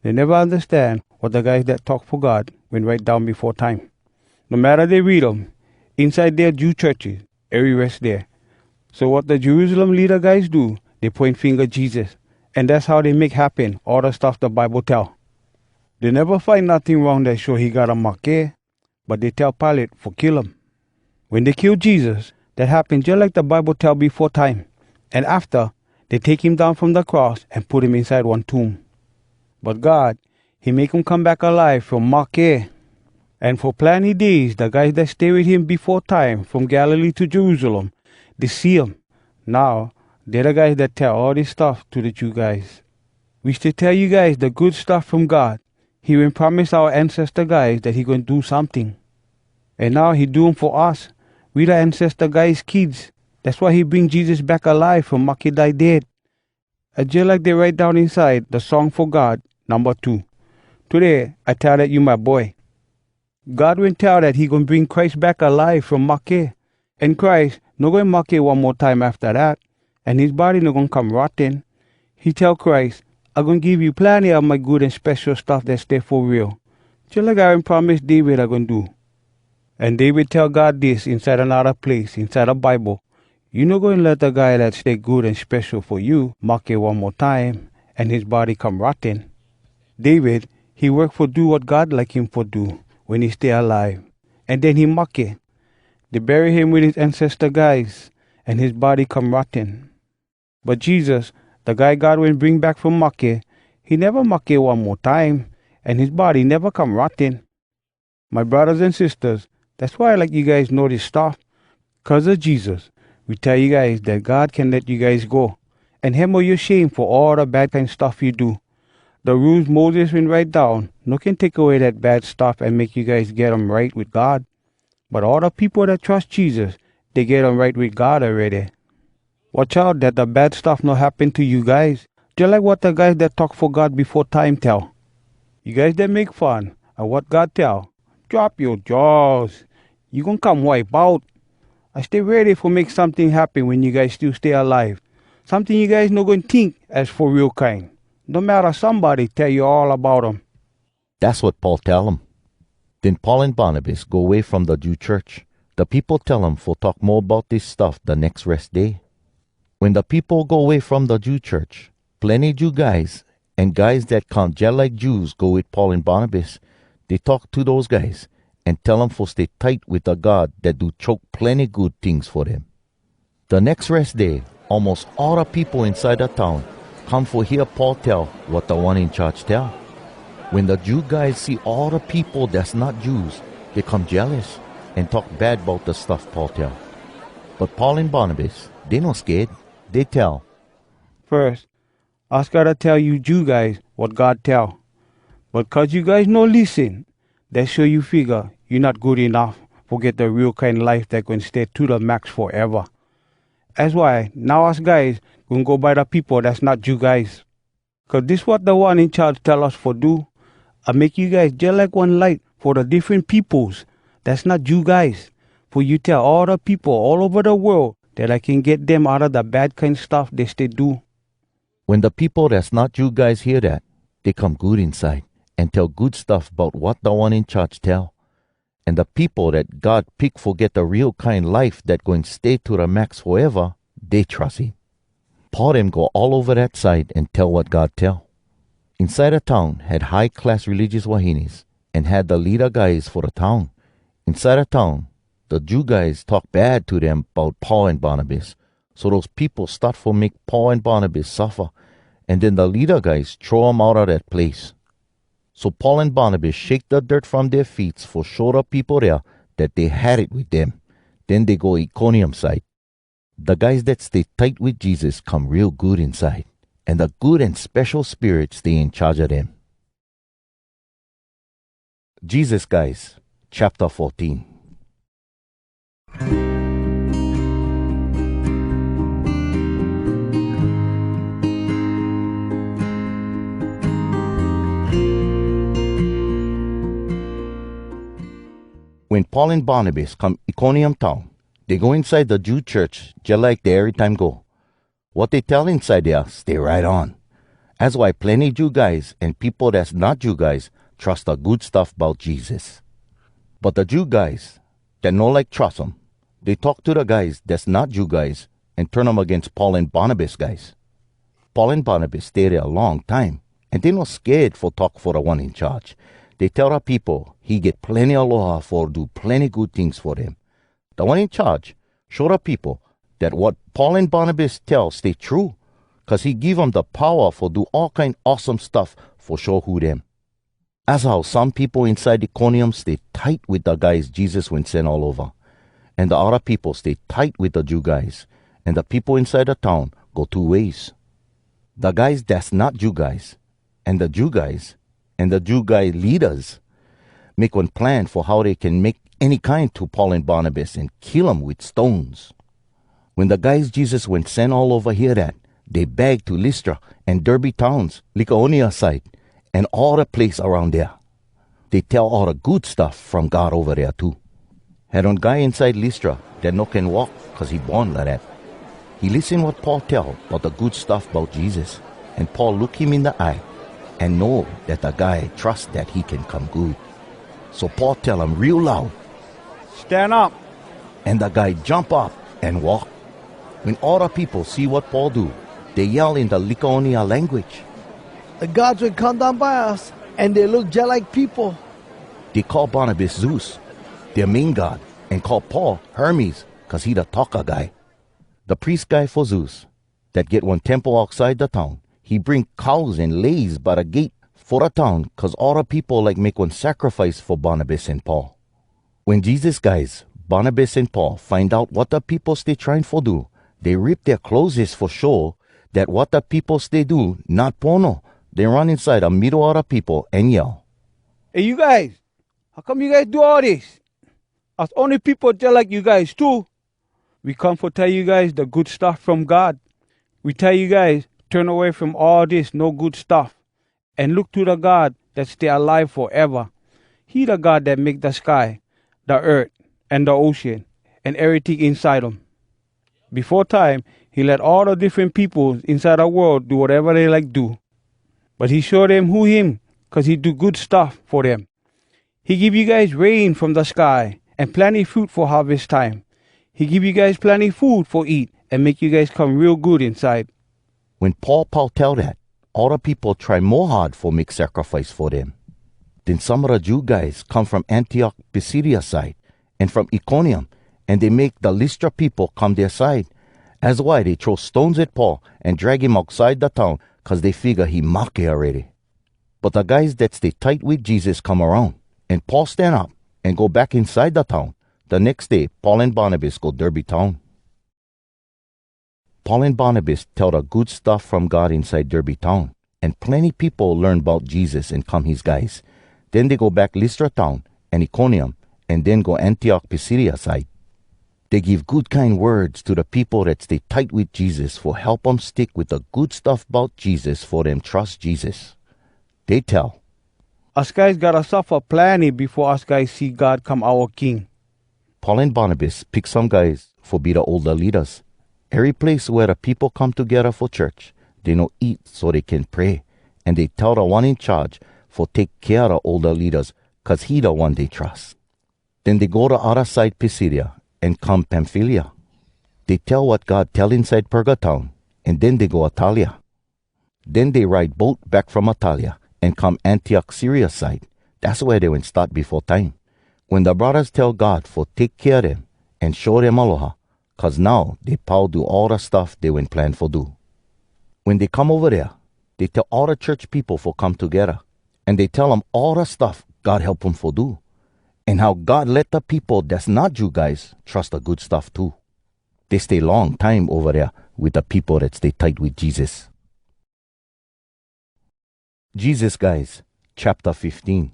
They never understand what the guys that talk for God went right down before time. No matter they read them, inside their Jew churches, everywhere's there. So what the Jerusalem leader guys do, they point finger Jesus. And that's how they make happen all the stuff the Bible tell. They never find nothing wrong that show he got a marque, but they tell Pilate for kill him. When they kill Jesus, that happened just like the Bible tell before time. And after, they take him down from the cross and put him inside one tomb. But God, he make him come back alive from marque. And for plenty days, the guys that stay with him before time from Galilee to Jerusalem, they see him. Now, they're the guys that tell all this stuff to the Jew guys. We should tell you guys the good stuff from God. He will promise our ancestor guys that he going to do something. And now he doing for us. We the ancestor guys' kids. That's why he bring Jesus back alive from Makidai dead. Just like they write down inside the song for God, number 2. Today, I tell that you my boy. God will tell that he going to bring Christ back alive from Makeh. And Christ no going to Makeh one more time after that. And his body no going to come rotten. He tell Christ, I'm going to give you plenty of my good and special stuff that stay for real. Just like I promised David I'm going to do. And David tell God this inside another place, inside the Bible. You no going to let the guy that stay good and special for you Makeh one more time and his body come rotten. David, he work for do what God like him for do when he stay alive. And then he Makeh. They bury him with his ancestor guys and his body come rotten. But Jesus, the guy God will bring back from Makeh, he never Makeh one more time and his body never come rotten. My brothers and sisters, that's why I like you guys know this stuff. 'Cause of Jesus, we tell you guys that God can let you guys go and handle your shame for all the bad kind of stuff you do. The rules Moses went write down, no can take away that bad stuff and make you guys get them right with God. But all the people that trust Jesus, they get them right with God already. Watch out that the bad stuff not happen to you guys, just like what the guys that talk for God before time tell. You guys that make fun of what God tell, drop your jaws. You gonna come wipe out. I stay ready for make something happen when you guys still stay alive. Something you guys not gonna think as for real kind. No matter somebody tell you all about them. That's what Paul tell them. Then Paul and Barnabas go away from the Jew church. The people tell them for talk more about this stuff the next rest day. When the people go away from the Jew church, plenty Jew guys and guys that count just like Jews go with Paul and Barnabas. They talk to those guys and tell them for stay tight with a God that do choke plenty good things for them. The next rest day, almost all the people inside the town come for hear Paul tell what the one in charge tell. When the Jew guys see all the people that's not Jews, they come jealous and talk bad about the stuff Paul tell. But Paul and Barnabas, they not scared. They tell, First, I gotta tell you Jew guys what God tell. But 'cause you guys no listen, that show you figure you're not good enough for get the real kind of life that can stay to the max forever. That's why now us guys gonna go by the people that's not Jew guys. 'Cause this what the one in charge tell us for do. I make you guys just like one light for the different peoples that's not Jew guys. For you tell all the people all over the world that I can get them out of the bad kind of stuff they stay do. when the people that's not Jew guys hear that, they come good inside and tell good stuff about what the one in charge tell. And the people that God pick for get the real kind life that going stay to the max forever, they trust him. Paul them go all over that side and tell what God tell. Inside the town had high-class religious wahinis and had the leader guys for the town. Inside the town, the Jew guys talk bad to them about Paul and Barnabas. So those people start for make Paul and Barnabas suffer, and then the leader guys throw them out of that place. So Paul and Barnabas shake the dirt from their feet for show the people there that they had it with them. Then they go Iconium side. The guys that stay tight with Jesus come real good inside, and the good and special spirit stay in charge of them. Jesus guys, chapter 14. When Paul and Barnabas come Iconium town, they go inside the Jew church just like they every time go. What they tell inside there stay right on. That's why plenty Jew guys and people that's not Jew guys trust the good stuff about Jesus. But the Jew guys that no like trust them, they talk to the guys that's not Jew guys and turn them against Paul and Barnabas guys. Paul and Barnabas stay there a long time, and they not scared for talk for the one in charge. They tell the people he get plenty aloha for do plenty good things for them. The one in charge show the people that what Paul and Barnabas tell stay true, 'cause he give them the power for do all kind awesome stuff for show who them. That's how some people inside Iconium stay tight with the guys Jesus went send all over. And the other people stay tight with the Jew guys. And the people inside the town go two ways. The guys that's not Jew guys, and the Jew guys, and the Jew guy leaders make one plan for how they can make any kind to Paul and Barnabas and kill them with stones. When the guys Jesus went send all over hear that, they beg to Lystra and Derbe towns, Lycaonia side, and all the place around there. They tell all the good stuff from God over there too. Had one guy inside Lystra that no can walk 'cause he born like that. He listen what Paul tell about the good stuff about Jesus, and Paul look him in the eye and know that the guy trust that he can come good. So Paul tell him real loud, "Stand up." And the guy jump up and walk. When all the people see what Paul do, they yell in the Lycaonia language. The gods will come down by us, and they look just like people. They call Barnabas Zeus, their main god, and call Paul Hermes, 'cause he the talker guy. The priest guy for Zeus, that get one temple outside the town, he bring cows and lays by the gate for the town, 'cause all the people like make one sacrifice for Barnabas and Paul. When Jesus guys Barnabas and Paul find out what the people stay trying for do, they rip their clothes for sure that what the people stay do, not porno. They run inside the middle of the people and yell, Hey, you guys, how come you guys do all this? Us only people just like you guys too. We come for tell you guys the good stuff from God. We tell you guys, turn away from all this no good stuff and look to the God that stay alive forever. He the God that make the sky, the earth, and the ocean, and everything inside them. Before time, he let all the different people inside the world do whatever they like do. But he showed them who him, because he do good stuff for them. He give you guys rain from the sky and plenty fruit for harvest time. He give you guys plenty food for eat and make you guys come real good inside. When Paul tell that, all the people try more hard for make sacrifice for them. Then some of the Jew guys come from Antioch, Pisidia side, and from Iconium, and they make the Lystra people come their side. That's why they throw stones at Paul and drag him outside the town, cause they figure he mocked already. But the guys that stay tight with Jesus come around, and Paul stand up and go back inside the town. The next day, Paul and Barnabas go Derby town. Paul and Barnabas tell the good stuff from God inside Derby town, and plenty people learn about Jesus and come his guys. Then they go back Lystra town and Iconium, and then go Antioch Pisidia side. They give good kind words to the people that stay tight with Jesus for help them stick with the good stuff about Jesus for them trust Jesus. They tell, Us guys gotta suffer plenty before us guys see God come our King. Paul and Barnabas pick some guys for be the older leaders. Every place where the people come together for church, they no eat so they can pray. And they tell the one in charge for take care of the older leaders, cause he the one they trust. Then they go to other side Pisidia and come Pamphylia. They tell what God tell inside Perga town, and then they go Atalia. Then they ride boat back from Atalia and come Antioch Syria side. That's where they went start before time. When the brothers tell God for take care of them and show them aloha, cause now they pow do all the stuff they went plan for do. When they come over there, they tell all the church people for come together, and they tell them all the stuff God help them for do, and how God let the people that's not Jew guys trust the good stuff too. They stay long time over there with the people that stay tight with Jesus. Jesus guys, chapter 15.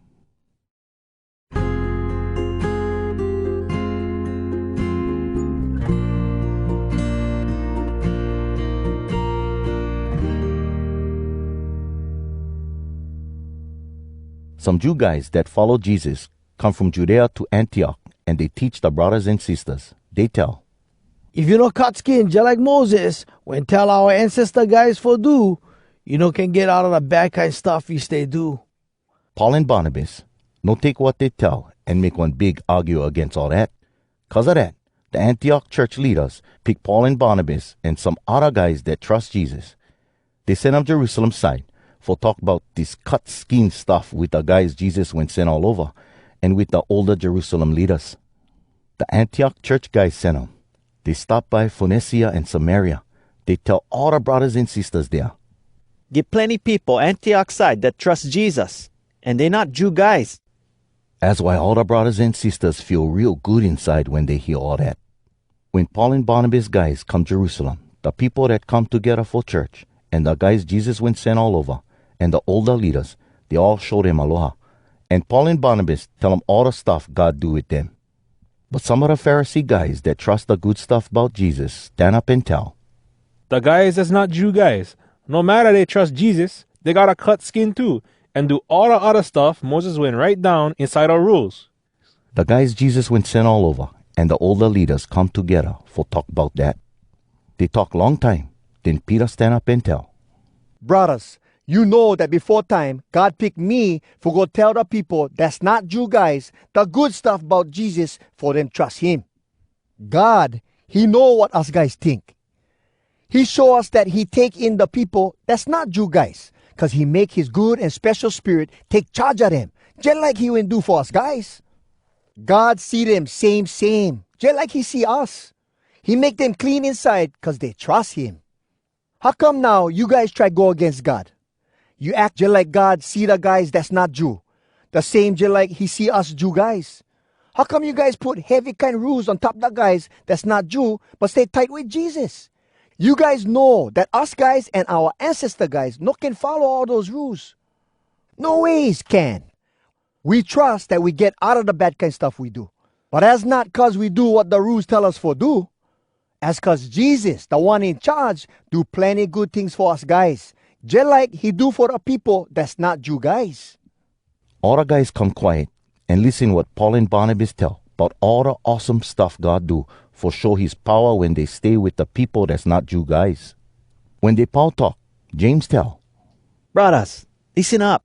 Some Jew guys that follow Jesus come from Judea to Antioch, and they teach the brothers and sisters. They tell, If you no cut skin just like Moses, when tell our ancestor guys for do, you no can get out of the bad kind stuff you stay do. Paul and Barnabas no take what they tell and make one big argue against all that. Cause of that, the Antioch church leaders pick Paul and Barnabas and some other guys that trust Jesus. They send them Jerusalem side for talk about this cut skin stuff with the guys Jesus went sent all over, and with the older Jerusalem leaders. The Antioch church guys sent them. They stop by Phoenicia and Samaria. They tell all the brothers and sisters there. Get plenty people Antioch side that trust Jesus, and they not Jew guys. That's why all the brothers and sisters feel real good inside when they hear all that. When Paul and Barnabas guys come Jerusalem, the people that come together for church, and the guys Jesus went sent all over, and the older leaders, they all show them aloha. And Paul and Barnabas tell them all the stuff God do with them. But some of the Pharisee guys that trust the good stuff about Jesus stand up and tell, The guys that's not Jew guys, no matter they trust Jesus, they gotta cut skin too, and do all the other stuff Moses went right down inside our rules. The guys Jesus went sent all over, and the older leaders come together for talk about that. They talk long time, then Peter stand up and tell, Brothers, you know that before time, God picked me for go tell the people that's not Jew guys the good stuff about Jesus for them trust him. God, he know what us guys think. He show us that he take in the people that's not Jew guys, cause he make his good and special spirit take charge of them, just like he will do for us guys. God see them same, just like he see us. He make them clean inside cause they trust him. How come now you guys try go against God? You act just like God see the guys that's not Jew, the same just like he see us Jew guys. How come you guys put heavy kind rules on top the guys that's not Jew but stay tight with Jesus? You guys know that us guys and our ancestor guys no can follow all those rules. No ways can. We trust that we get out of the bad kind stuff we do. But that's not cause we do what the rules tell us for do. That's cause Jesus, the one in charge, do plenty good things for us guys. Just like he do for the people that's not Jew guys. All the guys come quiet and listen what Paul and Barnabas tell about all the awesome stuff God do for show his power when they stay with the people that's not Jew guys. When they Paul talk, James tell, Brothers, listen up.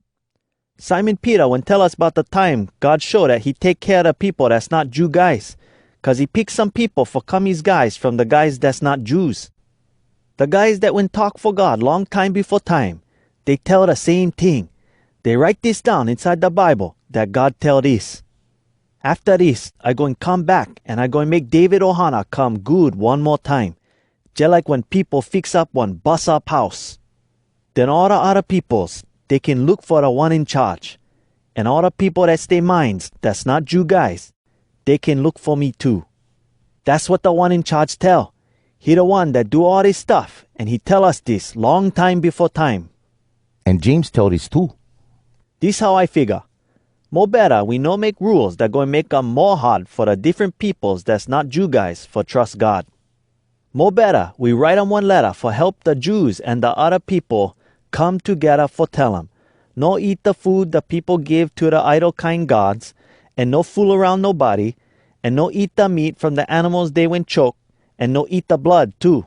Simon Peter will tell us about the time God showed that he take care of the people that's not Jew guys, cause he picked some people for come his guys from the guys that's not Jews. The guys that when talk for God long time before time, they tell the same thing. They write this down inside the Bible that God tell this. After this, I going to come back and I going to make David Ohana come good one more time, just like when people fix up one bust up house. Then all the other peoples, they can look for the one in charge. And all the people that stay minds that's not Jew guys, they can look for me too. That's what the one in charge tell. He the one that do all this stuff, and he tell us this long time before time. And James tell this too. This how I figure. More better we no make rules that going make them more hard for the different peoples that's not Jew guys for trust God. More better we write them one letter for help the Jews and the other people come together for tell them. No eat the food the people give to the idol kind gods, and no fool around nobody, and no eat the meat from the animals they went choke, and no eat the blood too.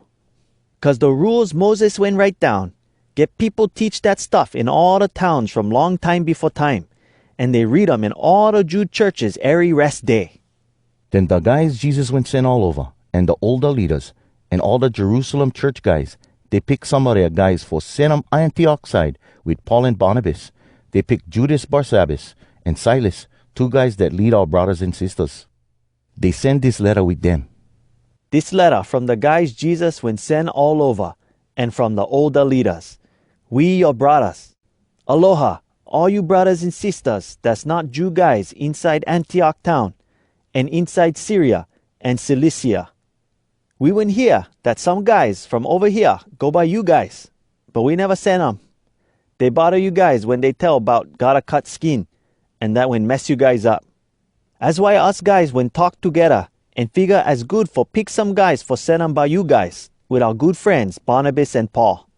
'Cause the rules Moses went write down, get people teach that stuff in all the towns from long time before time, and they read them in all the Jew churches every rest day. Then the guys Jesus went send all over, and the older leaders, and all the Jerusalem church guys, they pick some of their guys for send them Antioch side with Paul and Barnabas. They pick Judas Barsabbas and Silas, two guys that lead our brothers and sisters. They send this letter with them. This letter from the guys Jesus went send all over, and from the older leaders. We your brothers. Aloha, all you brothers and sisters that's not Jew guys inside Antioch town, and inside Syria and Cilicia. We went hear that some guys from over here go by you guys, but we never send them. They bother you guys when they tell about gotta cut skin, and that when mess you guys up. That's why us guys when talk together and figure as good for pick some guys for send them by you guys with our good friends Barnabas and Paul.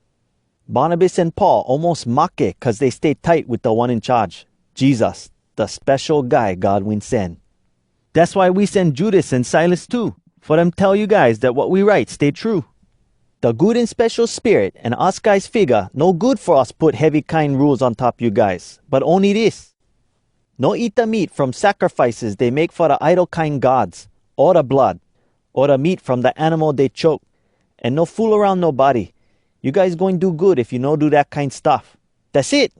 Barnabas and Paul almost mock it 'cause they stay tight with the one in charge, Jesus, the special guy God will send. That's why we send Judas and Silas too, for them tell you guys that what we write stay true. The good and special spirit and us guys figure no good for us put heavy kind rules on top you guys, but only this. No eat the meat from sacrifices they make for the idol kind gods, or the blood, or the meat from the animal they choke, and no fool around nobody. You guys going to do good if you no do that kind stuff. That's it.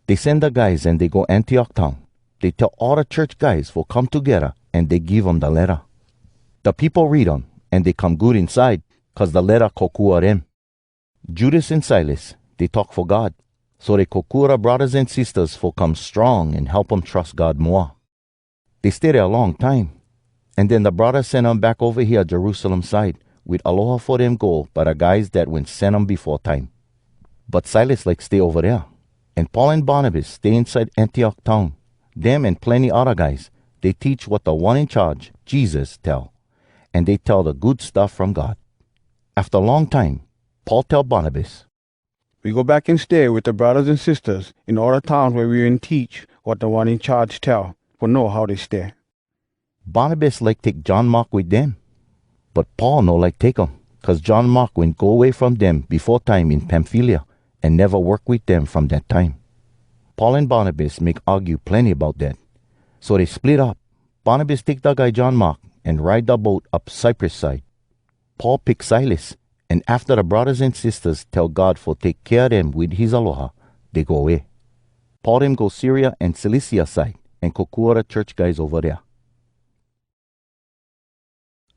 They send the guys and they go Antioch town. They tell all the church guys for come together and they give them the letter. The people read them and they come good inside 'cause the letter kokua them. Judas and Silas, they talk for God. So they kokura brothers and sisters for come strong and help them trust God more. They stay there a long time. And then the brothers send them back over here Jerusalem side with aloha for them go by the guys that went send them before time. But Silas like stay over there. And Paul and Barnabas stay inside Antioch town. Them and plenty other guys, they teach what the one in charge, Jesus, tell. And they tell the good stuff from God. After a long time, Paul tell Barnabas, we go back and stay with the brothers and sisters in all the towns where we and teach what the one in charge tell, for know how they stay. Barnabas like take John Mark with them. But Paul no like take 'em, 'cause John Mark went go away from them before time in Pamphylia and never work with them from that time. Paul and Barnabas make argue plenty about that. So they split up. Barnabas take the guy John Mark and ride the boat up Cyprus side. Paul pick Silas, and after the brothers and sisters tell God for take care of them with his aloha, they go away. Paul them go Syria and Cilicia side and kokua the church guys over there.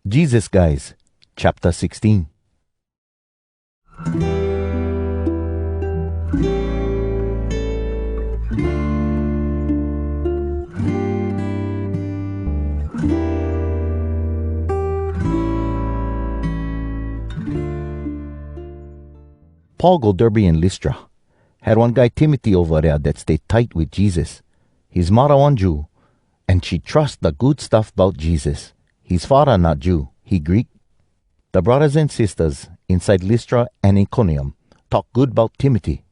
Jesus guys, chapter 16. Paul go Derbe and Lystra. Had one guy Timothy over there that stayed tight with Jesus. His mother one Jew, and she trust the good stuff about Jesus. His father not Jew, he Greek. The brothers and sisters inside Lystra and Iconium talk good about Timothy.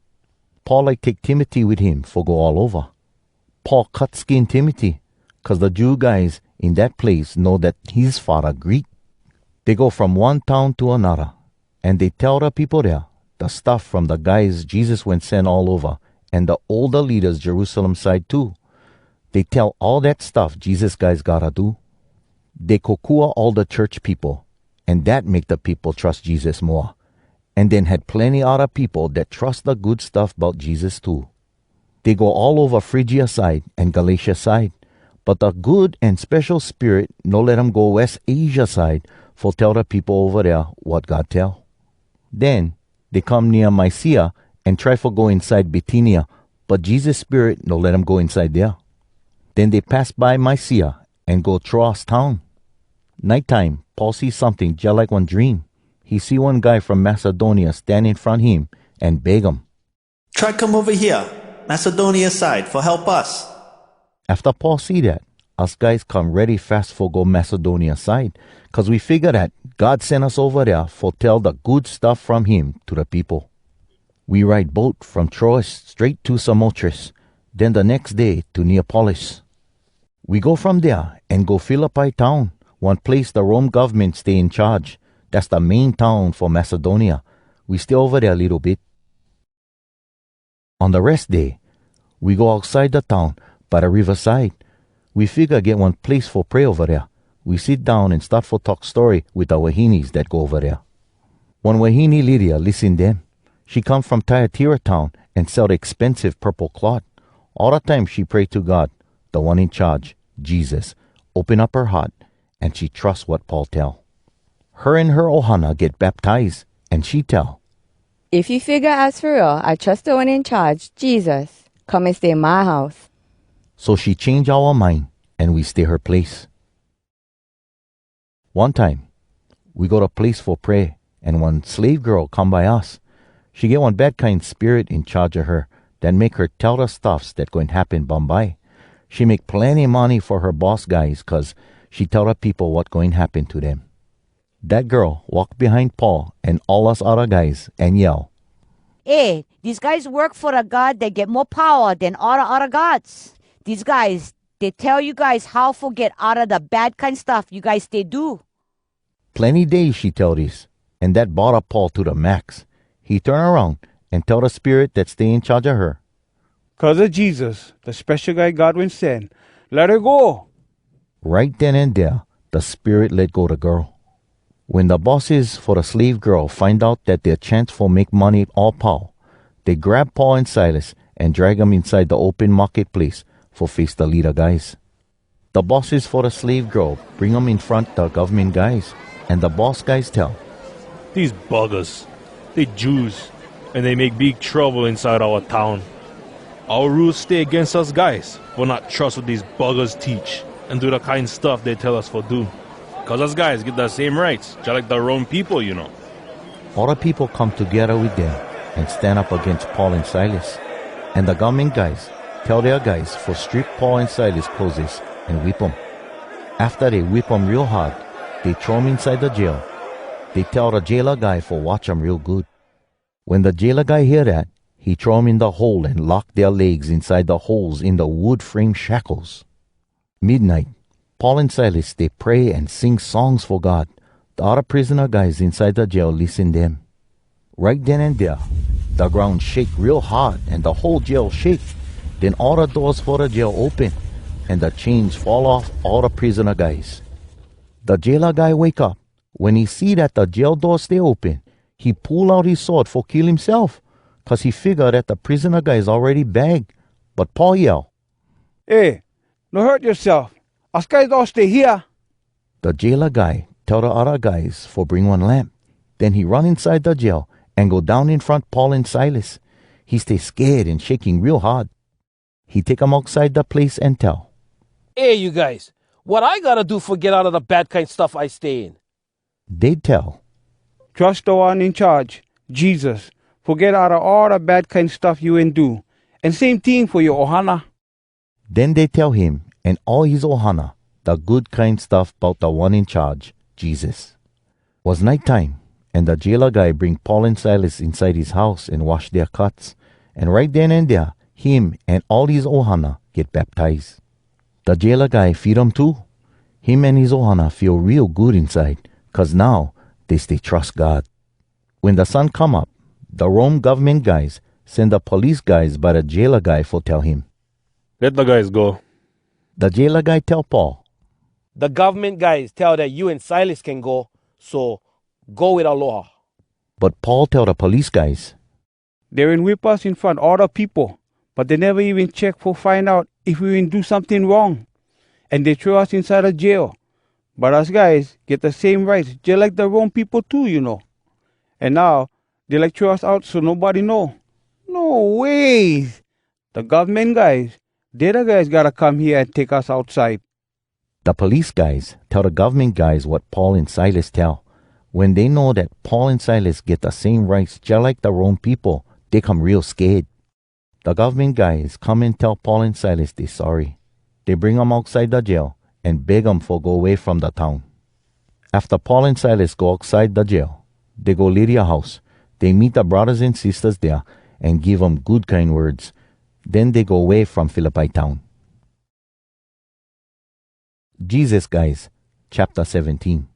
Paul like take Timothy with him for go all over. Paul cut skin Timothy, 'cause the Jew guys in that place know that his father Greek. They go from one town to another, and they tell the people there the stuff from the guys Jesus went sent all over, and the older leaders Jerusalem side too. They tell all that stuff Jesus guys gotta do. They kokua all the church people, and that make the people trust Jesus more. And then had plenty other people that trust the good stuff about Jesus too. They go all over Phrygia side and Galatia side, but the good and special spirit no let them go West Asia side for tell the people over there what God tell. Then they come near Mysia and try for go inside Bithynia, but Jesus' spirit no let them go inside there. Then they pass by Mysia and go Troas town. Nighttime, Paul sees something just like one dream. He see one guy from Macedonia stand in front him and beg him. Try come over here, Macedonia side, for help us. After Paul see that, us guys come ready fast for go Macedonia side, 'cause we figure that God sent us over there for tell the good stuff from him to the people. We ride boat from Troas straight to Samothrace, then the next day to Neapolis. We go from there and go Philippi town, one place the Rome government stay in charge. That's the main town for Macedonia. We stay over there a little bit. On the rest day, we go outside the town by the riverside. We figure get one place for pray over there. We sit down and start for talk story with the Wahinis that go over there. One Wahini Lydia listen them. She come from Thyatira town and sell expensive purple cloth. All the time she pray to God, the one in charge, Jesus, open up her heart, and she trust what Paul tell. Her and her Ohana get baptized, and she tell, If you figure as for real, I trust the one in charge, Jesus. Come and stay in my house. So she change our mind, and we stay her place. One time, we go to place for prayer, and one slave girl come by us. She get one bad kind spirit in charge of her that make her tell the stuffs that going happen Bombay. She make plenty money for her boss guys 'cause she tell the people what going happen to them. That girl walk behind Paul and all us other guys and yell, Hey, these guys work for a God that get more power than all the other gods. These guys, they tell you guys how to get out of the bad kind stuff you guys they do. Plenty days she tell this, and that bought up Paul to the max. He turn around and tell the spirit that stay in charge of her, 'Cause of Jesus, the special guy Godwin sent, let her go. Right then and there, the spirit let go the girl. When the bosses for the slave girl find out that their chance for make money all Paul, they grab Paul and Silas and drag them inside the open marketplace for face the leader guys. The bosses for the slave girl bring them in front the government guys, and the boss guys tell, These buggers, they Jews, and they make big trouble inside our town. Our rules stay against us guys for not trust what these buggers teach and do the kind stuff they tell us for do. 'Cause us guys get the same rights, just like the Rome people, you know. All the people come together with them and stand up against Paul and Silas. And the government guys tell their guys for strip Paul and Silas clothes and whip them. After they whip them real hard, they throw them inside the jail. They tell the jailer guy for watch them real good. When the jailer guy hear that, he throw them in the hole and lock their legs inside the holes in the wood frame shackles. Midnight, Paul and Silas, they pray and sing songs for God. The other prisoner guys inside the jail listen them. Right then and there, the ground shake real hard and the whole jail shake. Then all the doors for the jail open and the chains fall off all the prisoner guys. The jailer guy wake up. When he see that the jail door stay open, he pull out his sword for kill himself, 'cause he figure that the prisoner guy is already bagged. But Paul yell, Hey, no hurt yourself. Us guys all stay here. The jailer guy tell the other guys for bring one lamp. Then he run inside the jail and go down in front Paul and Silas. He stay scared and shaking real hard. He take 'em outside the place and tell, Hey, you guys, what I gotta do for get out of the bad kind stuff I stay in? They tell, Trust the one in charge, Jesus. Forget out of all the bad kind stuff you and do. And same thing for your ohana. Then they tell him and all his ohana the good kind stuff about the one in charge, Jesus. Was night time, and the jailer guy bring Paul and Silas inside his house and wash their cuts. And right then and there, him and all his ohana get baptized. The jailer guy feed 'em too. Him and his ohana feel real good inside, 'cause now they stay trust God. When the sun come up, the Rome government guys send the police guys by the jailer guy for tell him. Let the guys go. The jailer guy tell Paul. The government guys tell that you and Silas can go, so go with aloha. But Paul tell the police guys. They will whip us in front of all the people, but they never even check for find out if we will do something wrong. And they throw us inside a jail. But us guys get the same rights, just like the Rome people too, you know. And now, they like throw us out so nobody know. No way! The government guys, they the guys gotta come here and take us outside. The police guys tell the government guys what Paul and Silas tell. When they know that Paul and Silas get the same rights just like the Rome people, they come real scared. The government guys come and tell Paul and Silas they sorry. They bring them outside the jail and beg them for go away from the town. After Paul and Silas go outside the jail, they go Lydia's house. They meet the brothers and sisters there and give them good kind words. Then they go away from Philippi town. Jesus guys, chapter 17.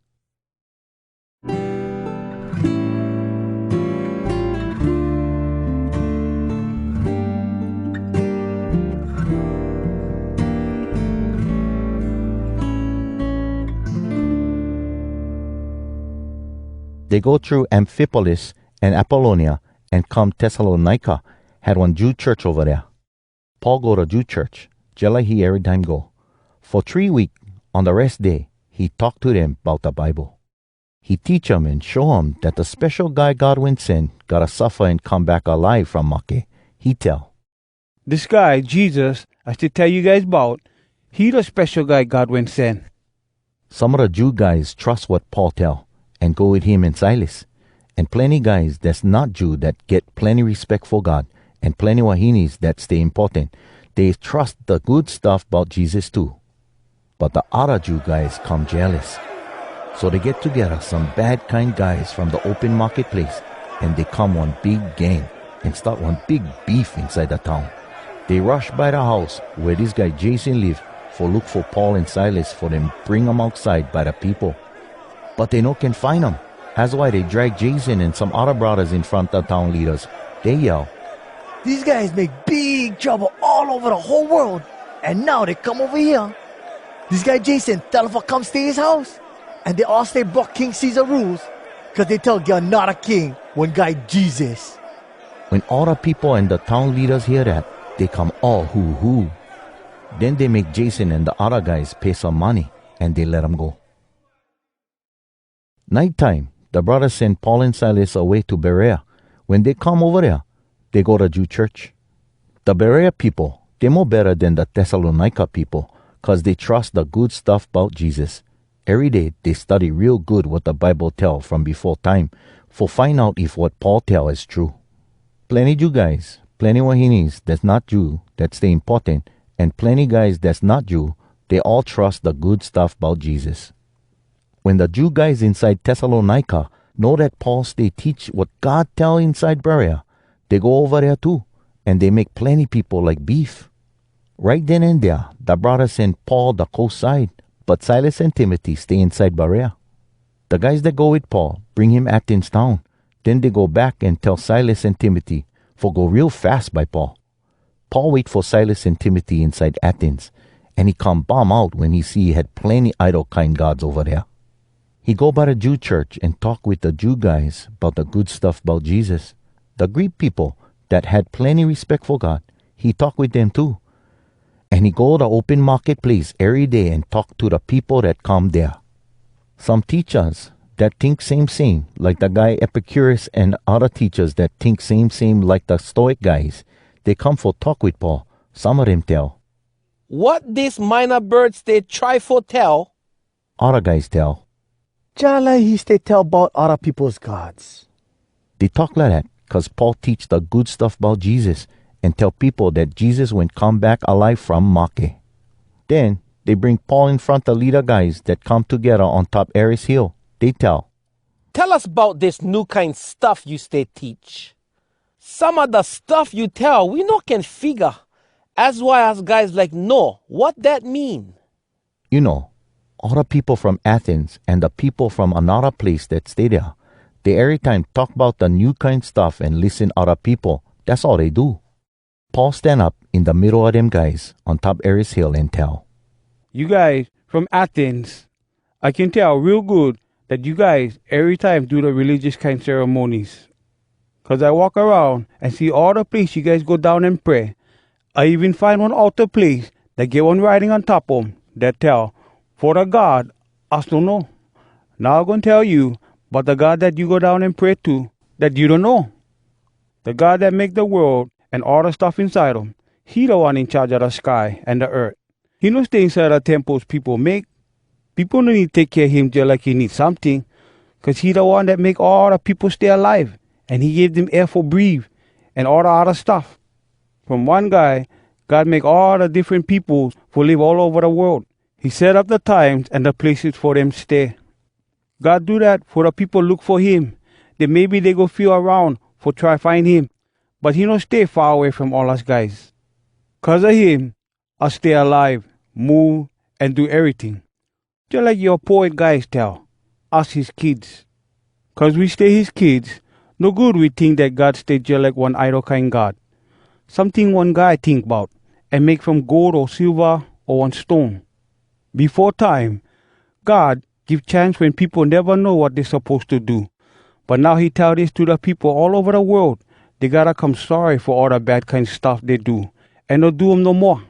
They go through Amphipolis and Apollonia and come Thessalonica, had one Jew church over there. Paul go to Jew church, just like he every time go. For 3 weeks, on the rest day, he talk to them about the Bible. He teach them and show them that the special guy God went send gotta suffer and come back alive from Make. He tell. This guy, Jesus, I should tell you guys about, he the special guy God went send. Some of the Jew guys trust what Paul tell and go with him and Silas. And plenty guys that's not Jew that get plenty respect for God and plenty wahinis that stay important. They trust the good stuff about Jesus too. But the other Jew guys come jealous. So they get together some bad kind guys from the open marketplace and they come one big gang and start one big beef inside the town. They rush by the house where this guy Jason live for look for Paul and Silas for them bring them outside by the people. But they no can find them. That's why they drag Jason and some other brothers in front of town leaders. They yell, These guys make big trouble all over the whole world, and now they come over here. This guy Jason tell them to come stay his house, and they all stay broke King Caesar rules, cause they tell you're not a king, one guy Jesus. When all the people and the town leaders hear that, they come all hoo-hoo. Then they make Jason and the other guys pay some money, and they let them go. Nighttime, the brothers send Paul and Silas away to Berea. When they come over there, they go to Jew church. The Berea people, they're more better than the Thessalonica people, cause they trust the good stuff about Jesus. Every day, they study real good what the Bible tell from before time, for find out if what Paul tell is true. Plenty Jew guys, plenty wahinis that's not Jew, that stay important, and plenty guys that's not Jew, they all trust the good stuff about Jesus. When the Jew guys inside Thessalonica know that Paul stay teach what God tell inside Berea, they go over there too, and they make plenty people like beef. Right then and there, the brothers send Paul the coast side, but Silas and Timothy stay inside Berea. The guys that go with Paul bring him Athens town. Then they go back and tell Silas and Timothy for go real fast by Paul. Paul wait for Silas and Timothy inside Athens, and he come bomb out when he see he had plenty idol kind gods over there. He go by the Jew church and talk with the Jew guys about the good stuff about Jesus. The Greek people that had plenty respect for God, he talk with them too. And he go to the open marketplace every day and talk to the people that come there. Some teachers that think same, like the guy Epicurus, and other teachers that think same, like the Stoic guys, they come for talk with Paul. Some of them tell. What these minor birds they try for tell? Other guys tell. Jala he stay tell about other people's gods. They talk like that, 'cause Paul teach the good stuff about Jesus and tell people that Jesus will come back alive from Makkah. Then they bring Paul in front of leader guys that come together on top Aries Hill. They tell us about this new kind stuff you stay teach. Some of the stuff you tell, we no can figure. That's why us guys like know what that mean. You know, all the people from Athens and the people from another place that stay there, they every time talk about the new kind stuff and listen other people. That's all they do. Paul stand up in the middle of them guys on top Aries Hill and tell, You guys from Athens, I can tell real good that you guys every time do the religious kind ceremonies. 'Cause I walk around and see all the place you guys go down and pray. I even find one altar place that get one writing on top of 'em that tell, for the God, us don't know. Now I'm going to tell you about the God that you go down and pray to that you don't know. The God that make the world and all the stuff inside 'em. He the one in charge of the sky and the earth. He don't stay inside the temples people make. People don't need to take care of him just like he needs something. 'Cause he the one that make all the people stay alive. And he gave them air for breathe and all the other stuff. From one guy, God make all the different people for live all over the world. He set up the times and the places for them stay. God do that for the people look for him. Then maybe they go feel around for try find him. But he don't stay far away from all us guys. 'Cause of him, us stay alive, move, and do everything. Just like your poet guys tell, us his kids. 'Cause we stay his kids, no good we think that God stay just like one idol kind God. Something one guy think about and make from gold or silver or one stone. Before time, God give chance when people never know what they're supposed to do. But now he tell this to the people all over the world. They gotta come sorry for all the bad kind of stuff they do and don't do them no more.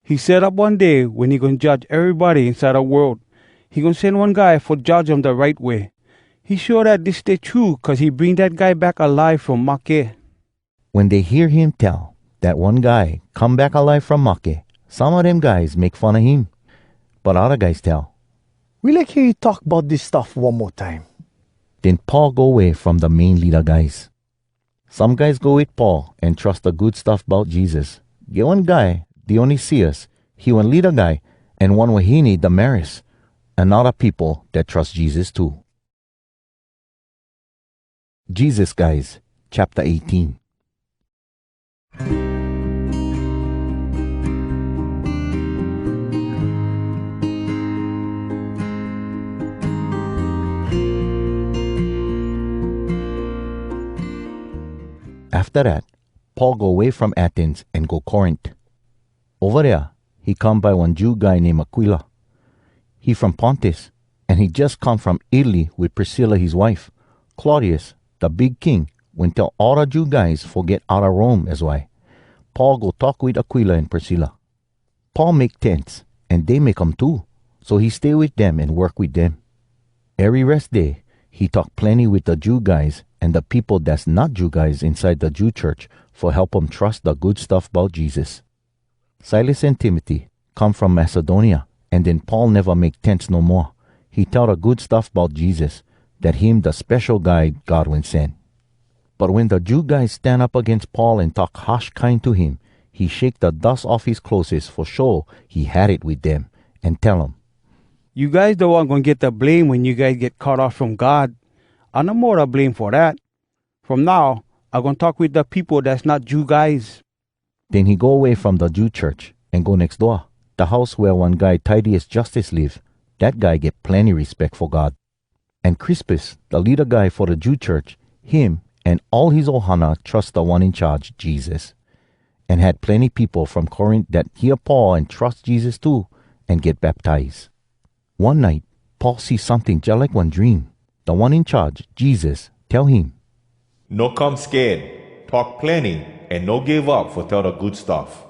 He set up one day when he gonna judge everybody inside the world. He gonna send one guy for judge them the right way. He sure that this stay true 'cause he bring that guy back alive from Makkah. when they hear him tell that one guy come back alive from Makkah, some of them guys make fun of him. But other guys tell, We like hear you talk about this stuff one more time. Then Paul go away from the main leader guys. Some guys go with Paul and trust the good stuff about Jesus. Get one guy, Dionysius, he one leader guy, and one Wahini, Damaris, and other people that trust Jesus too. Jesus guys, chapter 18. After that, Paul go away from Athens and go Corinth. Over there, he come by one Jew guy named Aquila. He from Pontus, and he just come from Italy with Priscilla his wife. Claudius, the big king, went tell all the Jew guys forget out of Rome as why. Paul go talk with Aquila and Priscilla. Paul make tents, and they make 'em too, so he stay with them and work with them. Every rest day, he talk plenty with the Jew guys and the people that's not Jew guys inside the Jew church for help 'em trust the good stuff about Jesus. Silas and Timothy come from Macedonia, and then Paul never make tents no more. He tell the good stuff about Jesus, that him the special guy God will send. But when the Jew guys stand up against Paul and talk harsh kind to him, he shake the dust off his clothes for sure he had it with them, and tell 'em, You guys the one gonna get the blame when you guys get cut off from God. I'm no more to blame for that. From now, I'm gonna talk with the people that's not Jew guys. Then he go away from the Jew church and go next door, the house where one guy Titus Justice live. That guy get plenty respect for God. And Crispus, the leader guy for the Jew church, him and all his ohana trust the one in charge, Jesus. And had plenty people from Corinth that hear Paul and trust Jesus too and get baptized. One night, Paul sees something just like one dream. The one in charge, Jesus, tell him, No come scared, talk plenty, and no give up for tell the good stuff.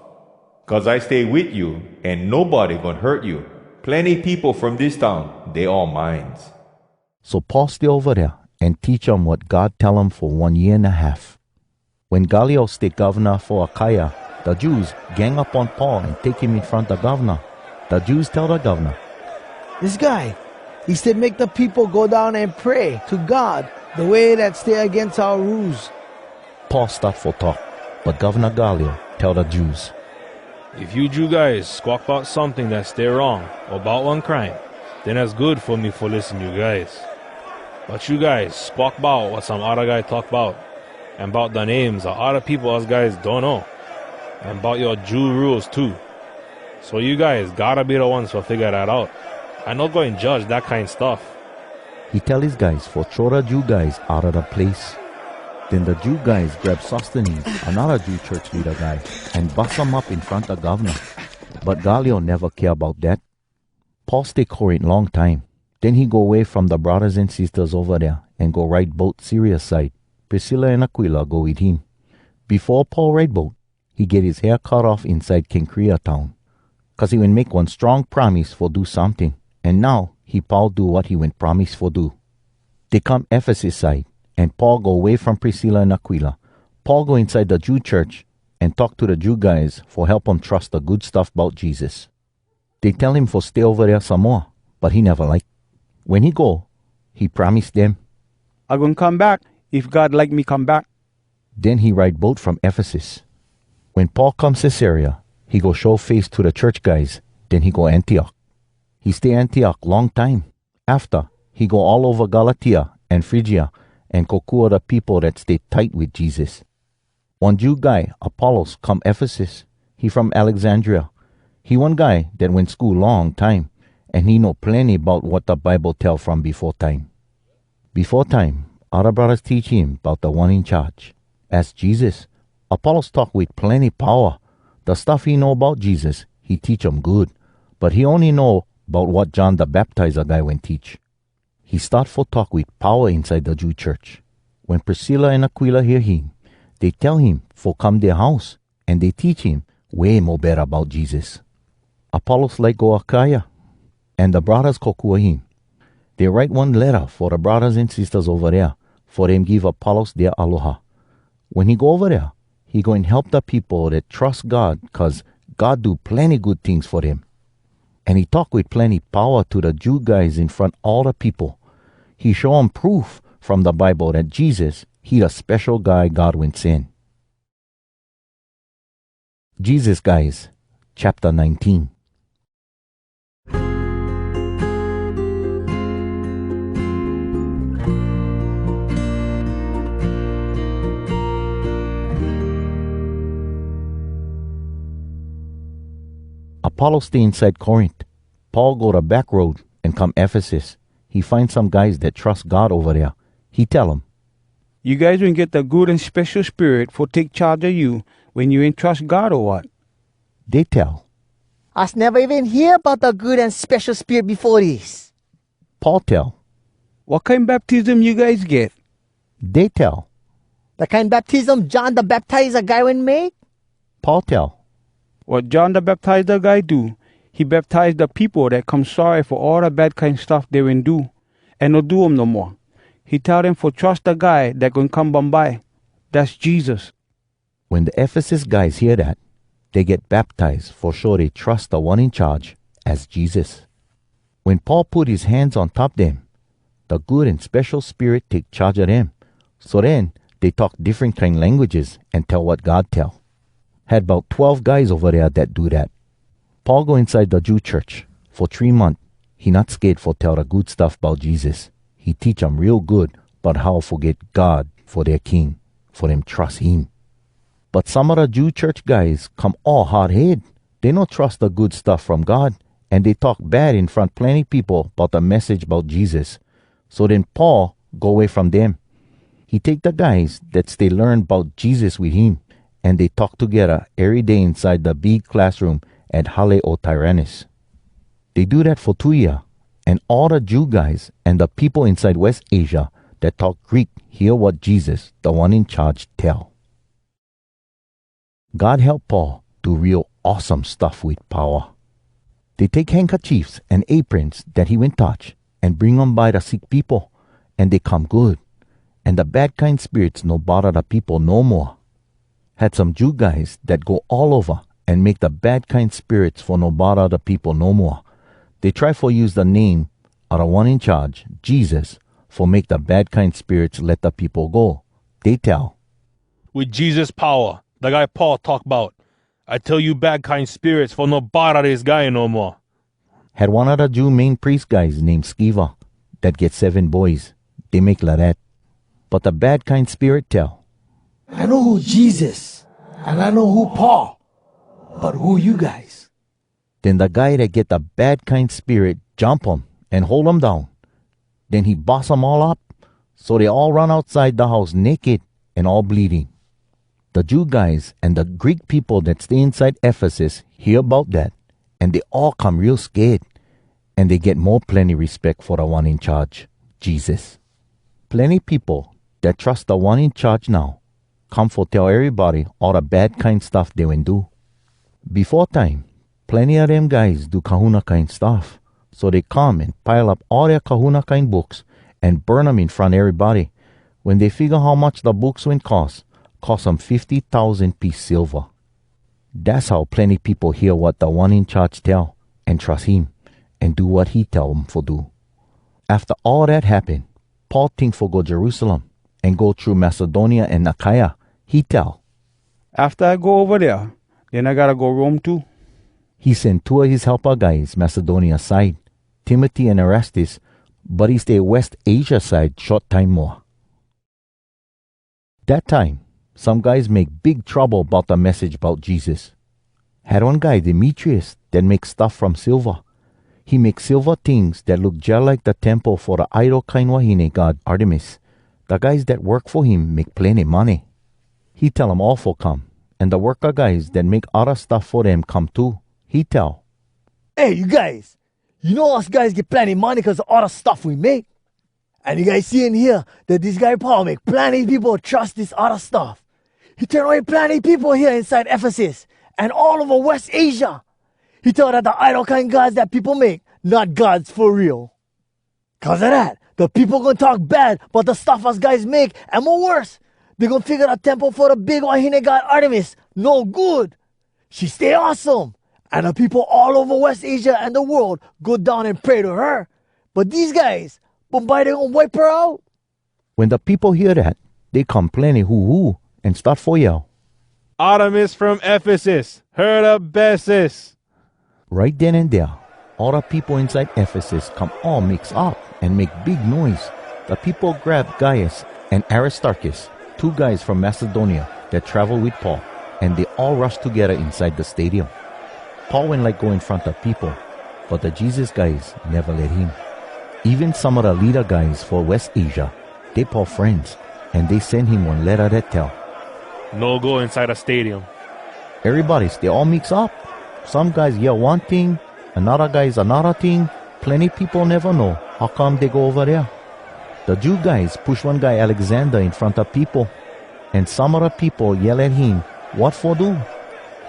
'Cause I stay with you, and nobody gonna hurt you. Plenty people from this town, they all minds. So Paul stay over there and teach 'em what God tell 'em for 1 year and a half. When Gallio stay governor for Achaia, the Jews gang up on Paul and take him in front of the governor. The Jews tell the governor, This guy, he said make the people go down and pray to God the way that stay against our rules. Paul start for talk, but Governor Gallio tell the Jews, If you Jew guys squawk about something that stay wrong or about one crime, then that's good for me for listen you guys. But you guys squawk about what some other guy talk about, and about the names of other people us guys don't know, and about your Jew rules too. So you guys gotta be the ones to figure that out. I'm not going to judge that kind of stuff. he tell his guys for throw the Jew guys out of the place. Then the Jew guys grab Sosthenes, another Jew church leader guy, and bust him up in front of governor. But Gallio never care about that. Paul stay Corinth long time. Then he go away from the brothers and sisters over there and go ride boat Syria side. Priscilla and Aquila go with him. Before Paul ride boat, he get his hair cut off inside Cenchrea town. Cause he will make one strong promise for do something. And now he Paul do what he went promise for do. They come Ephesus side, and Paul go away from Priscilla and Aquila. Paul go inside the Jew church and talk to the Jew guys for help them trust the good stuff about Jesus. They tell him for stay over there some more, but he never like. When he go, he promised them, I gonna come back if God like me come back. Then he ride boat from Ephesus. When Paul come Caesarea, he go show face to the church guys, then he go Antioch. He stay Antioch long time. After, he go all over Galatia and Phrygia and go cure the people that stay tight with Jesus. One Jew guy, Apollos, come Ephesus. He from Alexandria. He one guy that went school long time, and he know plenty about what the Bible tell from before time. Before time, other brothers teach him about the one in charge. As Jesus, Apollos talk with plenty power. The stuff he know about Jesus, he teach 'em good. But he only know about what John the Baptizer guy went teach. He start for talk with power inside the Jew church. When Priscilla and Aquila hear him, they tell him for come their house, and they teach him way more better about Jesus. Apollos like go Achaia, and the brothers kokua him. They write one letter for the brothers and sisters over there, for them give Apollos their aloha. When he go over there, he going help the people that trust God, cause God do plenty good things for them. And he talk with plenty power to the Jew guys in front all the people. He show 'em proof from the Bible that Jesus, he the special guy God went send. Jesus guys, chapter 19. Apollo stay inside Corinth. Paul go the back road and come Ephesus. He find some guys that trust God over there. He tell 'em, You guys will get the good and special spirit for take charge of you when you ain't trust God or what? They tell. Us never even hear about the good and special spirit before this. Paul tell. What kind of baptism you guys get? They tell. The kind baptism John the Baptizer guy went make? Paul tell. What John the Baptizer guy do, he baptized the people that come sorry for all the bad kind stuff they went do, and no do 'em no more. He tell them for trust the guy that gonna come by. That's Jesus. When the Ephesus guys hear that, they get baptized for sure they trust the one in charge as Jesus. When Paul put his hands on top them, the good and special spirit take charge of them. So then they talk different kind languages and tell what God tell. Had about 12 guys over there that do that. Paul go inside the Jew church. For 3 months, he not scared for tell the good stuff about Jesus. He teach 'em real good about how forget God for their king, for them trust him. But some of the Jew church guys come all hard-head. They don't trust the good stuff from God, and they talk bad in front plenty people about the message about Jesus. So then Paul go away from them. He take the guys that stay learn about Jesus with him, and they talk together every day inside the big classroom at Halle o Tyrannus. They do that for 2 years, and all the Jew guys and the people inside West Asia that talk Greek hear what Jesus, the one in charge, tell. God help Paul do real awesome stuff with power. They take handkerchiefs and aprons that he went touch and bring 'em by the sick people, and they come good, and the bad kind spirits no bother the people no more. Had some Jew guys that go all over and make the bad kind spirits for no bother the people no more. They try for use the name of the one in charge, Jesus, for make the bad kind spirits let the people go. They tell. With Jesus' power, the guy Paul talk about. I tell you bad kind spirits for no bother this guy no more. Had one of the Jew main priest guys named Skiva that get 7 boys. They make like that. But the bad kind spirit tell, I know who Jesus, and I know who Paul, but who you guys? Then the guy that get the bad kind spirit jump him and hold him down. Then he boss them all up, so they all run outside the house naked and all bleeding. The Jew guys and the Greek people that stay inside Ephesus hear about that, and they all come real scared, and they get more plenty respect for the one in charge, Jesus. Plenty people that trust the one in charge now come for tell everybody all the bad kind stuff they went do. Before time, plenty of them guys do kahuna kind stuff, so they come and pile up all their kahuna kind books and burn them in front of everybody. When they figure how much the books went cost them 50,000 piece silver. That's how plenty people hear what the one in charge tell and trust him and do what he tell them for do. After all that happened, Paul think for go Jerusalem and go through Macedonia and Achaia. He tell, After I go over there, then I gotta go Rome too. He sent 2 of his helper guys Macedonia side, Timothy and Erastus, but he stay West Asia side short time more. That time, some guys make big trouble about the message about Jesus. Had one guy, Demetrius, that makes stuff from silver. He makes silver things that look just like the temple for the idol kind wahine god Artemis. The guys that work for him make plenty money. He tell them all for come, and the worker guys that make other stuff for them come too. He tell, Hey, you guys, you know us guys get plenty money because of all the stuff we make. And you guys see in here that this guy Paul make plenty people trust this other stuff. He turned away plenty people here inside Ephesus and all over West Asia. He told that the idol kind gods that people make, not gods for real. Cause of that, the people gonna talk bad about the stuff us guys make, and more worse, they gonna figure the temple for the big wahine god Artemis no good. She stay awesome, and the people all over West Asia and the world go down and pray to her. But these guys, Bombay, they gonna wipe her out. when the people hear that, they come plenty hoo-hoo and start for yell. Artemis from Ephesus, her the bestest. Right then and there, all the people inside Ephesus come all mix up and make big noise. The people grab Gaius and Aristarchus, 2 guys from Macedonia that traveled with Paul, and they all rush together inside the stadium. Paul went like go in front of people, but the Jesus guys never let him. Even some of the leader guys for West Asia, they Paul friends, and they send him one letter that tell, No go inside a stadium. everybody stay all mix up. Some guys yell one thing, another guys another thing. Plenty people never know how come they go over there. The Jew guys push one guy Alexander in front of people, and some of the people yell at him, what for do?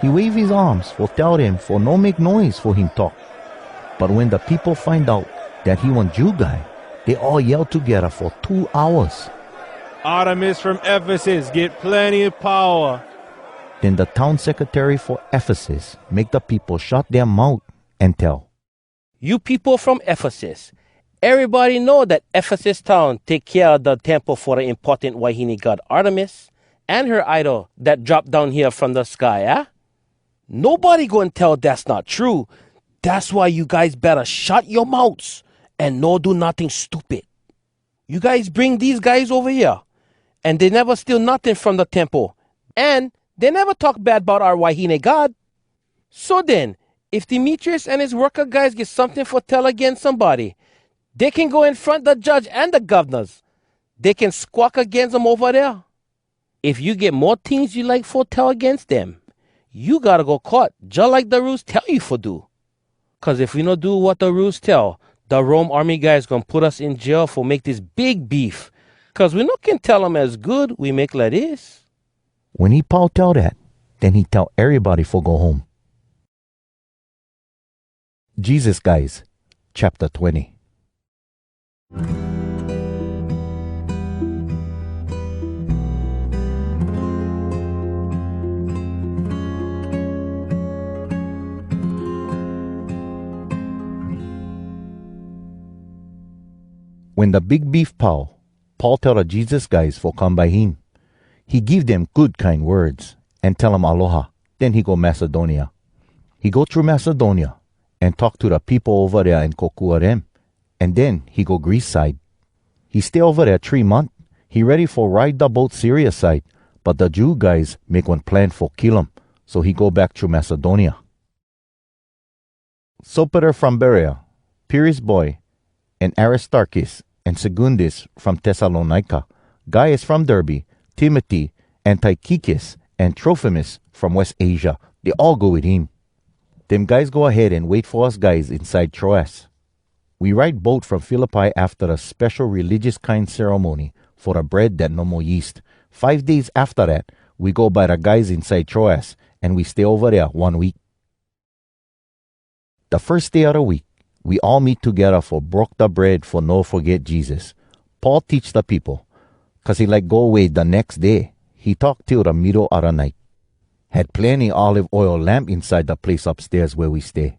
He wave his arms for tell them for no make noise for him talk. But when the people find out that he one Jew guy, they all yell together for 2 hours. Artemis from Ephesus get plenty of power. Then the town secretary for Ephesus make the people shut their mouth and tell, You people from Ephesus, everybody know that Ephesus town take care of the temple for the important wahine god Artemis and her idol that dropped down here from the sky, eh? Nobody gonna tell that's not true. That's why you guys better shut your mouths and no do nothing stupid. You guys bring these guys over here, and they never steal nothing from the temple, and they never talk bad about our wahine god. So then, if Demetrius and his worker guys get something for tell against somebody, they can go in front the judge and the governors. They can squawk against them over there. If you get more things you like for tell against them, you gotta go court, just like the rules tell you for do. Cause if we not do what the rules tell, the Rome army guys gonna put us in jail for make this big beef. Cause we not can tell them as good we make like this. when he Paul tell that, then he tell everybody for go home. Jesus guys, chapter 20. When the big beef Paul tell the Jesus guys for come by him. He give them good kind words and tell them aloha. Then he go Macedonia. He go through Macedonia and talk to the people over there in kokua them. And then he go Greece side. He stay over there 3 months. He ready for ride the boat Syria side. But the Jew guys make one plan for kill him. So he go back through Macedonia. Sopater from Berea, Pyrrhus boy, and Aristarchus and Secundus from Thessalonica, Gaius from Derbe, Timothy and Tychicus and Trophimus from West Asia. They all go with him. Them guys go ahead and wait for us guys inside Troas. We ride boat from Philippi after a special religious kind ceremony for the bread that no more yeast. 5 days after that, we go by the guys inside Troas and we stay over there 1 week. The first day of the week, we all meet together for broke the bread for no forget Jesus. Paul teach the people, cause he like go away the next day. He talk till the middle of the night. Had plenty olive oil lamp inside the place upstairs where we stay.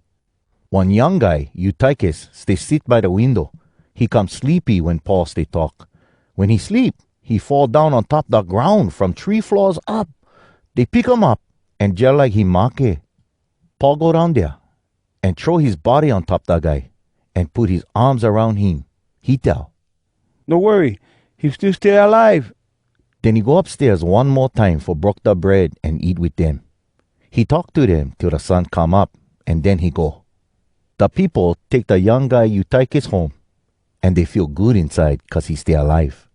One young guy, Eutychus, stay sit by the window. He come sleepy when Paul stay talk. When he sleep, he fall down on top the ground from 3 floors up. They pick him up and just like he make. Paul go down there and throw his body on top the guy and put his arms around him. He tell, "No worry, he still stay alive." Then he go upstairs one more time for broke the bread and eat with them. He talk to them till the sun come up and then he go. The people take the young guy Eutychus home and they feel good inside cause he stay alive.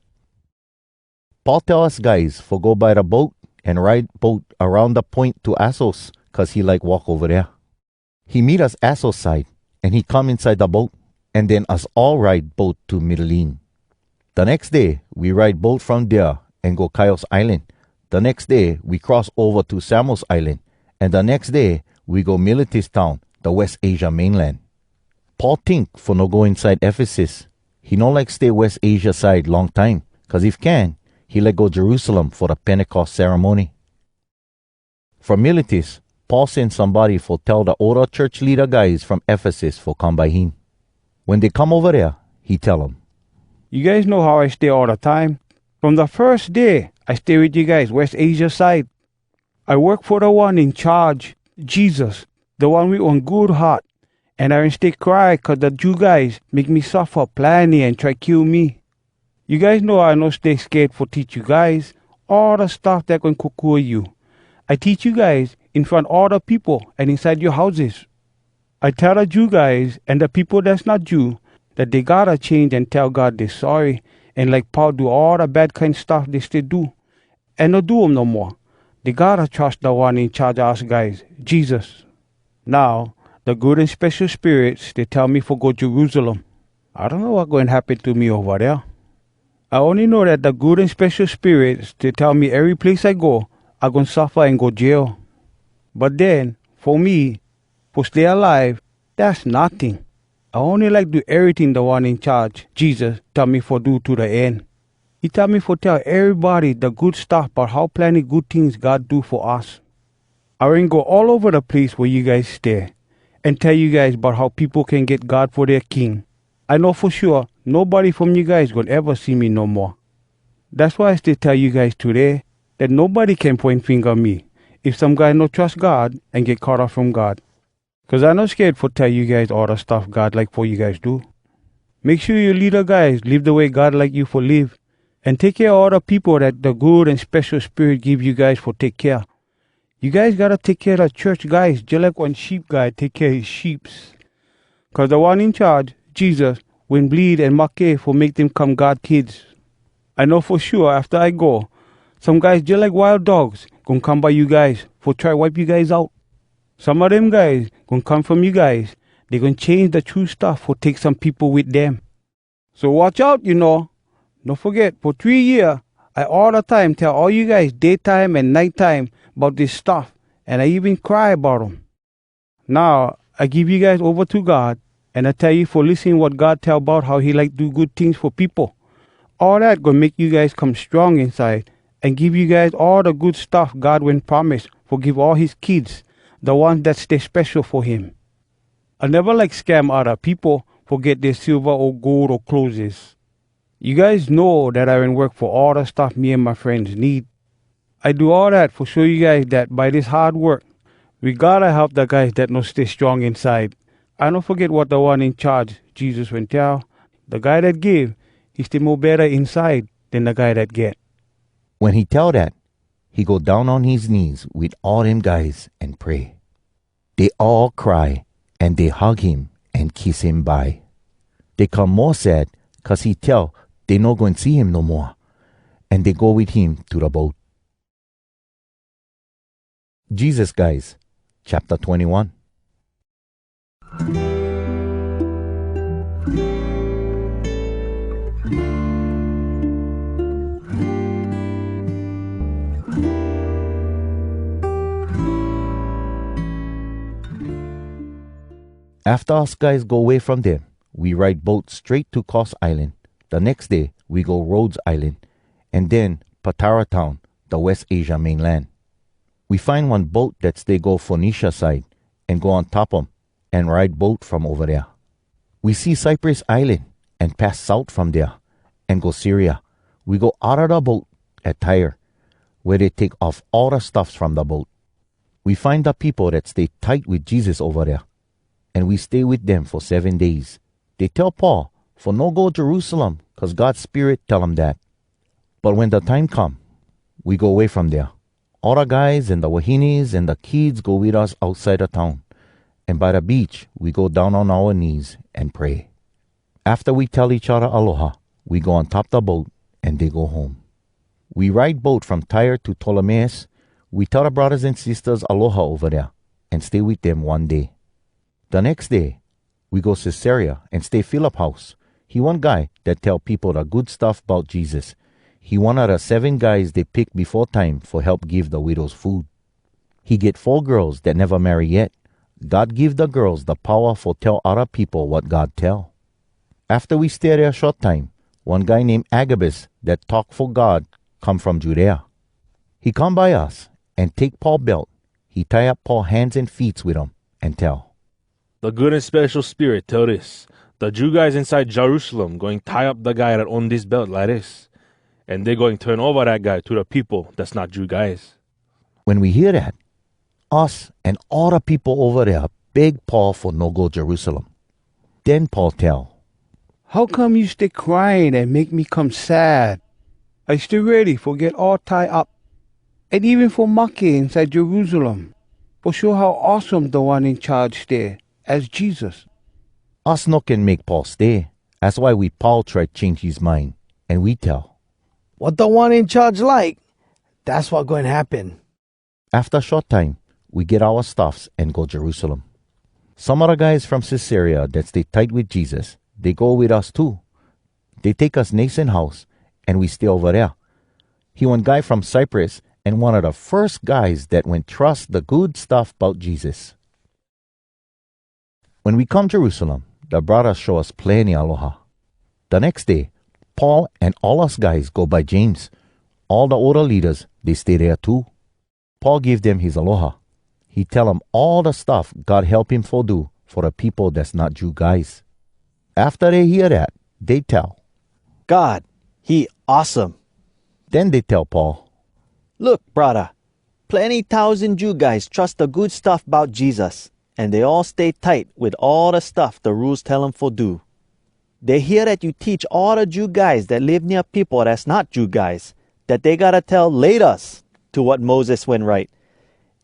Paul tell us guys for go by the boat and ride boat around the point to Assos cause he like walk over there. He meet us Assos side and he come inside the boat and then us all ride boat to Mytilene. The next day we ride boat from there and go Chios Island. The next day we cross over to Samos Island and the next day we go Miletus town, the West Asia mainland. Paul think for no go inside Ephesus. He no like stay West Asia side long time cause if can, he like go Jerusalem for the Pentecost ceremony. From Miletus, Paul sent somebody for tell the older church leader guys from Ephesus for come by him. When they come over there, he tell them, "You guys know how I stay all the time. From the first day, I stay with you guys, West Asia side. I work for the one in charge, Jesus, the one with one good heart. And I stay cry cause the Jew guys make me suffer plenty and try kill me. You guys know I no stay scared for teach you guys all the stuff that can cook you. I teach you guys in front of all the people and inside your houses. I tell the Jew guys and the people that's not Jew that they gotta change and tell God they're sorry and like Paul do all the bad kind stuff they still do and not do them no more. They gotta trust the one in charge of us guys, Jesus. Now, the good and special spirits, they tell me for go Jerusalem. I don't know what's going to happen to me over there. I only know that the good and special spirits, they tell me every place I go, I'm going to suffer and go jail. But then, for me, for stay alive, that's nothing. I only like do everything the one in charge, Jesus, tell me for do to the end. He tell me for tell everybody the good stuff about how plenty good things God do for us. I will go all over the place where you guys stay and tell you guys about how people can get God for their king. I know for sure nobody from you guys gonna ever see me no more. That's why I still tell you guys today that nobody can point finger at me if some guy no trust God and get caught off from God. Cause I'm not scared for tell you guys all the stuff God like for you guys do. Make sure your leader guys live the way God like you for live. And take care of all the people that the good and special spirit give you guys for take care. You guys gotta take care of the church guys just like one sheep guy take care of his sheeps. Cause the one in charge, Jesus, will bleed and make for make them come God kids. I know for sure after I go, some guys just like wild dogs gonna come by you guys for try wipe you guys out. Some of them guys gonna come from you guys. They gonna change the true stuff for take some people with them. So watch out, you know. Don't forget, for 3 years, I all the time tell all you guys daytime and nighttime about this stuff. And I even cry about them. Now, I give you guys over to God. And I tell you for listening what God tell about how he like do good things for people. All that gonna make you guys come strong inside. And give you guys all the good stuff God will promise. For give all his kids. The ones that stay special for him. I never like scam other people. For get their silver or gold or clothes. You guys know that I will work for all the stuff me and my friends need. I do all that for show you guys that by this hard work, we gotta help the guys that no stay strong inside. I don't forget what the one in charge, Jesus, went tell. The guy that give, he stay more better inside than the guy that get. When he tell that, he go down on his knees with all them guys and pray. They all cry and they hug him and kiss him bye. They come more sad 'cause he tell they no going to see him no more. And they go with him to the boat. Jesus Guys, chapter 21. After us guys go away from them, we ride boat straight to Cross Island. The next day, we go Rhodes Island, and then Patara Town, the West Asia mainland. We find one boat that's they go Phoenicia side, and go on top 'em, and ride boat from over there. We see Cyprus Island, and pass south from there, and go Syria. We go out of the boat at Tyre, where they take off all the stuffs from the boat. We find the people that stay tight with Jesus over there, and we stay with them for 7 days. They tell Paul for no go Jerusalem, 'cause God's Spirit tell him that. But when the time come, we go away from there. All the guys and the wahinis and the kids go with us outside the town, and by the beach we go down on our knees and pray. After we tell each other aloha, we go on top the boat and they go home. We ride boat from Tyre to Ptolemais. We tell the brothers and sisters aloha over there and stay with them 1 day. The next day, we go Caesarea and stay Philip house. He one guy that tell people the good stuff about Jesus. He one of the 7 guys they picked before time for help give the widows food. He get 4 girls that never marry yet. God give the girls the power for tell other people what God tell. After we stay there a short time, one guy named Agabus that talk for God come from Judea. He come by us and take Paul belt. He tie up Paul hands and feet with him and tell. The good and special spirit tell this. The Jew guys inside Jerusalem going tie up the guy that own this belt like this. And they're going turn over that guy to the people that's not Jew guys. When we hear that, us and all the people over there beg Paul for no go Jerusalem. Then Paul tell, How come you stay crying and make me come sad? I stay ready for get all tied up. And even for Makkah inside Jerusalem. For show how awesome the one in charge there as Jesus. Us no can make Paul stay. That's why we Paul try to change his mind. And we tell, What the one in charge like, that's what going to happen. After a short time, we get our stuffs and go Jerusalem. Some other guys from Caesarea that stay tight with Jesus, they go with us too. They take us Nathan house, and we stay over there. He one guy from Cyprus, and one of the first guys that went trust the good stuff about Jesus. When we come Jerusalem, the brothers show us plenty aloha. The next day, Paul and all us guys go by James. All the older leaders, they stay there too. Paul give them his aloha. He tell them all the stuff God help him for do for the people that's not Jew guys. After they hear that, they tell, God, he awesome. Then they tell Paul, Look, brother, plenty thousand Jew guys trust the good stuff about Jesus, and they all stay tight with all the stuff the rules tell them for do. They hear that you teach all the Jew guys that live near people that's not Jew guys, that they gotta tell laters to what Moses went right.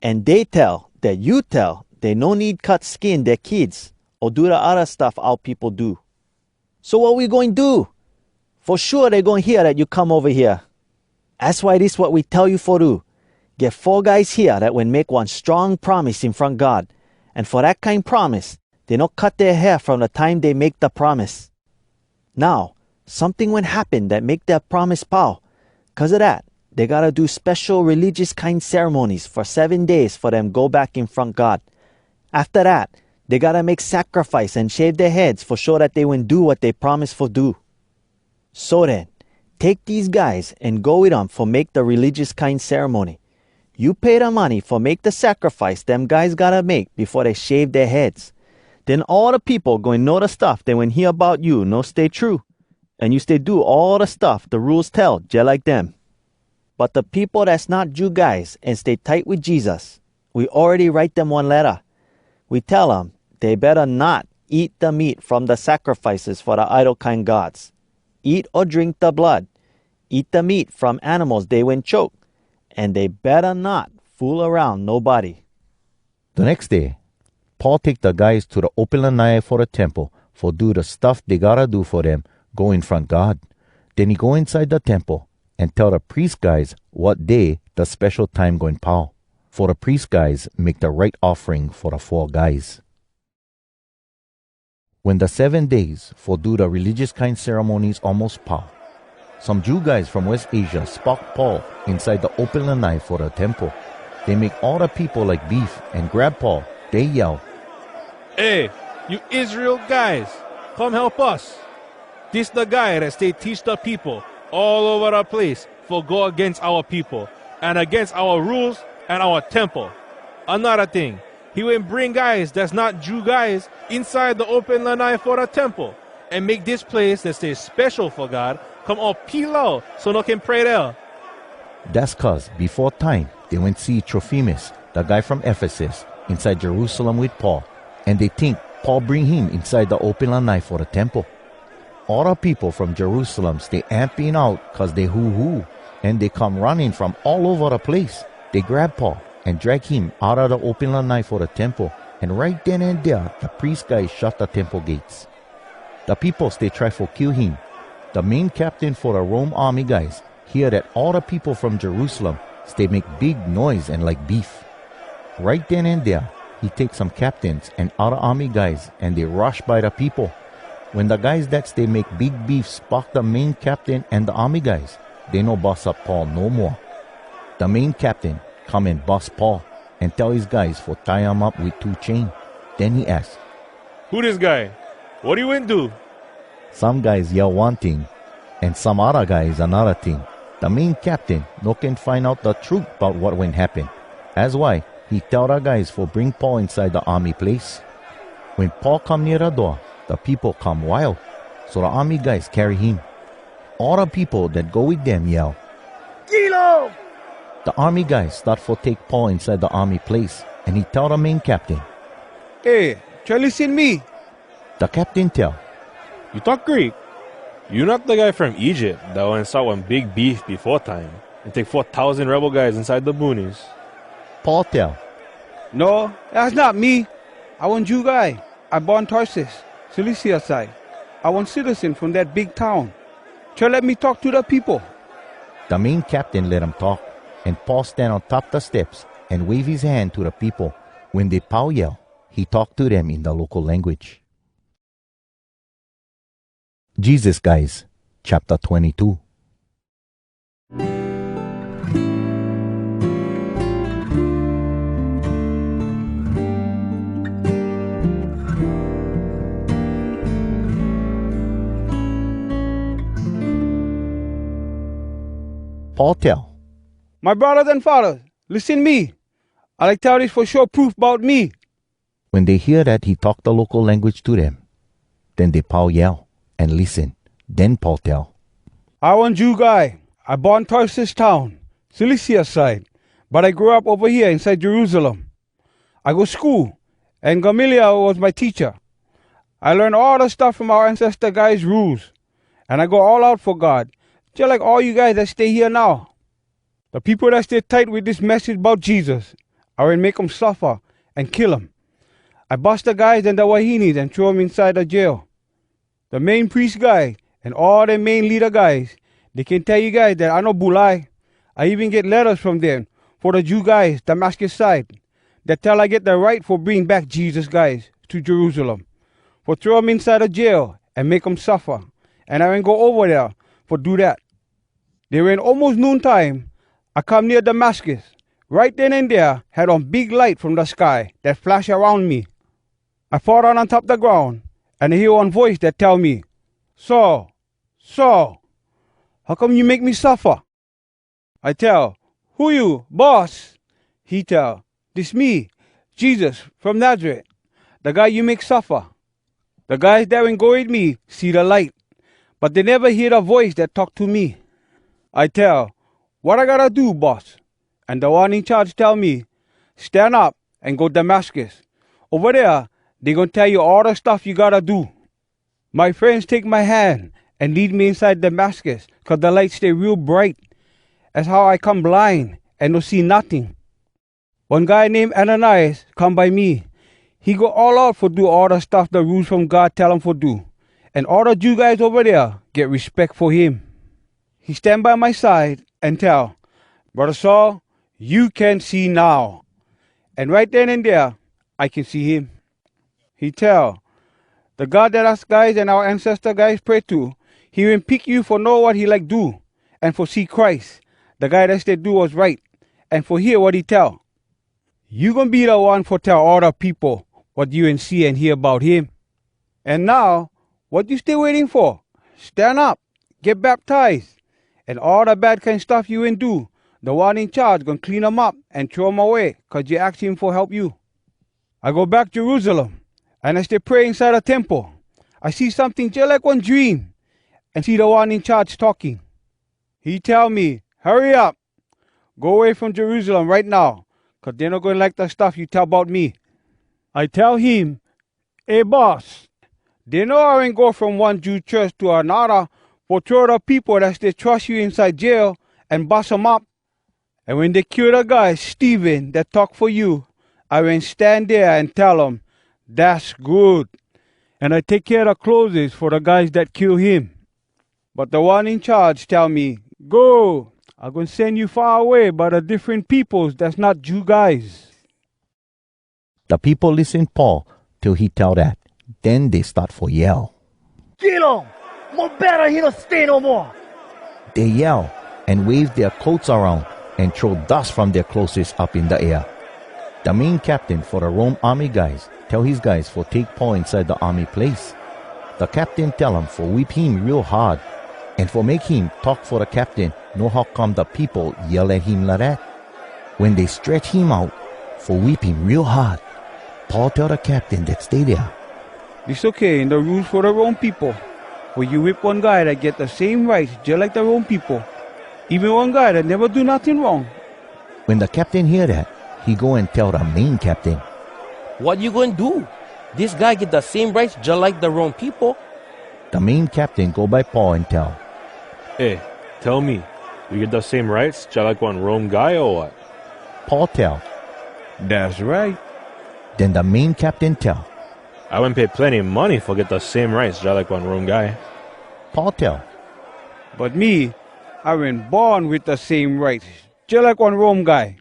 And they tell that you tell they no need cut skin their kids or do the other stuff our people do. So what we going to do? For sure they going to hear that you come over here. That's why this what we tell you for do. Get 4 guys here that will make one strong promise in front God. And for that kind promise, they no cut their hair from the time they make the promise. Now, something will happen that make their promise pow. 'Cause of that, they gotta do special religious kind ceremonies for 7 days for them go back in front God. After that, they gotta make sacrifice and shave their heads for sure that they will do what they promised for do. So then, take these guys and go with them for make the religious kind ceremony. You pay the money for make the sacrifice them guys gotta make before they shave their heads. Then all the people going know the stuff they will hear about you no stay true. And you stay do all the stuff the rules tell just like them. But the people that's not Jew guys and stay tight with Jesus, we already write them one letter. We tell them they better not eat the meat from the sacrifices for the idol kind gods, eat or drink the blood, eat the meat from animals they went choke, and they better not fool around nobody. The next day, Paul take the guys to the open lanai for the temple for do the stuff they gotta do for them go in front God. Then he go inside the temple and tell the priest guys what day the special time going pow. For the priest guys make the right offering for the 4 guys. When the 7 days for do the religious kind ceremonies almost pow, some Jew guys from West Asia spock Paul inside the open lanai for the temple. They make all the people like beef and grab Paul. They yell, Hey, you Israel guys, come help us. This the guy that stay teach the people all over the place for go against our people and against our rules and our temple. Another thing, he will bring guys that's not Jew guys inside the open lanai for the temple and make this place that stays special for God come all pilau so no can pray there. That's cause before time they went see Trophimus, the guy from Ephesus, inside Jerusalem with Paul, and they think Paul bring him inside the open lanai for the temple. All the people from Jerusalem stay amping out cause they hoo-hoo, and they come running from all over the place. They grab Paul and drag him out of the open lanai for the temple, and right then and there the priest guys shut the temple gates. The people stay try for kill him. The main captain for the Rome army guys hear that all the people from Jerusalem stay make big noise and like beef. Right then and there, he takes some captains and other army guys and they rush by the people. When the guys that stay make big beef spark the main captain and the army guys, they no boss up Paul no more. The main captain come and boss Paul and tell his guys for tie him up with 2 chains. Then he asks, Who this guy? What do you went do? Some guys yell one thing and some other guys another thing. The main captain no can find out the truth about what went happen. That's why he tell the guys for bring Paul inside the army place. When Paul come near the door, the people come wild, so the army guys carry him. All the people that go with them yell, Kilo! The army guys start for take Paul inside the army place, and he tell the main captain, Hey, try listen me. The captain tell, You talk Greek? You not the guy from Egypt that went and saw one big beef before time and take 4,000 rebel guys inside the boonies? Paul tell, No, that's not me. I want Jew guy. I born Tarsus, Cilicia side. I want citizen from that big town. Try let me talk to the people. The main captain let him talk, and Paul stand on top the steps and wave his hand to the people. When they pow yell, he talk to them in the local language. Jesus guys, chapter 22. Paul tell, My brothers and fathers, listen me. I like tell this for sure proof about me. When they hear that he talk the local language to them, then they pow yell and listen. Then Paul tell, I want Jew guy. I born Tarsus town, Cilicia side, but I grew up over here inside Jerusalem. I go school, and Gamaliel was my teacher. I learned all the stuff from our ancestor guys' rules, and I go all out for God, just like all you guys that stay here now. The people that stay tight with this message about Jesus, I will make them suffer and kill them. I bust the guys and the wahinis and throw them inside the jail. The main priest guy and all the main leader guys, they can tell you guys that I know bulai. I even get letters from them for the Jew guys, Damascus side, that tell I get the right for bring back Jesus guys to Jerusalem, for throw them inside the jail and make them suffer. And I will go over there for do that. They were in almost noontime. I come near Damascus. Right then and there, had on big light from the sky that flash around me. I fall down on top of the ground, and I hear one voice that tell me, Saul, Saul, how come you make me suffer? I tell, who you, boss? He tell, this me, Jesus from Nazareth, the guy you make suffer. The guys that went go with me see the light, but they never hear the voice that talk to me. I tell, What I gotta do, boss? And the one in charge tell me, stand up and go Damascus. Over there, they gonna tell you all the stuff you gotta do. My friends take my hand and lead me inside Damascus, 'cause the lights stay real bright. That's how I come blind and don't see nothing. One guy named Ananias come by me. He go all out for do all the stuff the rules from God tell him for do. And all the Jew guys over there get respect for him. He stand by my side and tell, Brother Saul, you can see now. And right then and there, I can see him. He tell, the God that us guys and our ancestor guys pray to, he will pick you for know what he like do, and for see Christ, the guy that they do was right, and for hear what he tell. You gonna be the one for tell all the people what you and see and hear about him. And now, what you still waiting for? Stand up, get baptized, and all the bad kind stuff you and do, the one in charge gonna clean them up and throw them away, 'cause you asked him for help you. I go back Jerusalem, and I stay pray inside the temple. I see something just like one dream, and see the one in charge talking. He tell me, hurry up, go away from Jerusalem right now, 'cause they're not gonna like the stuff you tell about me. I tell him, hey boss, they know I ain't go from one Jew church to another for throw the people that they trust you inside jail and bust them up. And when they kill the guy, Stephen, that talk for you, I will stand there and tell them, that's good. And I take care of clothes for the guys that kill him. But the one in charge tell me, go, I'm going to send you far away by the different peoples that's not Jew guys. The people listen Paul till he tell that. Then they start for yell. Kill him! More better he don't stay no more. They yell and wave their coats around and throw dust from their clothes up in the air. The main captain for the Rome army guys tell his guys for take Paul inside the army place. The captain tell him for whip him real hard and for make him talk for the captain know how come the people yell at him like that. When they stretch him out for whip him real hard, Paul tell the captain that stay there. It's okay in the rules for the Rome people. When you whip one guy that get the same rights just like the Rome people. Even one guy that never do nothing wrong. When the captain hear that, he go and tell the main captain. What you gonna do? This guy get the same rights just like the Rome people. The main captain go by Paul and tell. Hey, tell me, we get the same rights just like one Rome guy or what? Paul tell. That's right. Then the main captain tell. I wouldn't pay plenty of money for get the same rights just like one Rome guy. Paul tell. But me, I been born with the same rights, just like one Rome guy.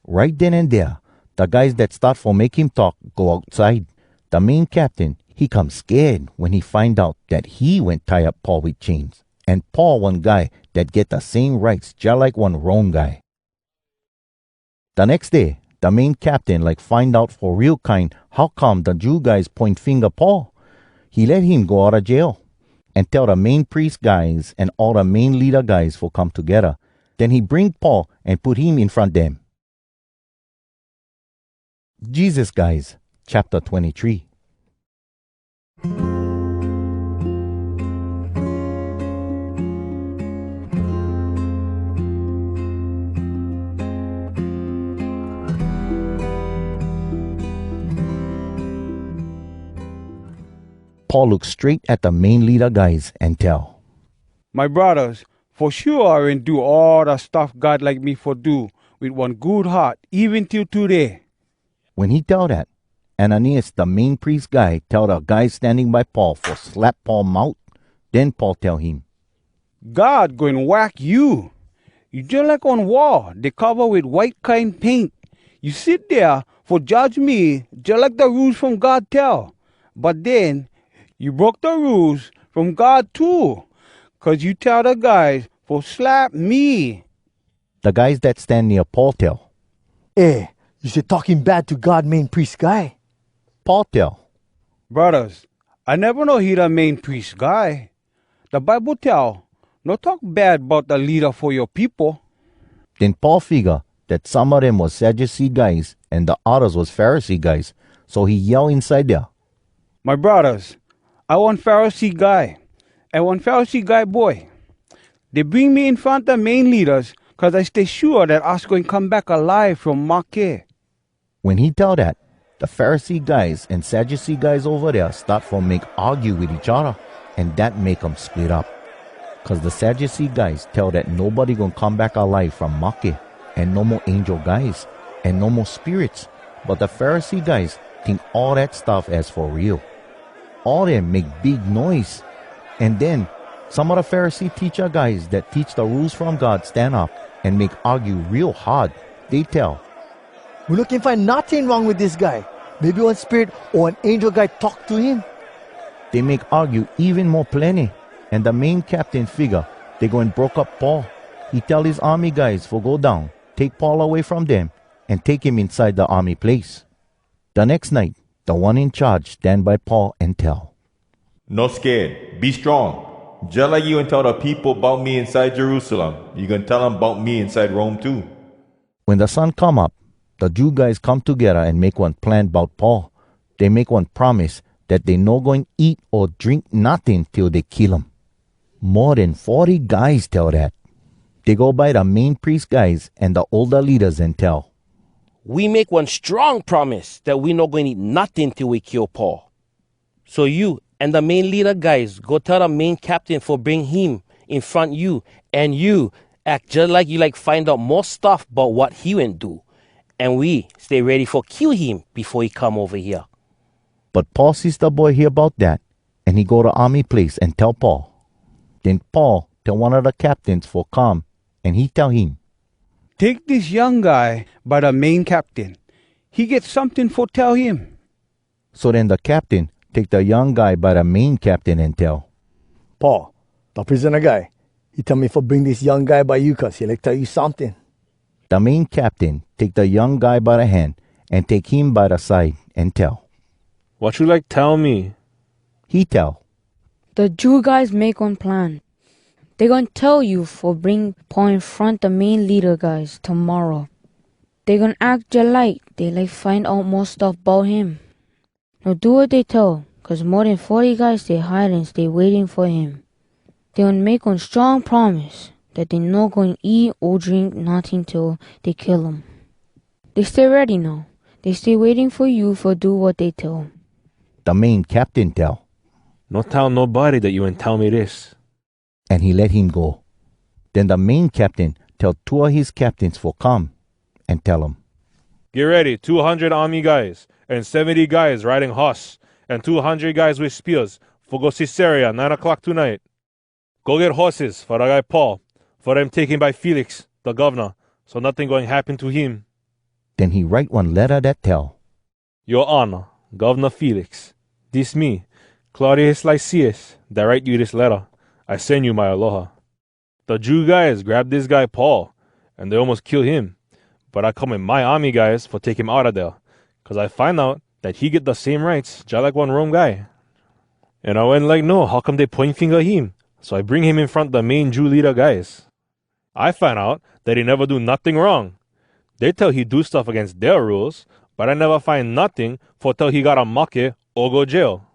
Right then and there, the guys that start for make him talk go outside. The main captain, he come scared when he find out that he went tie up Paul with chains. And Paul one guy that get the same rights just like one Rome guy. The next day, the main captain like find out for real kind how come the Jew guys point finger Paul. He let him go out of jail and tell the main priest guys and all the main leader guys for come together. Then he bring Paul and put him in front them. Jesus guys, chapter 23. Paul looks straight at the main leader guys and tell. My brothers, for sure I will do all the stuff God like me for do with one good heart, even till today. When he tell that, Ananias, the main priest guy, tell the guy standing by Paul for slap Paul mouth. Then Paul tell him, God going whack you. You just like on wall, they cover with white kind paint. You sit there for judge me, just like the rules from God tell. But then, you broke the rules from God too, 'cause you tell the guys for slap me. The guys that stand near Paul tell. Hey, you say talking bad to God main priest guy. Paul tell. Brothers, I never know he the main priest guy. The Bible tell, no talk bad about the leader for your people. Then Paul figure that some of them was Sadducee guys and the others was Pharisee guys, so he yell inside there. My brothers, I want Pharisee guy and one Pharisee guy boy. They bring me in front of main leaders 'cause I stay sure that us going come back alive from Marquet. When he tell that, the Pharisee guys and Sadducee guys over there start for make argue with each other, and that make them split up. 'Cause the Sadducee guys tell that nobody gonna come back alive from Marquet, and no more angel guys, and no more spirits. But the Pharisee guys think all that stuff as for real. All them make big noise. And then some of the Pharisee teacher guys that teach the rules from God stand up and make argue real hard. They tell, We look and find nothing wrong with this guy. Maybe one spirit or an angel guy talk to him. they make argue even more plenty. And the main captain figure they go and broke up Paul. He tell his army guys for go down, take Paul away from them, and take him inside the army place. The next night, the one in charge stand by Paul and tell, No scared. Be strong. Just like you and tell the people about me inside Jerusalem, you can tell them about me inside Rome too. When the sun come up, the Jew guys come together and make one plan about Paul. They make one promise that they no going eat or drink nothing till they kill him. More than 40 guys tell that. They go by the main priest guys and the older leaders and tell, We make one strong promise that we not going to eat nothing till we kill Paul. So you and the main leader guys go tell the main captain for bring him in front you, and you act just like you like find out more stuff about what he went do. And we stay ready for kill him before he come over here. But Paul sees the boy hear about that, and he go to army place and tell Paul. Then Paul tell one of the captains for come, and he tell him, Take this young guy by the main captain. He gets something for tell him. So then the captain take the young guy by the main captain and tell, Paul, the prisoner guy, he tell me for bring this young guy by you 'cause he like tell you something. The main captain take the young guy by the hand and take him by the side and tell. What you like tell me? He tell, The Jew guys make one plan. They gonna tell you for bring Paul in front the main leader guys tomorrow. They gonna act just like they like find out more stuff about him. Now do what they tell, 'cause more than 40 guys stay hide and stay waiting for him. They gonna make one strong promise that they not gonna eat or drink nothing till they kill him. They stay ready now. They stay waiting for you for do what they tell. The main captain tell. No tell nobody that you ain't tell me this. And he let him go. Then the main captain tell 2 of his captains for come and tell him, Get ready, 200 army guys, and 70 guys riding horse, and 200 guys with spears, for go Caesarea 9 o'clock tonight. Go get horses for the guy Paul, for them taken by Felix, the governor, so nothing going happen to him. Then he write one letter that tell, Your Honor, Governor Felix, this me, Claudius Lysias, that write you this letter. I send you my aloha. The Jew guys grabbed this guy Paul, and they almost kill him. But I come in my army guys for take him out of there, 'cause I find out that he get the same rights, just like one Rome guy. And I went like, no, how come they point finger him? So I bring him in front the main Jew leader guys. I find out that he never do nothing wrong. They tell he do stuff against their rules, but I never find nothing for tell he got a make or go jail.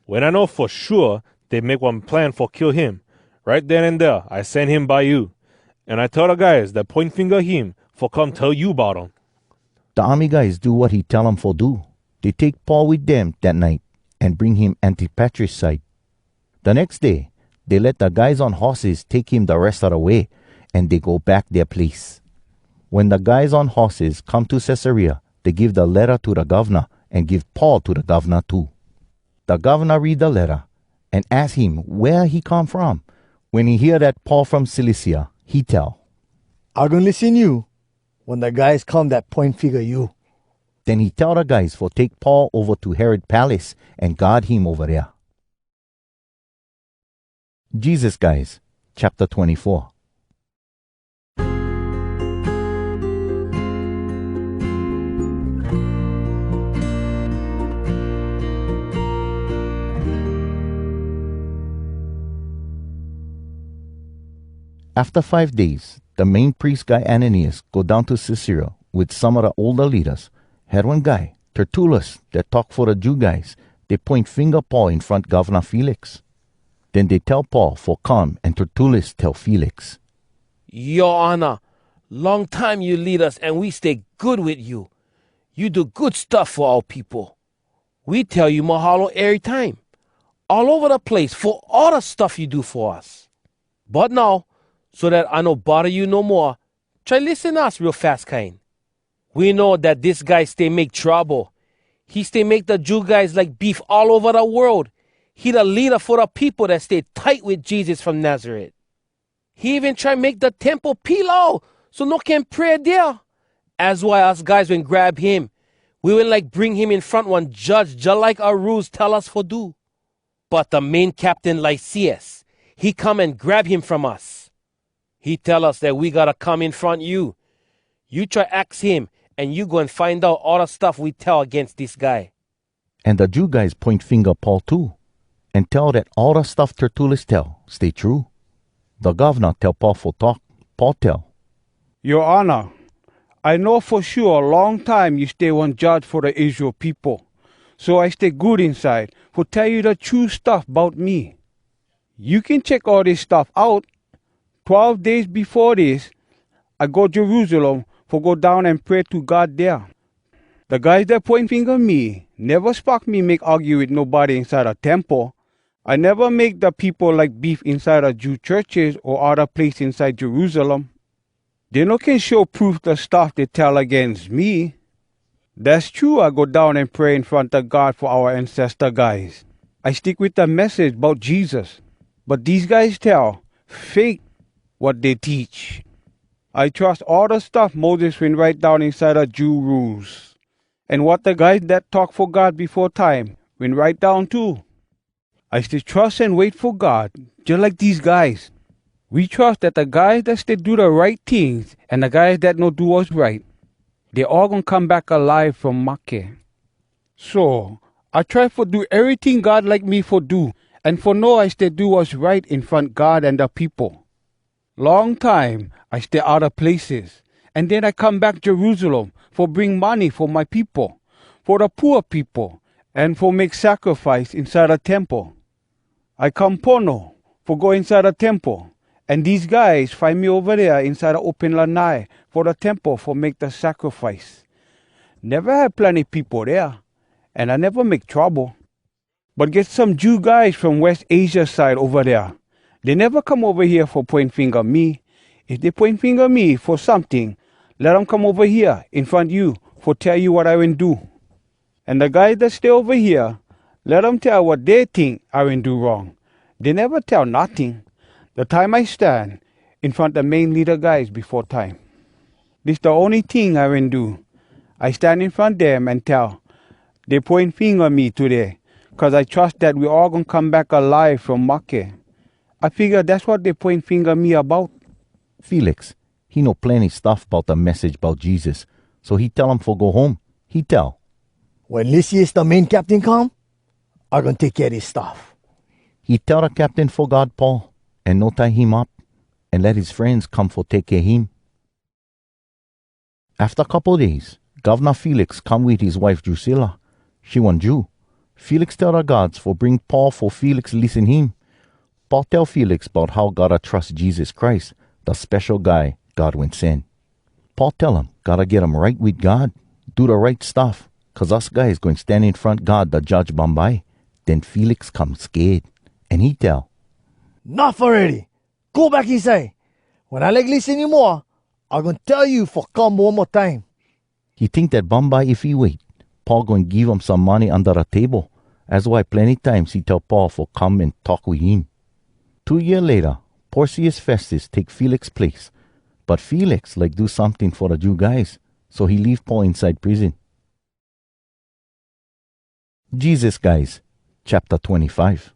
When I know for sure they make one plan for kill him, right then and there, I send him by you. And I tell the guys that point finger him for come tell you about him. The army guys do what he tell them for do. They take Paul with them that night and bring him Antipatris' side. The next day, they let the guys on horses take him the rest of the way, and they go back their place. When the guys on horses come to Caesarea, they give the letter to the governor and give Paul to the governor too. The governor read the letter and ask him where he come from. When he hear that Paul from Cilicia, he tell, I'm gonna listen you when the guys come that point figure you. Then he tell the guys for take Paul over to Herod Palace and guard him over there. Jesus guys, chapter 24. After 5 days, the main priest guy Ananias go down to Caesarea with some of the older leaders. Had one guy, Tertullus, that talk for the Jew guys. They point finger Paul in front Governor Felix. Then they tell Paul for come, and Tertullus tell Felix, Your Honor, long time you lead us and we stay good with you. You do good stuff for our people. We tell you mahalo every time, all over the place for all the stuff you do for us. But now, so that I no bother you no more, try listen us real fast, kind. We know that this guy stay make trouble. He stay make the Jew guys like beef all over the world. He the leader for the people that stay tight with Jesus from Nazareth. He even try make the temple pillow so no can pray there. As why us guys when grab him, we will like bring him in front one judge just like our rules tell us for do. But the main captain Lysias, he come and grab him from us. He tell us that we gotta come in front you. You try ask him and you go and find out all the stuff we tell against this guy. And the Jew guys point finger Paul too, and tell that all the stuff Tertullus tell stay true. The governor tell Paul for talk. Paul tell, Your Honor, I know for sure a long time you stay one judge for the Israel people. So I stay good inside for tell you the true stuff about me. You can check all this stuff out. 12 days before this, I go to Jerusalem for go down and pray to God there. The guys that point finger me never spark me make argue with nobody inside a temple. I never make the people like beef inside a Jew churches or other place inside Jerusalem. They no can show proof the stuff they tell against me. That's true, I go down and pray in front of God for our ancestor guys. I stick with the message about Jesus. But these guys tell fake what they teach. I trust all the stuff Moses been write down inside the Jew rules. And what the guys that talk for God before time been write down too. I still trust and wait for God, just like these guys. We trust that the guys that still do the right things and the guys that no do what's right, they all gonna come back alive from Makkah. So, I try for do everything God like me for do, and for know I still do what's right in front God and the people. Long time, I stay out of places, and then I come back Jerusalem for bring money for my people, for the poor people, and for make sacrifice inside a temple. I come Pono for go inside a temple, and these guys find me over there inside the open lanai for the temple for make the sacrifice. Never had plenty people there, and I never make trouble. But get some Jew guys from West Asia side over there. They never come over here for point finger me. If they point finger me for something, let them come over here in front you for tell you what I will do. And the guys that stay over here, let them tell what they think I will do wrong. They never tell nothing. The time I stand in front of the main leader guys before time. This the only thing I will do. I stand in front of them and tell. They point finger me today, cause I trust that we all gonna come back alive from Makkah. I figure that's what they point finger me about. Felix, he know plenty stuff about the message about Jesus, so he tell him for go home. He tell, when Lysias the main captain come, I gonna take care of this stuff. He tell the captain for God Paul, and no tie him up, and let his friends come for take care of him. After a couple days, Governor Felix come with his wife Drusilla. She one Jew. Felix tell the guards for bring Paul for Felix listen him. Paul tell Felix about how gotta trust Jesus Christ, the special guy God went send. Paul tell him gotta get him right with God, do the right stuff, cause us guys going stand in front God the judge Bombay. Then Felix come scared, and he tell, Enough already. Go back inside. When I like listen anymore, I'm gonna tell you for come one more time. He think that Bombay if he wait, Paul going give him some money under the table. That's why plenty times he tell Paul for come and talk with him. 2 years later, Porcius Festus take Felix' place. But Felix like do something for the Jew guys, so he leave Paul inside prison. Jesus guys, chapter 25.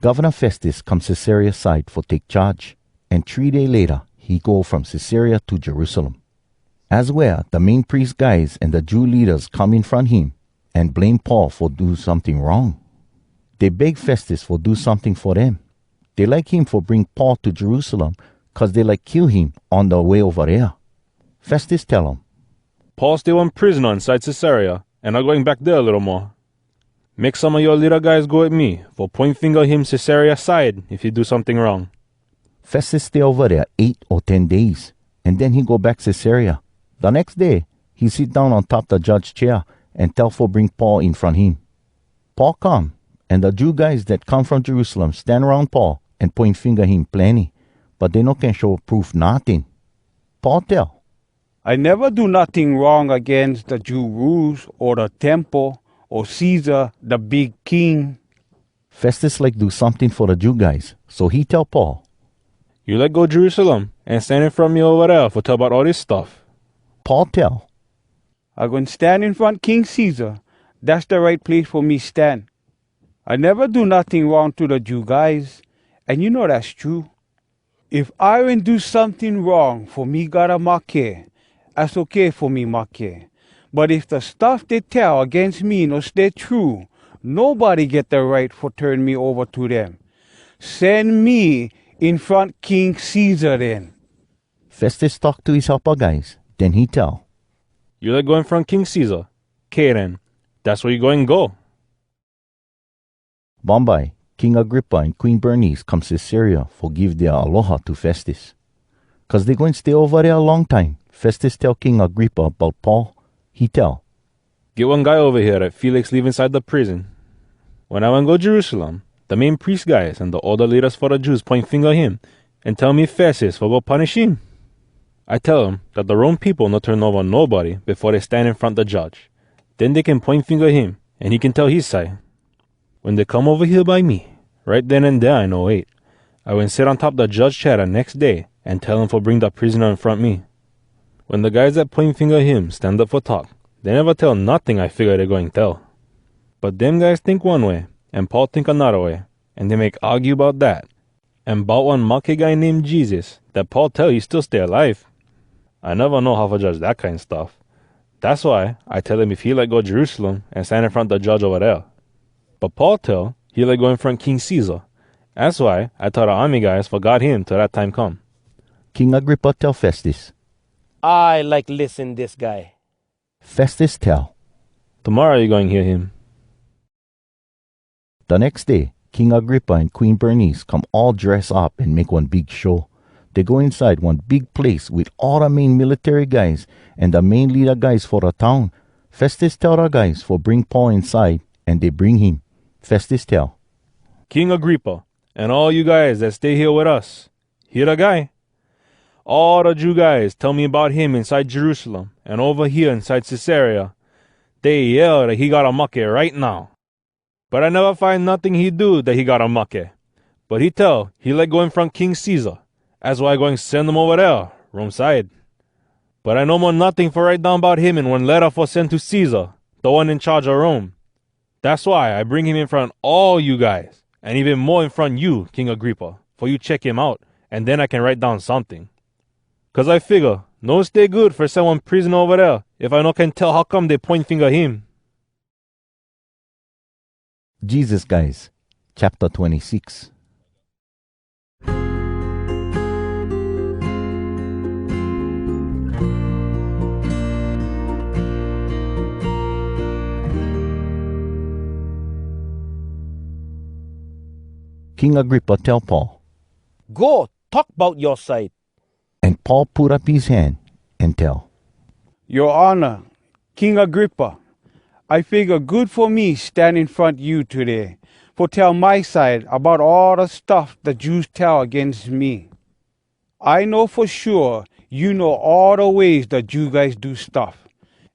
Governor Festus come Caesarea side for take charge, and 3 days later he go from Caesarea to Jerusalem. As well, the main priest guys and the Jew leaders come in front him and blame Paul for do something wrong. They beg Festus for do something for them. They like him for bring Paul to Jerusalem, 'cause they like kill him on the way over there. Festus tell him, Paul still in prison inside Caesarea, and I'm going back there a little more. Make some of your little guys go with me, for point finger him Caesarea side if he do something wrong. Festus stay over there 8 or 10 days, and then he go back Caesarea. The next day, he sit down on top the judge chair and tell for bring Paul in front him. Paul come, and the Jew guys that come from Jerusalem stand around Paul and point finger him plenty, but they no can show proof nothing. Paul tell, I never do nothing wrong against the Jew rules or the temple or Caesar, the big king. Festus like do something for the Jew guys, so he tell Paul, You let go Jerusalem and stand in front of me over there for talk about all this stuff. Paul tell, I going to stand in front King Caesar. That's the right place for me stand. I never do nothing wrong to the Jew guys, and you know that's true. If I will do something wrong for me gotta make, that's okay for me make. But if the stuff they tell against me no stay true, nobody get the right for turn me over to them. Send me in front King Caesar then. Festus talk to his helper guys, then he tell, You let go in front King Caesar. Okay then, that's where you going go. Bombay, King Agrippa and Queen Bernice come to Caesarea for give their aloha to Festus. 'Cause they going to stay over there a long time. Festus tell King Agrippa about Paul. He tell, Get one guy over here that Felix leave inside the prison. When I want to go Jerusalem, the main priest guys and the older leaders for the Jews point finger him and tell me Festus for go punish him. I tell him that the Rome people not turn over nobody before they stand in front the judge. Then they can point finger him and he can tell his side. When they come over here by me, right then and there I know wait. I went sit on top the judge chair the next day and tell him for bring the prisoner in front me. When the guys that point finger him stand up for talk, they never tell nothing I figure they're going to tell. But them guys think one way, and Paul think another way, and they make argue about that. And about one monkey guy named Jesus that Paul tell he still stay alive. I never know how to judge that kind of stuff. That's why I tell him if he let go Jerusalem and stand in front of the judge over there. But Paul tell he let go in front King Caesar. That's why I tell the army guys forgot him till that time come. King Agrippa tell Festus, I like listen this guy. Festus tell, Tomorrow you going to hear him. The next day, King Agrippa and Queen Bernice come all dress up and make one big show. They go inside one big place with all the main military guys and the main leader guys for the town. Festus tell the guys for bring Paul inside, and they bring him. Festus tell, King Agrippa, and all you guys that stay here with us, hear the guy. All the Jew guys tell me about him inside Jerusalem and over here inside Caesarea. They yell that he got a mucky right now. But I never find nothing he do that he got a mucky. But he tell he let go in front King Caesar. That's why I going to send him over there, Rome side. But I know more nothing for write down about him in one letter for send to Caesar, the one in charge of Rome. That's why I bring him in front all you guys, and even more in front you, King Agrippa, for you check him out, and then I can write down something. 'Cause I figure, no stay good for someone prison over there if I no can tell how come they point finger him. Jesus guys, chapter 26. King Agrippa tell Paul, Go, talk about your side. and Paul put up his hand and tell, Your Honor, King Agrippa, I figure good for me stand in front you today for tell my side about all the stuff the Jews tell against me. I know for sure you know all the ways the Jew guys do stuff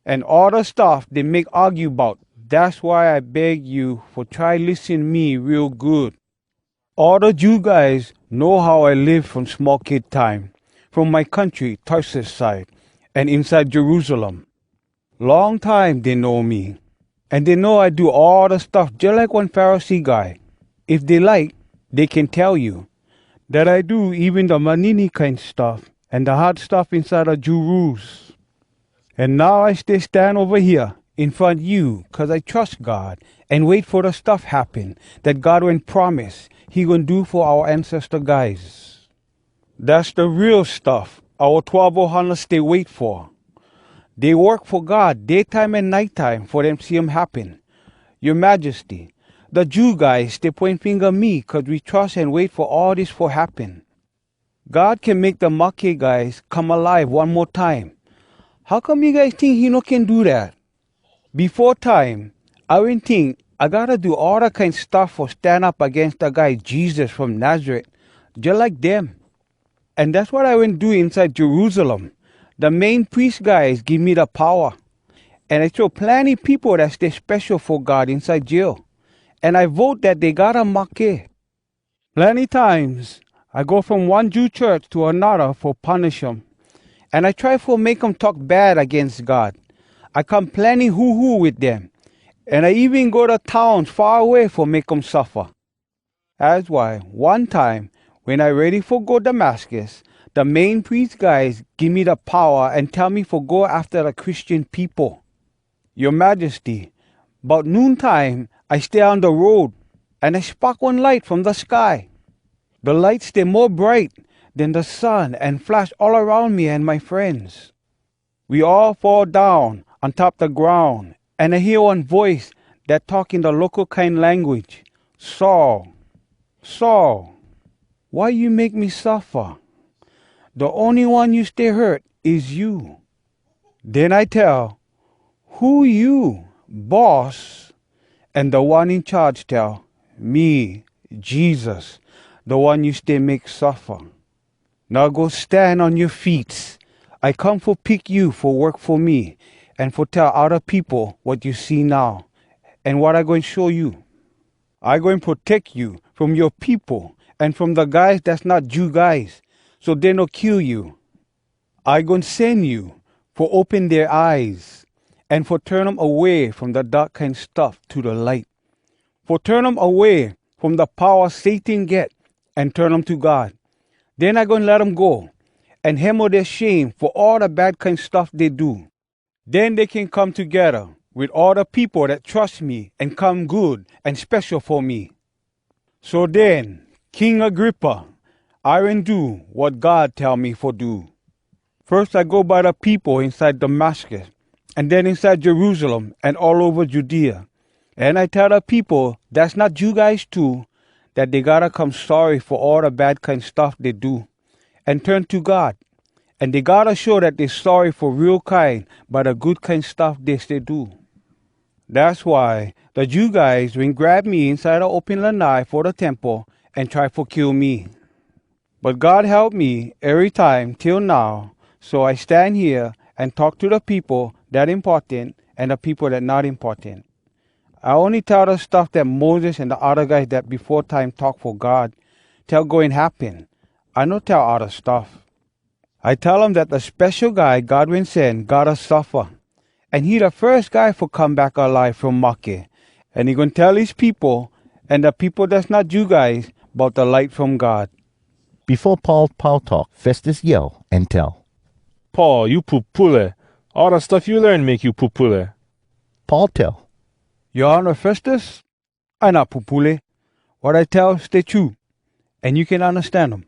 and all the stuff they make argue about. That's why I beg you for try listen me real good. All the Jew guys know how I live from small kid time, from my country, Tarsus side, and inside Jerusalem. Long time they know me, and they know I do all the stuff just like one Pharisee guy. If they like, they can tell you that I do even the manini kind stuff and the hard stuff inside the Jew rules. And now I stay stand over here in front you, 'cause I trust God and wait for the stuff happen that God will promise He gonna do for our ancestor guys. That's the real stuff our 1200 stay wait for. They work for God daytime and nighttime for them see 'em happen. Your Majesty, the Jew guys, they point finger me 'cause we trust and wait for all this for happen. God can make the Makkah guys come alive one more time. How come you guys think he no can do that? Before time, I wouldn't think I gotta do all that kind of stuff for stand up against the guy Jesus from Nazareth, just like them. And that's what I went do inside Jerusalem. The main priest guys give me the power. And I show plenty people that stay special for God inside jail. And I vote that they gotta Makkah. Plenty times, I go from one Jew church to another for punish 'em. And I try for make 'em talk bad against God. I come plenty hoo-hoo with them. And I even go to towns far away for make 'em suffer. That's why, one time, when I ready for go Damascus, the main priest guys give me the power and tell me for go after the Christian people. Your Majesty, about noontime, I stay on the road, and I spark one light from the sky. The light stay more bright than the sun and flash all around me and my friends. We all fall down on top the ground, and I hear one voice that talk in the local kind language. Saul, Saul, why you make me suffer? The only one you stay hurt is you. Then I tell, who you, boss? And the one in charge tell, me, Jesus, the one you stay make suffer. Now go stand on your feet. I come for pick you for work for me and for tell other people what you see now and what I going to show you. I going to protect you from your people and from the guys that's not Jew guys, so they no kill you. I going to send you for open their eyes and for turn them away from the dark kind stuff to the light. For turn them away from the power Satan get and turn them to God. Then I going to let them go and hammer their shame for all the bad kind stuff they do. Then they can come together with all the people that trust me and come good and special for me. So then, King Agrippa, I will do what God tell me for do. First I go by the people inside Damascus, and then inside Jerusalem and all over Judea. And I tell the people that's not Jew guys too, that they gotta come sorry for all the bad kind stuff they do, and turn to God. And they gotta show that they're sorry for real kind by the good kind stuff they do. That's why the Jew guys will grab me inside the open lanai for the temple and try to kill me. But God helped me every time till now, so I stand here and talk to the people that important and the people that not important. I only tell the stuff that Moses and the other guys that before time talk for God tell going happen. I don't tell other stuff. I tell them that the special guy God will send gotta suffer. And he the first guy for come back alive from Makkah. And he gonna tell his people and the people that's not Jew guys about the light from God. Before Paul talk, Festus yell and tell. Paul, you pupule. All the stuff you learn make you pupule. Paul tell. Your Honor Festus, I not pupule. What I tell stay true, and you can understand them.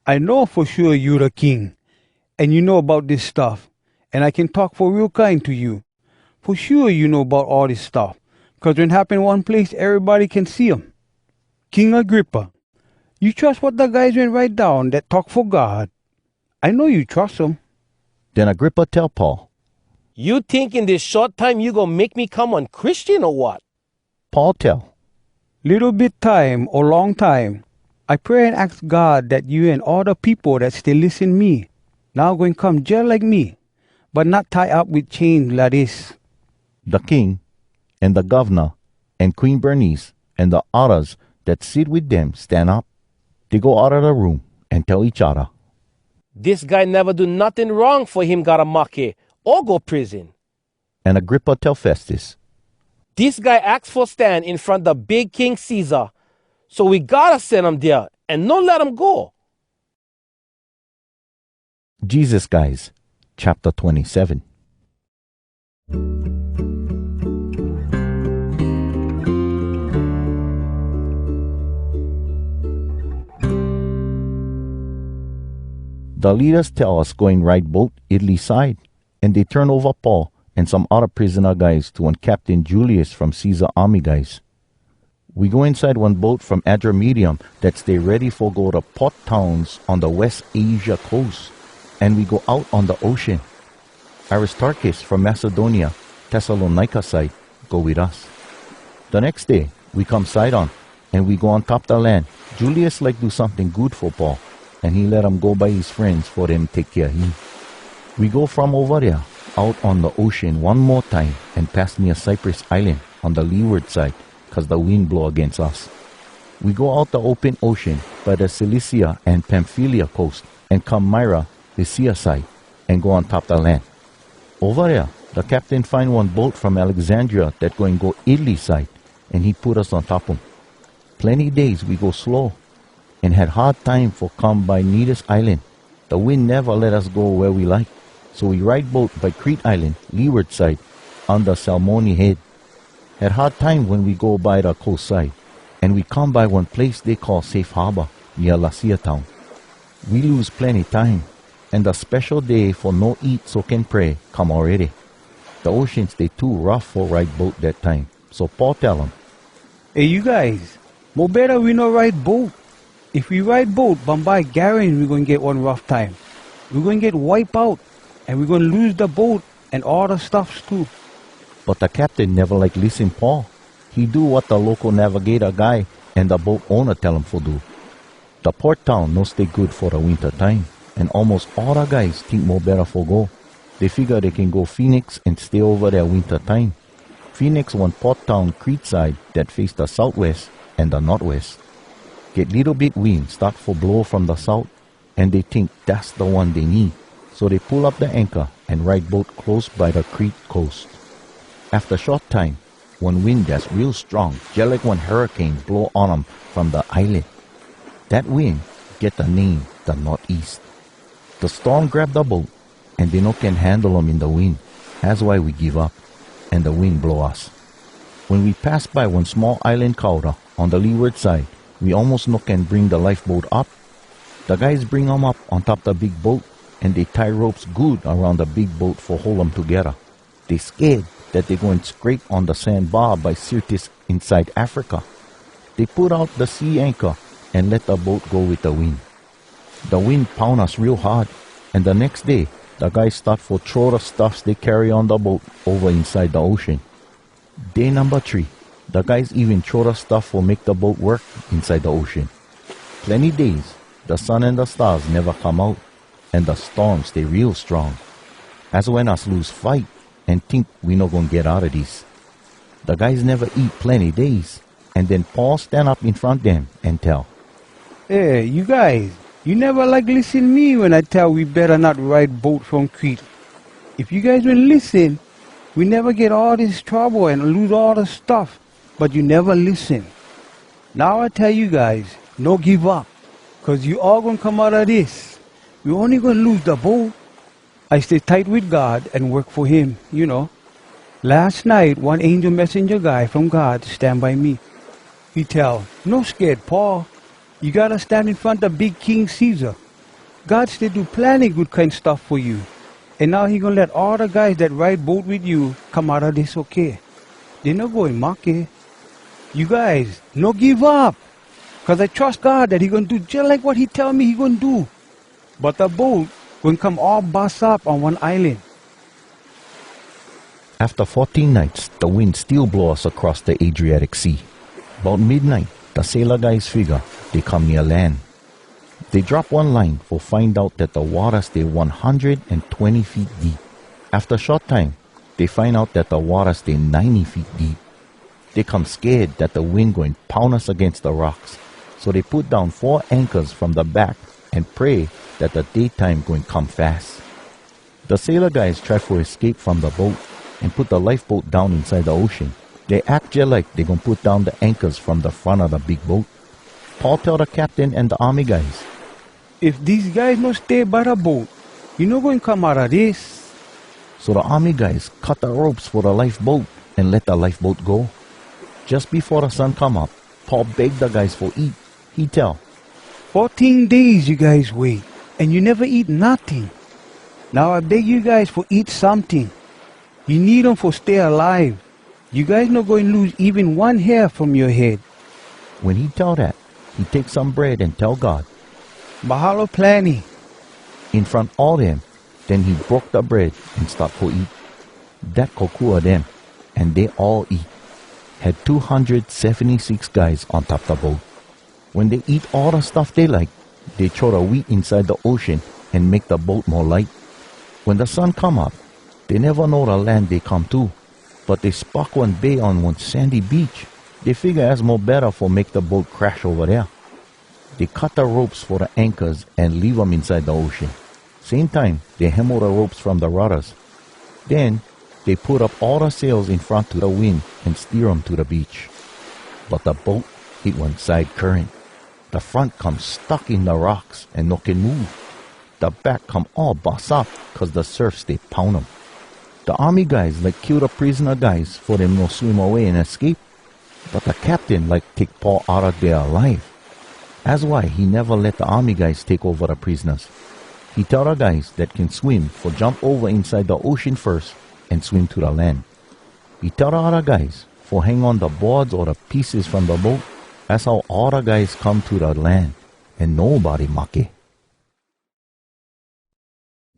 I know for sure you the king, and you know about this stuff, and I can talk for real kind to you. For sure you know about all this stuff, 'cause when happen one place, everybody can see 'em. King Agrippa, you trust what the guys went write down that talk for God? I know you trust 'em. Then Agrippa tell Paul. You think in this short time you gonna make me come on Christian or what? Paul tell. Little bit time or long time, I pray and ask God that you and all the people that still listen me now going come just like me, but not tie up with chains like this. The king and the governor and Queen Bernice and the others that sit with them stand up. They go out of the room and tell each other. This guy never do nothing wrong for him gotta mock it or go prison. And Agrippa tell Festus. This guy asked for stand in front of big King Caesar, so we gotta send him there and not let him go. Jesus Guys, chapter 27. The leaders tell us going right boat Italy side, and they turn over Paul and some other prisoner guys to one Captain Julius from Caesar army guys. We go inside one boat from Adramyttium that stay ready for go to port towns on the West Asia coast, and we go out on the ocean. Aristarchus from Macedonia, Thessalonica side, go with us. The next day, we come Sidon, and we go on top the land. Julius like do something good for Paul, and he let him go by his friends for them take care of him. We go from over there, out on the ocean one more time, and pass near Cyprus Island on the leeward side, cause the wind blow against us. We go out the open ocean by the Cilicia and Pamphylia coast, and come Myra, Lycia side, and go on top the land. Over there, the captain find one boat from Alexandria that going go Italy side, and he put us on top of him. Plenty days we go slow, and had hard time for come by Cnidus Island. The wind never let us go where we like, so we ride boat by Crete Island, leeward side, under Salmone Head. Had hard time when we go by the coast side, and we come by one place they call Safe Harbor, near Lasea town. We lose plenty time, and the special day for no eat so can pray come already. The ocean stay too rough for ride boat that time, so Paul tell them, Hey, you guys, more better we no ride boat. If we ride boat, Bombay guarantee we're going to get one rough time. We're going to get wiped out, and we're going to lose the boat and all the stuffs too. But the captain never like listen Paul. He do what the local navigator guy and the boat owner tell him for do. The port town no stay good for the winter time, and almost all the guys think more better for go. They figure they can go Phoenix and stay over there winter time. Phoenix one port town Crete side that face the southwest and the northwest. Get little bit wind start for blow from the south, and they think that's the one they need. So they pull up the anchor and ride boat close by the Crete coast. After short time, one wind that's real strong, just like one hurricane blow on them from the island. That wind get the name the northeast. The storm grab the boat, and they no can handle them in the wind. That's why we give up, and the wind blow us. When we pass by one small island cauda on the leeward side, we almost no can bring the lifeboat up. The guys bring them up on top the big boat, and they tie ropes good around the big boat for hold them together. They scared that they going to scrape on the sandbar by Syrtis inside Africa. They put out the sea anchor and let the boat go with the wind. The wind pound us real hard, and the next day, the guys start for throw the stuffs they carry on the boat over inside the ocean. Day number 3, the guys even throw the stuff for make the boat work inside the ocean. Plenty days, the sun and the stars never come out, and the storms stay real strong. That's when us lose fight and think we no gonna get out of this. The guys never eat plenty days, and then Paul stand up in front them and tell, Hey, you guys, you never like listen me when I tell we better not ride boat from Crete. If you guys will listen, we never get all this trouble and lose all the stuff, but you never listen. Now I tell you guys, no give up, cause you all gonna come out of this. You only gonna lose the boat. I stay tight with God and work for Him, you know. Last night, one angel messenger guy from God stand by me. He tell, no scared, Paul. You gotta stand in front of big King Caesar. God still do plenty good kind stuff for you. And now He gonna let all the guys that ride boat with you come out of this okay. They no going mock it. You guys, no give up. Cause I trust God that He gonna do just like what He tell me He gonna do. But the boat gonna come all bust up on one island. After 14 nights, the wind still blow us across the Adriatic Sea. About midnight, the sailor guys figure they come near land. They drop one line for find out that the water stay 120 feet deep. After short time, they find out that the water stay 90 feet deep. They come scared that the wind going pound us against the rocks. So they put down 4 anchors from the back and pray that the daytime going come fast. The sailor guys try to escape from the boat and put the lifeboat down inside the ocean. They act just like they gonna put down the anchors from the front of the big boat. Paul tell the captain and the army guys, If these guys no stay by the boat, you no going come out of this. So the army guys cut the ropes for the lifeboat and let the lifeboat go. Just before the sun come up, Paul begged the guys for eat. He tell, 14 days you guys wait, and you never eat nothing. Now I beg you guys for eat something. You need them for stay alive. You guys not going to lose even one hair from your head. When he tell that, he take some bread and tell God, Mahalo plenty. in front all them. Then he broke the bread and start to eat. That kokua them, and they all eat. Had 276 guys on top the boat. When they eat all the stuff they like, they throw the wheat inside the ocean and make the boat more light. When the sun come up, they never know the land they come to, but they spark one bay on one sandy beach. They figure as more better for make the boat crash over there. They cut the ropes for the anchors and leave them inside the ocean. Same time, they hammer the ropes from the rudders. Then, they put up all the sails in front to the wind and steer them to the beach. But the boat hit one side current. The front come stuck in the rocks and no can move. The back come all bust up cause the surf they pound them. The army guys like kill the prisoner guys for them no swim away and escape. But the captain like take Paul out of there alive. That's why he never let the army guys take over the prisoners. He tell the guys that can swim for jump over inside the ocean first and swim to the land. He tell the other guys for hang on the boards or the pieces from the boat. That's how all the guys come to the land and nobody make.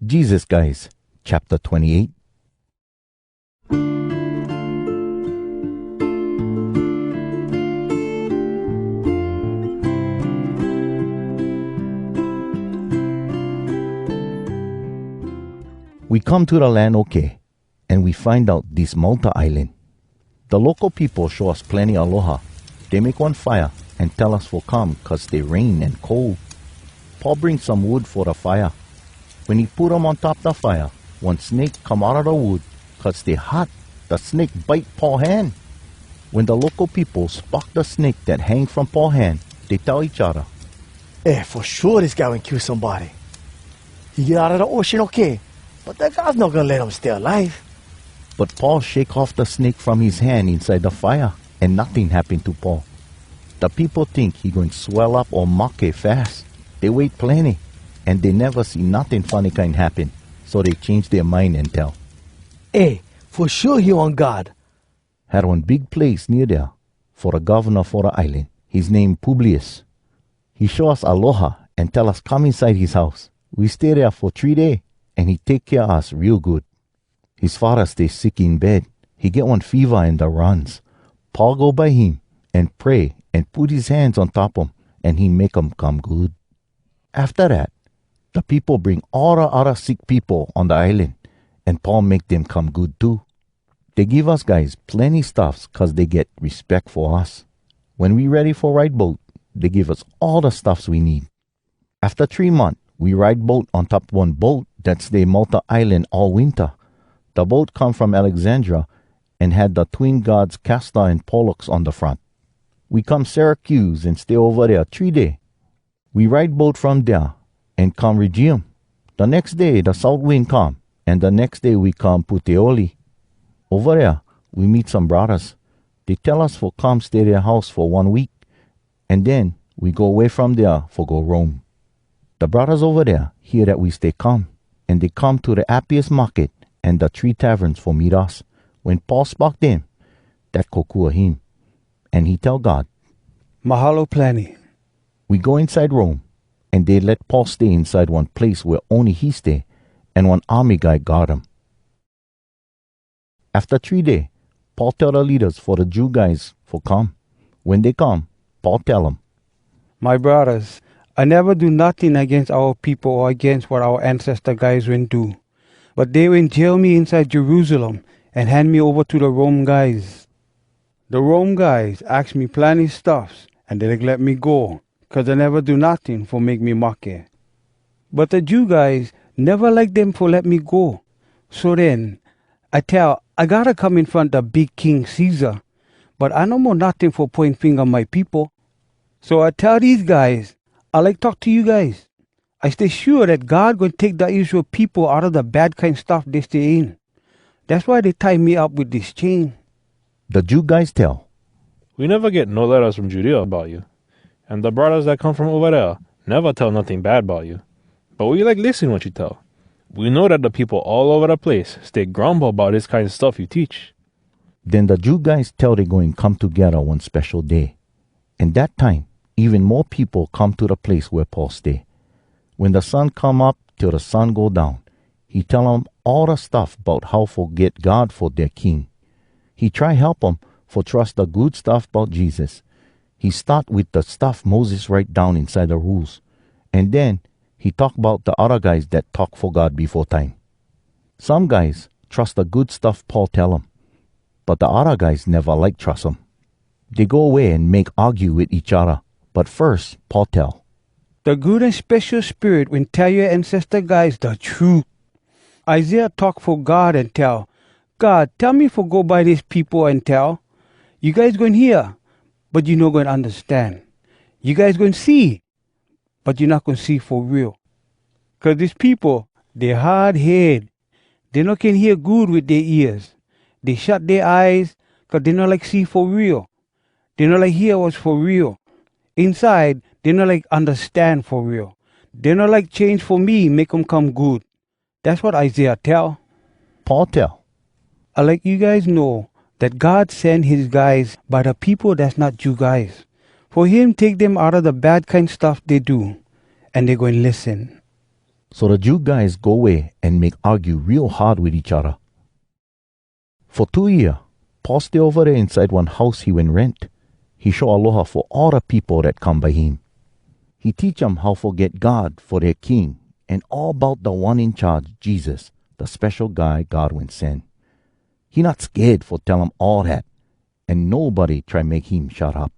Jesus guys, chapter 28. We come to the land okay, and we find out this Malta island. The local people show us plenty aloha. They make one fire and tell us for come cause they rain and cold. Paul brings some wood for the fire. When he put them on top the fire, one snake come out of the wood cause they hot. The snake bite Paul's hand. When the local people spark the snake that hang from Paul's hand, they tell each other, For sure this guy will kill somebody. He get out of the ocean okay, but that guy's not gonna let him stay alive. But Paul shake off the snake from his hand inside the fire, and nothing happened to Paul. The people think he going to swell up or mock it fast. They wait plenty, and they never see nothing funny kind happen, so they change their mind and tell. For sure he on God. Had one big place near there for a governor for the island. His name Publius. He show us aloha and tell us come inside his house. We stay there for 3 days, and he take care of us real good. His father stay sick in bed. He get one fever and the runs. Paul go by him and pray and put his hands on top him, and he make him come good. After that, the people bring all the other sick people on the island, and Paul make them come good too. They give us guys plenty stuffs cause they get respect for us. When we ready for ride boat, they give us all the stuffs we need. After 3 months, we ride boat on top one boat that stay Malta Island all winter. The boat come from Alexandria and had the twin gods Castor and Pollux on the front. We come Syracuse and stay over there 3 days. We ride boat from there and come Regium. The next day the south wind come, and the next day we come Puteoli. Over there we meet some brothers. They tell us for come stay their house for 1 week, and then we go away from there for go Rome. The brothers over there hear that we stay calm, and they come to the happiest market and the 3 taverns for meet us. When Paul spoke them, that kokua him, and he tell God, Mahalo plenty. We go inside Rome, and they let Paul stay inside one place where only he stay, and one army guy guard him. After 3 days, Paul tell the leaders for the Jew guys for come. When they come, Paul tell them, My brothers, I never do nothing against our people or against what our ancestor guys went do. But they went jail me inside Jerusalem and hand me over to the Rome guys. The Rome guys asked me plenty stuffs and they let me go, cause I never do nothing for make me mock it. But the Jew guys never like them for let me go. So then, I gotta come in front of big King Caesar, but I no more nothing for point finger my people. So I tell these guys, I like talk to you guys. I stay sure that God going to take the Israel people out of the bad kind stuff they stay in. That's why they tie me up with this chain. The Jew guys tell, We never get no letters from Judea about you. And the brothers that come from over there never tell nothing bad about you. But we like listening what you tell. We know that the people all over the place stay grumble about this kind of stuff you teach. Then the Jew guys tell they're going to come together one special day. And that time, even more people come to the place where Paul stay. When the sun come up till the sun go down, he tell them all the stuff about how forget God for their king. He try help them for trust the good stuff about Jesus. He start with the stuff Moses write down inside the rules. And then he talk about the other guys that talk for God before time. Some guys trust the good stuff Paul tell them, but the other guys never like trust him. They go away and make argue with each other. But first, Paul tell. The good and special spirit will tell your ancestor guys the truth. Isaiah talk for God and tell, God, tell me for go by these people and tell. You guys going to hear, but you're not going to understand. You guys going to see, but you're not going to see for real. Because these people, they're hard head. They not can hear good with their ears. They shut their eyes because they not like see for real. They not like hear what's for real. Inside, they not like understand for real. They not like change for me, make them come good. That's what Isaiah tell. Paul tell. I like you guys know that God sent his guys by the people that's not Jew guys. For him take them out of the bad kind stuff they do. And they go and listen. So the Jew guys go away and make argue real hard with each other. For 2 years, Paul stay over there inside one house he went rent. He show aloha for all the people that come by him. He teach them how forget God for their king and all about the one in charge, Jesus, the special guy God will send. He not scared for tell them all that, and nobody try make him shut up.